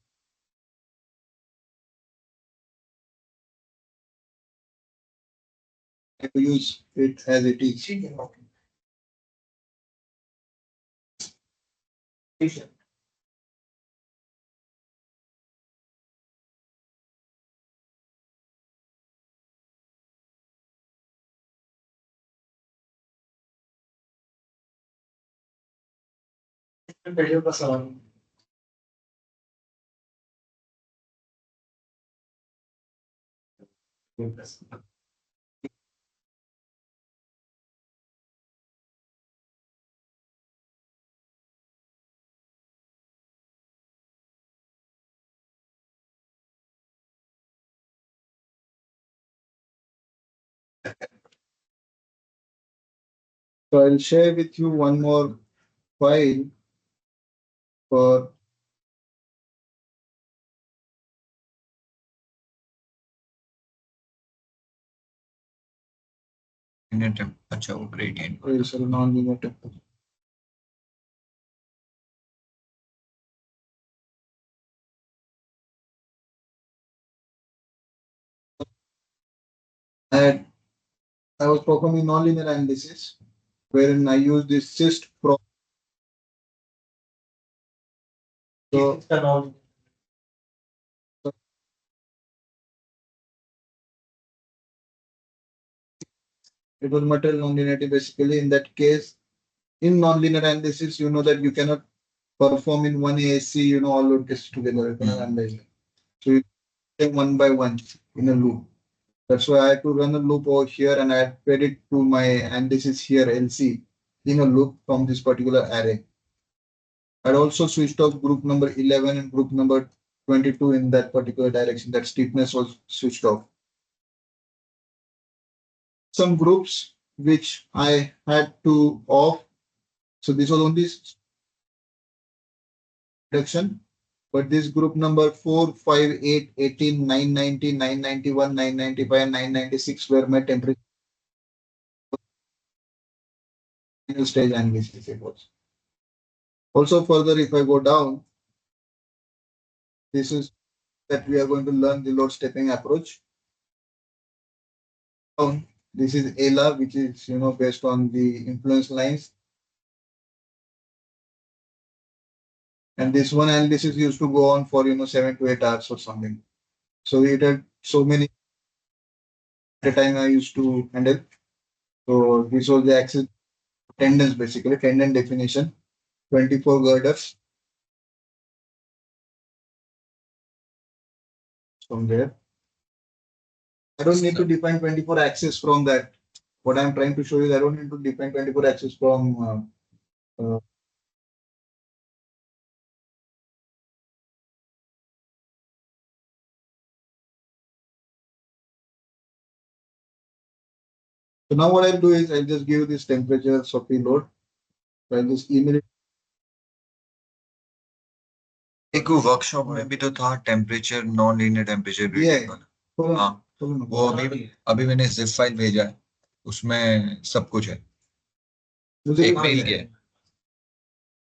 To use it as it is. ठीक है ओके ठीक है पहले का सवाल So I'll share with you one more file for अच्छा वो gradient. non-linear temperature. And I was performing nonlinear analysis wherein I use this cyst pro. So इसका नाम it was material nonlinearity basically. In that case, in nonlinear analysis, you know that you cannot perform in one ASC, all load tests together. You cannot analyze them. So you take one by one in a loop. That's why I had to run a loop over here and I had fed it to my analysis here, LC, in a loop from this particular array. I'd also switched off group number 11 and group number 22 in that particular direction. That steepness was switched off. Some groups which I had to off. So this was only reduction, but this group number 4, 5, 8, 18, 990, 991, 995, and 996 were my temperature. final stage analysis it was. Also further, if I go down, this is that we are going to learn the load stepping approach. Down, this is ELA, which is based on the influence lines. And this one analysis used to go on for 7 to 8 hours or something. So it had so many at a time I used to handle. So this was the axis tendons basically, tendon definition, 24 girders from there. I don't need to define 24 axis from that. What I'm trying to show you, I don't need to define 24 axis from so now what I'll do is I'll just give this temperature of the load. So I'll just email it. एक वो workshop में भी तो था temperature non linear temperature reading वाला हाँ वो अभी मैंने जिप फाइल भेजा है उसमें सब कुछ है मुझे एक मेल किया है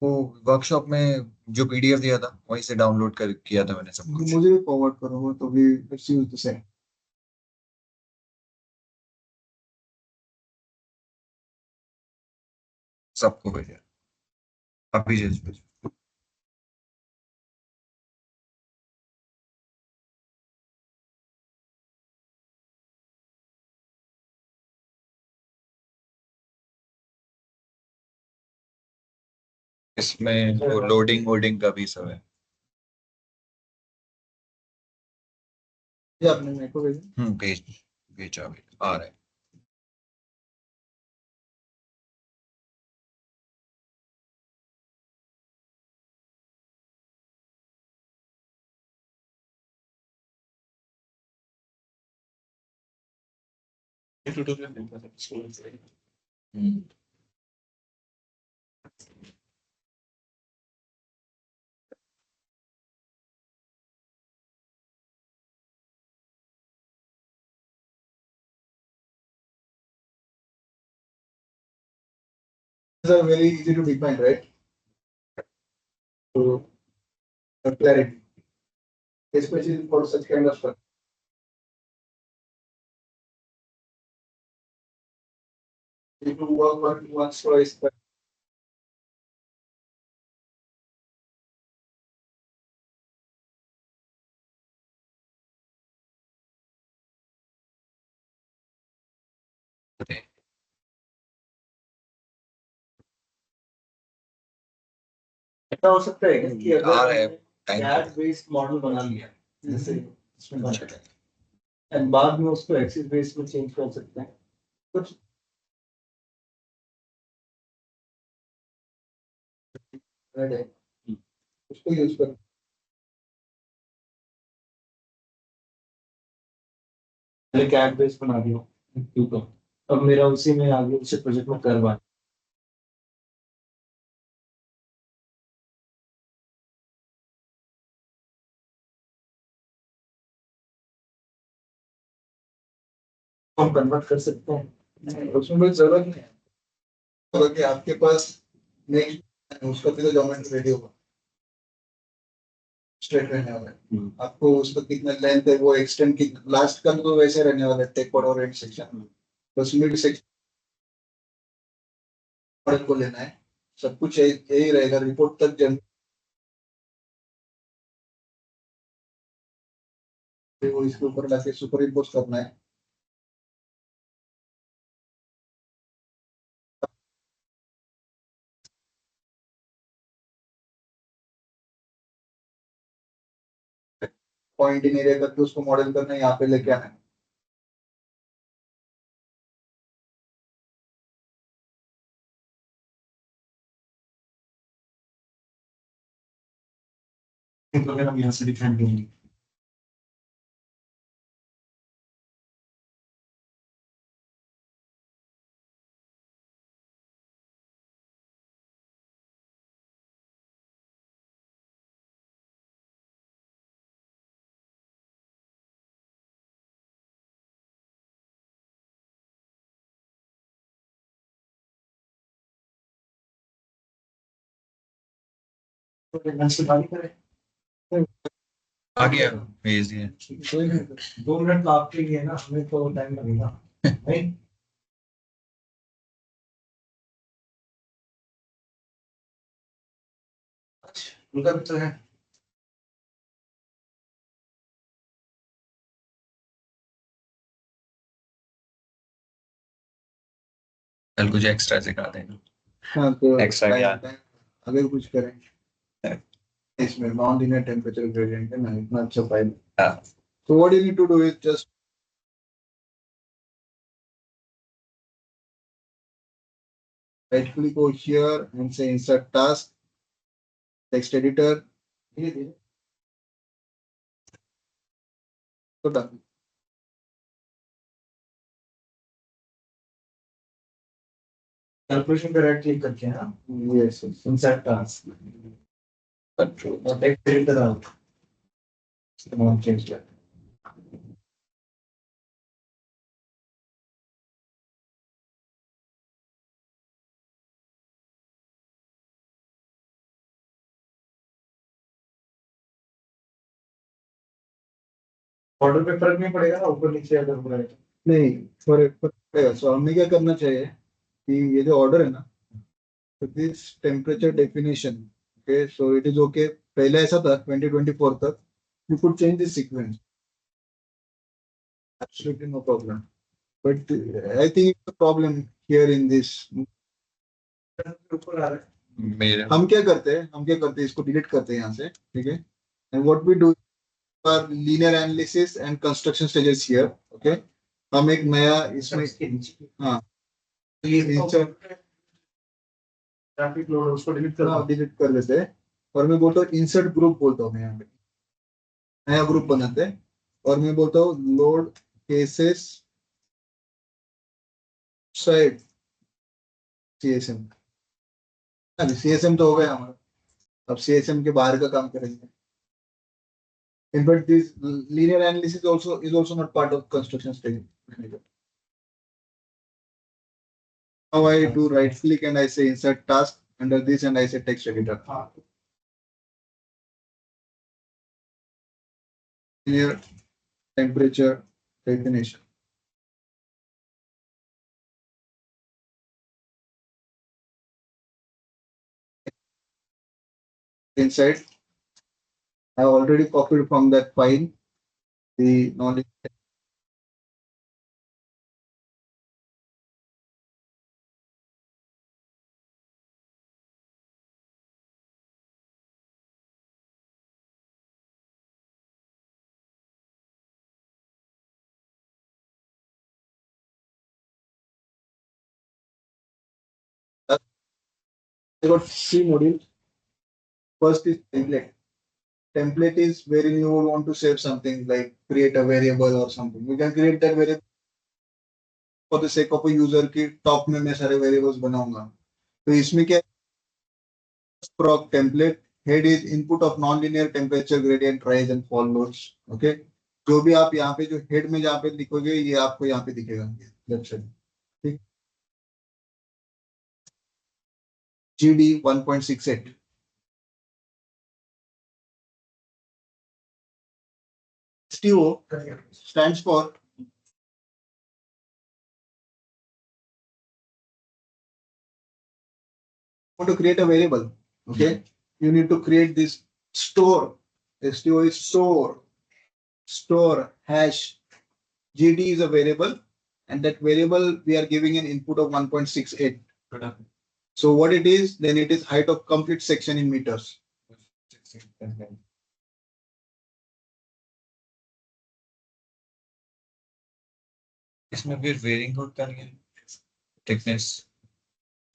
वो वर्कशॉप में जो पीडीएफ दिया था वहीं से डाउनलोड कर किया था मैंने सब कुछ मुझे भी फॉरवर्ड करो तो भी लेट्स यूज द सेम सबको भेजा अभी जस्ट भेजा इसमें वो लोडिंग वोडिंग का भी सब है ये आपने मेरे को भेजा भेज भेजा अभी आ रहा है ट्यूटोरियल देखा था स्कूल से These are very easy to define, right? So clarity, especially for such kind of stuff. If you work once, twice, but ऐसा हो सकता है क्या कि आ रहा है अगर टाइम कैट बेस्ड मॉडल बना लिया जैसे इसमें बना एंड बाद में उसको एक्सिस बेस्ड में चेंज कर सकते हैं कुछ right, उसको यूज कर पहले कैट बेस्ड बना दिया ठीक है अब मेरा उसी में आगे उसे प्रोजेक्ट में करवा हम कन्वर्ट कर सकते हैं उसमें कोई जरूरत नहीं है अगर कि आपके पास नेक्स्ट उसका भी तो जॉमेंट रेडी होगा स्ट्रेट रहने वाला है आपको उसका कितना लेंथ है वो एक्सटेंड की लास्ट का तो वैसे रहने वाला है टेक और एंड सेक्शन बस मिड सेक्शन को लेना है सब कुछ यही रहेगा रिपोर्ट तक वो इसके ऊपर लाके सुपर इम्पोज करना है पॉइंट इन एरिया करके उसको मॉडल करना है यहाँ पे लेके आना तो अगर हम यहाँ से डिफाइन करेंगे आ गया, भेज दिया। 2 मिनट तो आपके लिए ना, हमें तो टाइम लगेगा नहीं। उनका भी तो है। कल कुछ एक्स्ट्रा सिखा देना। हाँ तो Extra क्या? अगर कुछ करें इसमें नॉन लीनियर टेम्परेचर ग्रेडियंट है ना, इतना अच्छा फाइल। हाँ। So what you need to do is just right click over here and say insert task, text editor. So done. Calculation पे राइट क्लिक करके ना, Yes, yes. Insert task, Control. और text editor out, नाम change किया। Order पे फर्क नहीं पड़ेगा ना, ऊपर नीचे अगर हो रहा है तो। नहीं, फॉर सो हमें क्या करना चाहिए कि ये जो ऑर्डर है ना, तो this temperature definition, okay so it is okay. पहले ऐसा था 2024 तक, you could change this sequence, absolutely no problem, but I think it's a problem here in this. ऊपर आ रहा है। मेरे हम क्या करते हैं, इसको डिलीट करते हैं यहाँ से, ठीक है। And what we do for linear analysis and construction stages here, okay. हम एक नया इसमें, इसके नीचे हाँ, तो ये insert ट्रैफिक लोड उसको डिलीट कर दो। डिलीट कर देते हैं। और मैं बोलता हूँ इंसर्ट ग्रुप बोलता हूँ मैं यहाँ पे, नया ग्रुप बनाते हैं। और मैं बोलता हूँ लोड केसेस साइड सीएसएम। अभी सीएसएम तो हो गया हमारा, अब सीएसएम के बाहर का काम करेंगे। In fact, this linear analysis also is also not part of construction stage manager. Now I do right click and I say insert task under this and I say text editor. Linear temperature definition. Inside, I already copied from that file the knowledge. I got three modules. First is template. Template is wherein you want to save something like create a variable or something. You can create that variable for the sake of a user की top में मैं सारे variables बनाऊंगा। तो इसमें क्या, proc template head is input of non-linear temperature gradient rise and fall loads, okay। जो भी आप यहाँ पे जो हेड में जहाँ पे लिखोगे ये आपको यहाँ पे दिखेगा लेफ्ट साइड, ठीक। GD 1.68 STO stands for want to create a variable, okay, you need to create this store. STO is store hash. GD is a variable and that variable we are giving an input of 1.68. So what it is, then it is height of complete section in meters. इसमें फिर varying code करनी है, thickness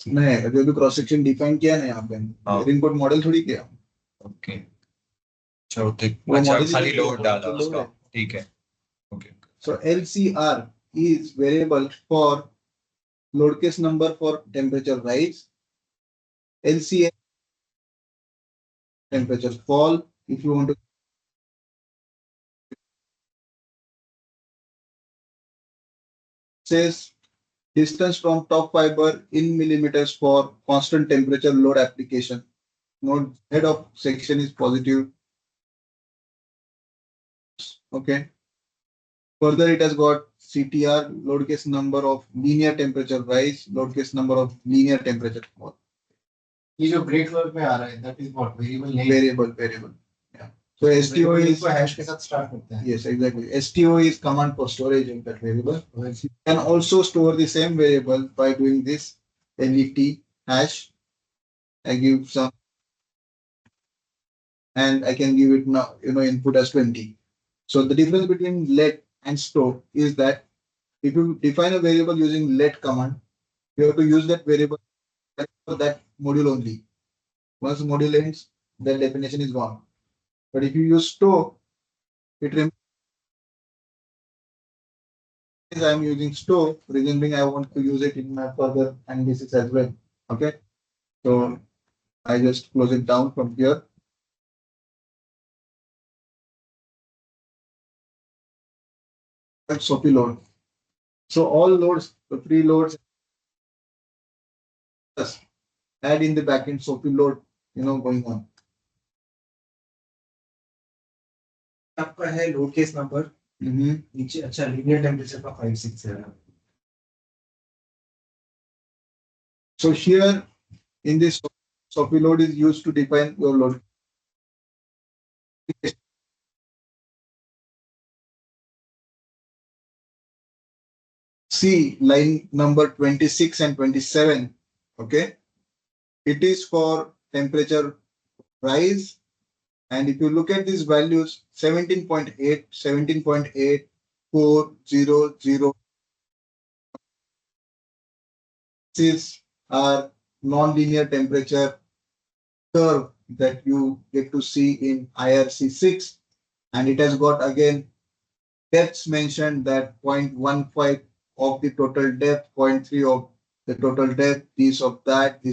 नहीं, अभी अभी cross section define किया ना यहाँ पे, हाँ। इनपुट मॉडल थोड़ी किया। ओके, चलो ठीक, वो अच्छा model खाली ही लोड डाला लोड उसका, है। ठीक है। Okay, So LCR is variable for load case number for temperature rise. LCM temperature fall. If you want to says distance from top fiber in millimeters for constant temperature load application. node head of section is positive. Okay. Further, it has got CTR, load case number of linear temperature rise, load case number of linear temperature fall. ये जो break work में आ रहा है that is what variable name. Variable. Yeah. So STO is hash के साथ start करते हैं. yes, exactly. STO is command for storage of that variable. You can also store the same variable by doing this let hash. I give some, and I can give it now, input as 20. So the difference between let and store is that if you define a variable using let command, you have to use that variable for that module only. Once the module ends, the definition is gone. But if you use store, it remains. I am using store, reason being I want to use it in my further analysis as well. Okay. So I just close it down from here. Sophie load. So all loads, the three loads, add in the backend Sophie load, going on. आपका है load case number नीचे अच्छा linear temperature का 5-6 है. So here in this Sophie load is used to define your load. See line number 26 and 27. Okay. It is for temperature rise. And if you look at these values, 17.8, 17.8, 4, 0, 0. This is our non-linear temperature curve that you get to see in IRC6. And it has got again depths mentioned that 0.15 of the total depth, 0.3 of the total depth, this of that,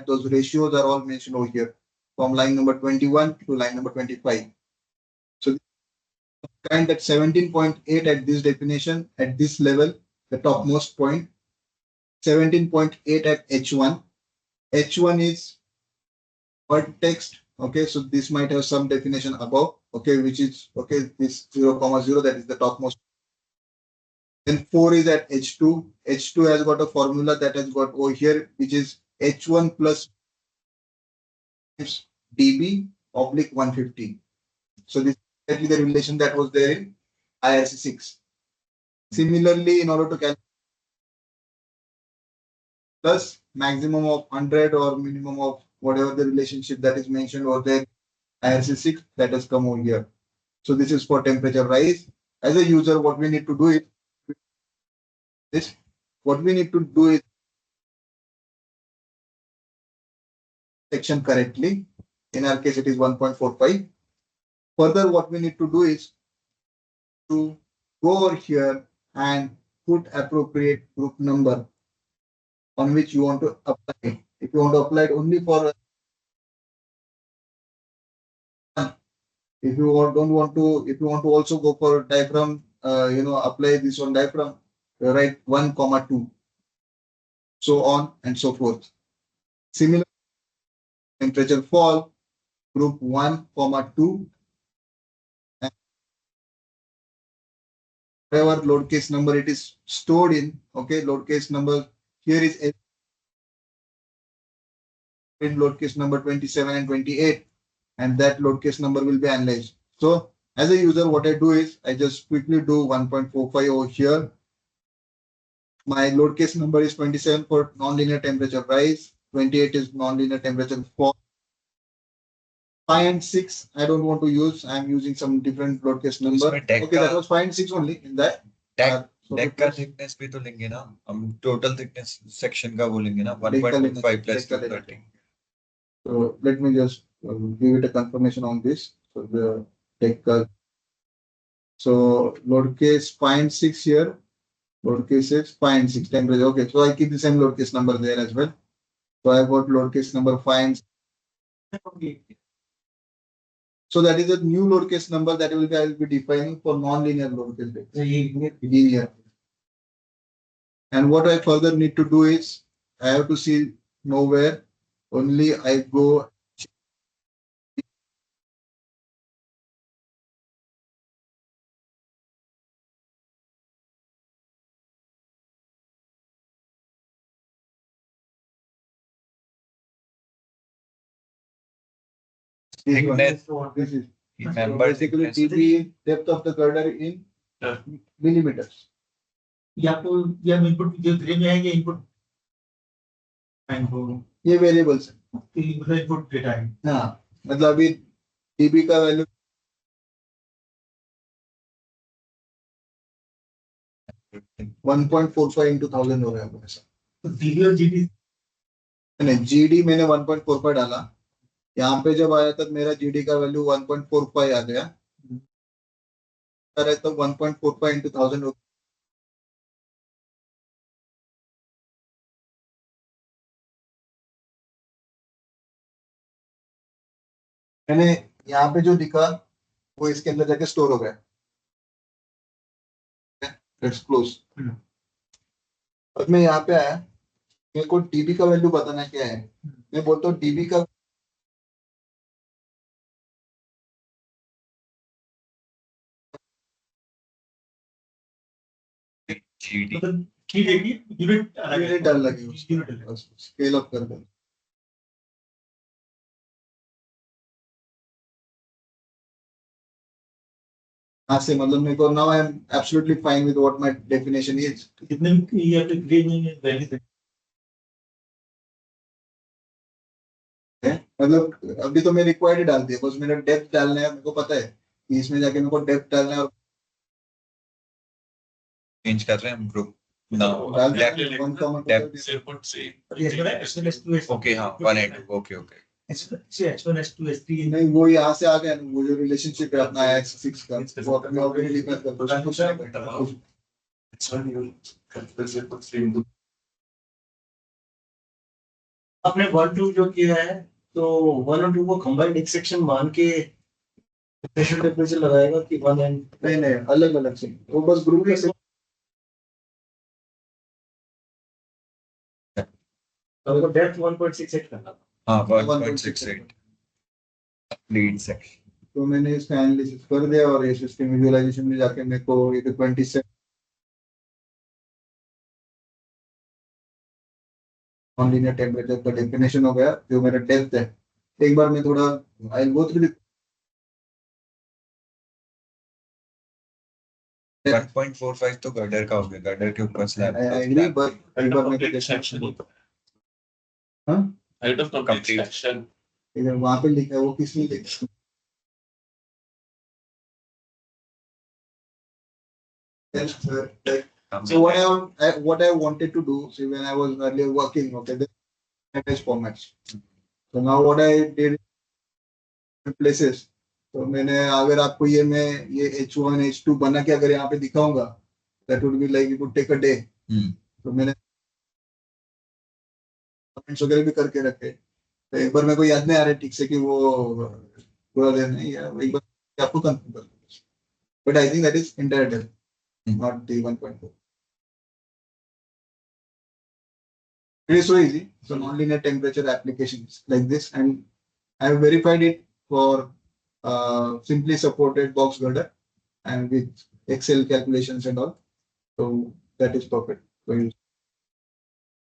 those ratios are all mentioned over here from line number 21 to line number 25. So kind that 17.8 at this definition, at this level, the topmost point, 17.8 at H1. H1 is word text. Okay, so this might have some definition above. Okay, which is okay, this 0,0 that is the topmost. Then 4 is at H2. H2 has got a formula that has got over here, which is H1 plus dB oblique 150. So this is exactly the relation that was there in IRC6. Similarly, in order to calculate plus maximum of 100 or minimum of whatever the relationship that is mentioned over there, IRC6 that has come over here. So this is for temperature rise. As a user, what we need to do is section correctly. In our case, it is 1.45. Further, what we need to do is to go over here and put appropriate group number on which you want to apply. If you want to apply it only for if you don't want to, if you want to also go for diaphragm, apply this on diaphragm, write 1,2, so on and so forth. Similar temperature fall, group 1,2, and whatever load case number it is stored in. Okay, load case number here is in load case number 27 and 28, and that load case number will be analyzed. So as a user, what I do is I just quickly do 1.45 over here. My load case number is 27 for nonlinear temperature rise, 28 is nonlinear temperature fall. 5 and 6 I don't want to use. I'm using some different load case number. Okay, that was 5 and 6 only in that. Deck का thickness भी तो लेंगे ना हम, total thickness section का बोलेंगे ना 1.25 plus 230. So let me just give it a confirmation on this. So the deck so load case 5 and 6 here. Load case is 5 and 6 temperature. Okay, so I keep the same load case number there as well. So I got load case number 5 and 6. So that is a new load case number that I will be defining for non-linear load case. Linear. And what I further need to do is I have to see nowhere. Only I go Thickness. This is so Member basically thickness. TB is depth of the girder in Yeah. millimeters. ये आपको ये हम input जो grey में है ये input ये variables है। इनपुट डेटा है हाँ मतलब अभी TB का वैल्यू 1.45 into 1000 हो रहा है ऐसा। तो डीबी और जीडी नहीं GD मैंने 1.45 डाला, यहाँ पे जब आया तब मेरा GD का वैल्यू 1.45 आ गया, तो 1.45 into 1000 हो। मैंने यहाँ पे जो दिखा वो इसके अंदर जाके स्टोर हो गया। Let's close. अब मैं यहाँ पे आया, मेरे को TB का वैल्यू बताना क्या है। मैं बोलता हूँ TB का GD. मतलब की देगी यूनिट यूनिट डाल लगे यूनिट अलग। स्केल अप कर दो। हाँ से मतलब मेरे को now I am absolutely fine with what my definition is. जितने भी ये आपके ग्रे में वैल्यू थे मतलब अभी तो मैं रिक्वायर्ड ही डाल दिया, बस मेरा डेप्थ डालना है, मेरे को पता है कि इसमें जाके मेरे को डेप्थ डालना है और चेंज कर रहे हैं हम ग्रुप नाउ डाल ब्लैक दिया one common Depth. Input C. ये इसमें S1 S2 S ओके हाँ 182 okay okay S1 S2 S3 नहीं वो यहाँ से आ गया ना, वो जो रिलेशनशिप है अपना x6 का वो अपने ऑलरेडी डिफाइन कर दो कुछ नहीं करना। It's not even confused with stream. आपने 1 2 जो किया है तो 1 और 2 को कंबाइंड एक सेक्शन मान के प्रेशर टेम्परेचर लगाएगा कि 1 एंड नहीं नहीं अलग अलग से वो बस ग्रुप में से आपको डेप्थ 1.68 करना था। हाँ 1.68 लीड सेक्शन तो मैंने इसका एनालिसिस कर दिया और ये सिस्टम विजुअलाइजेशन में जाके मेरे को ये 27 नॉन लीनियर टेम्परेचर का डेफिनेशन हो गया जो मेरा डेप्थ है। एक बार मैं थोड़ा आई गो थ्रू 1.45 तो गर्डर का हो गया गर्डर के ऊपर स्लैब आई एग्री बट एक बार मैं Complete section. हाँ Height of complete Complete. section. इधर वहां पे लिखा है वो किसने लिखा है? So what I wanted to do, see when I was earlier working, okay, the image formats. So now what I did in places, तो मैंने अगर आपको ये मैं ये H1 H2 बना के अगर यहाँ पे दिखाऊंगा, that would be like it would take a day. तो मैंने कमेंट्स वगैरह भी करके रखे। तो एक बार मेरे को याद नहीं आ रहा है ठीक से कि वो पूरा दिन नहीं है, एक बार आपको कंफर्म कर दूँ। But I think that is entire day, not the 1.4. It is so easy. So non-linear temperature applications like this, and I have verified it for simply supported box girder and with Excel calculations and all. So that is perfect. So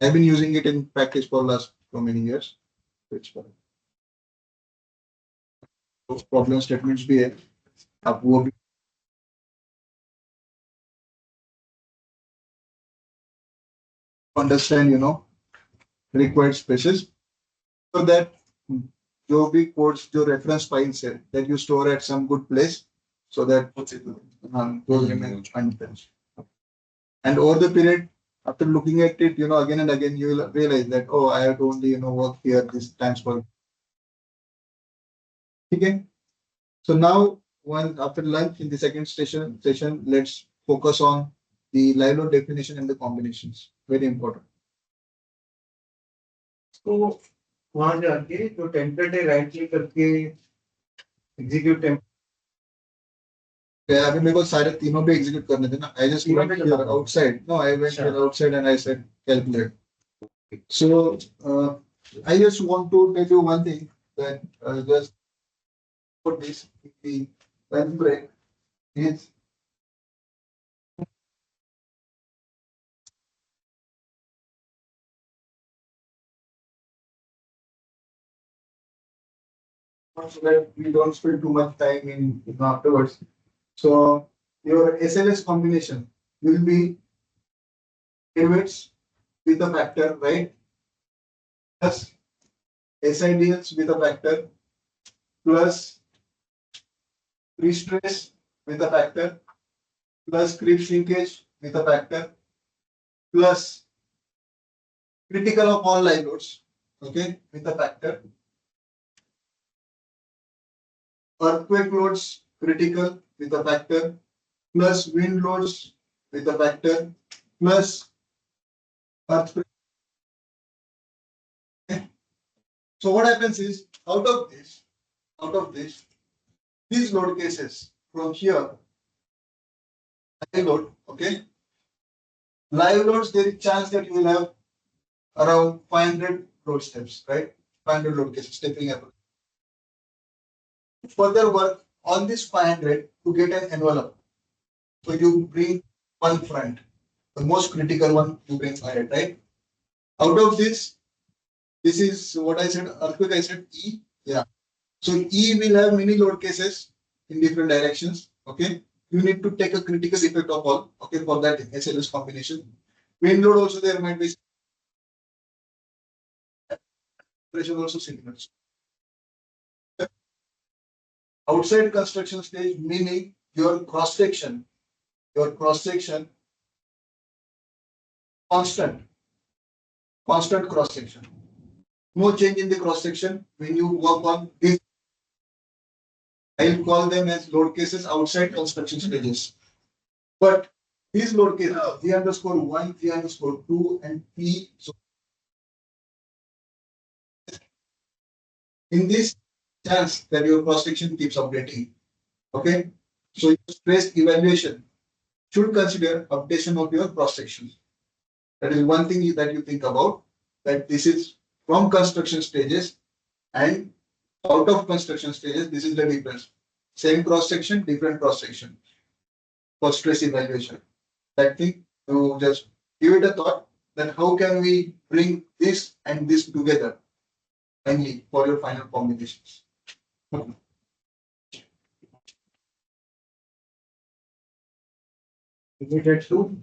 I've been using it in practice for last so many years. So it's perfect. Those problem statements भी है, आप वो भी understand, required spaces so that जो भी codes जो reference files है that you store at some good place so that those remain untouched. And over the period, after looking at it, again and again, you will realize that, oh, I have to only, work here this times for. Okay. So now, after lunch in the second session, let's focus on the live load definition and the combinations. Very important. तो वहां जाके जो template है right click करके execute अभी मेरे को सारे तीनों पे एग्जीक्यूट करने थे ना। I just went here outside. No, I went here outside and I said calculate. So I just want to tell you one thing that just put this the lunch break is so that we don't spend too much time in afterwards. So your SLS combination will be derivatives with a factor, right? Plus SIDLs with a factor, plus pre-stress with a factor, plus creep shrinkage with a factor, plus critical of all live loads, okay, with a factor, earthquake loads critical with a factor, plus wind loads with a factor, plus earthquake. So what happens is out of this, these load cases from here, live load, okay, live loads, there is chance that you will have around 500 load steps, right? 500 load cases stepping up. Further work on this 500 to get an envelope. So you bring one front, the most critical one you bring 500, right? Out of this, this is what I said, earthquake I said E, yeah. So E will have many load cases in different directions, okay? You need to take a critical effect of all, okay, for that SLS combination. Wind load also there might be pressure also similar. Outside construction stage, meaning your cross section, constant, constant cross section. No change in the cross section when you work on this. I'll call them as load cases outside construction stages. But these load cases, 3_1, 3_2, and P. So in this chance that your cross section keeps updating. Okay. So your stress evaluation should consider updation of your cross section. That is one thing that you think about, that this is from construction stages and out of construction stages, this is the difference. Same cross section, different cross section for stress evaluation. That thing, you just give it a thought that how can we bring this and this together finally for your final combinations. Is it at 2?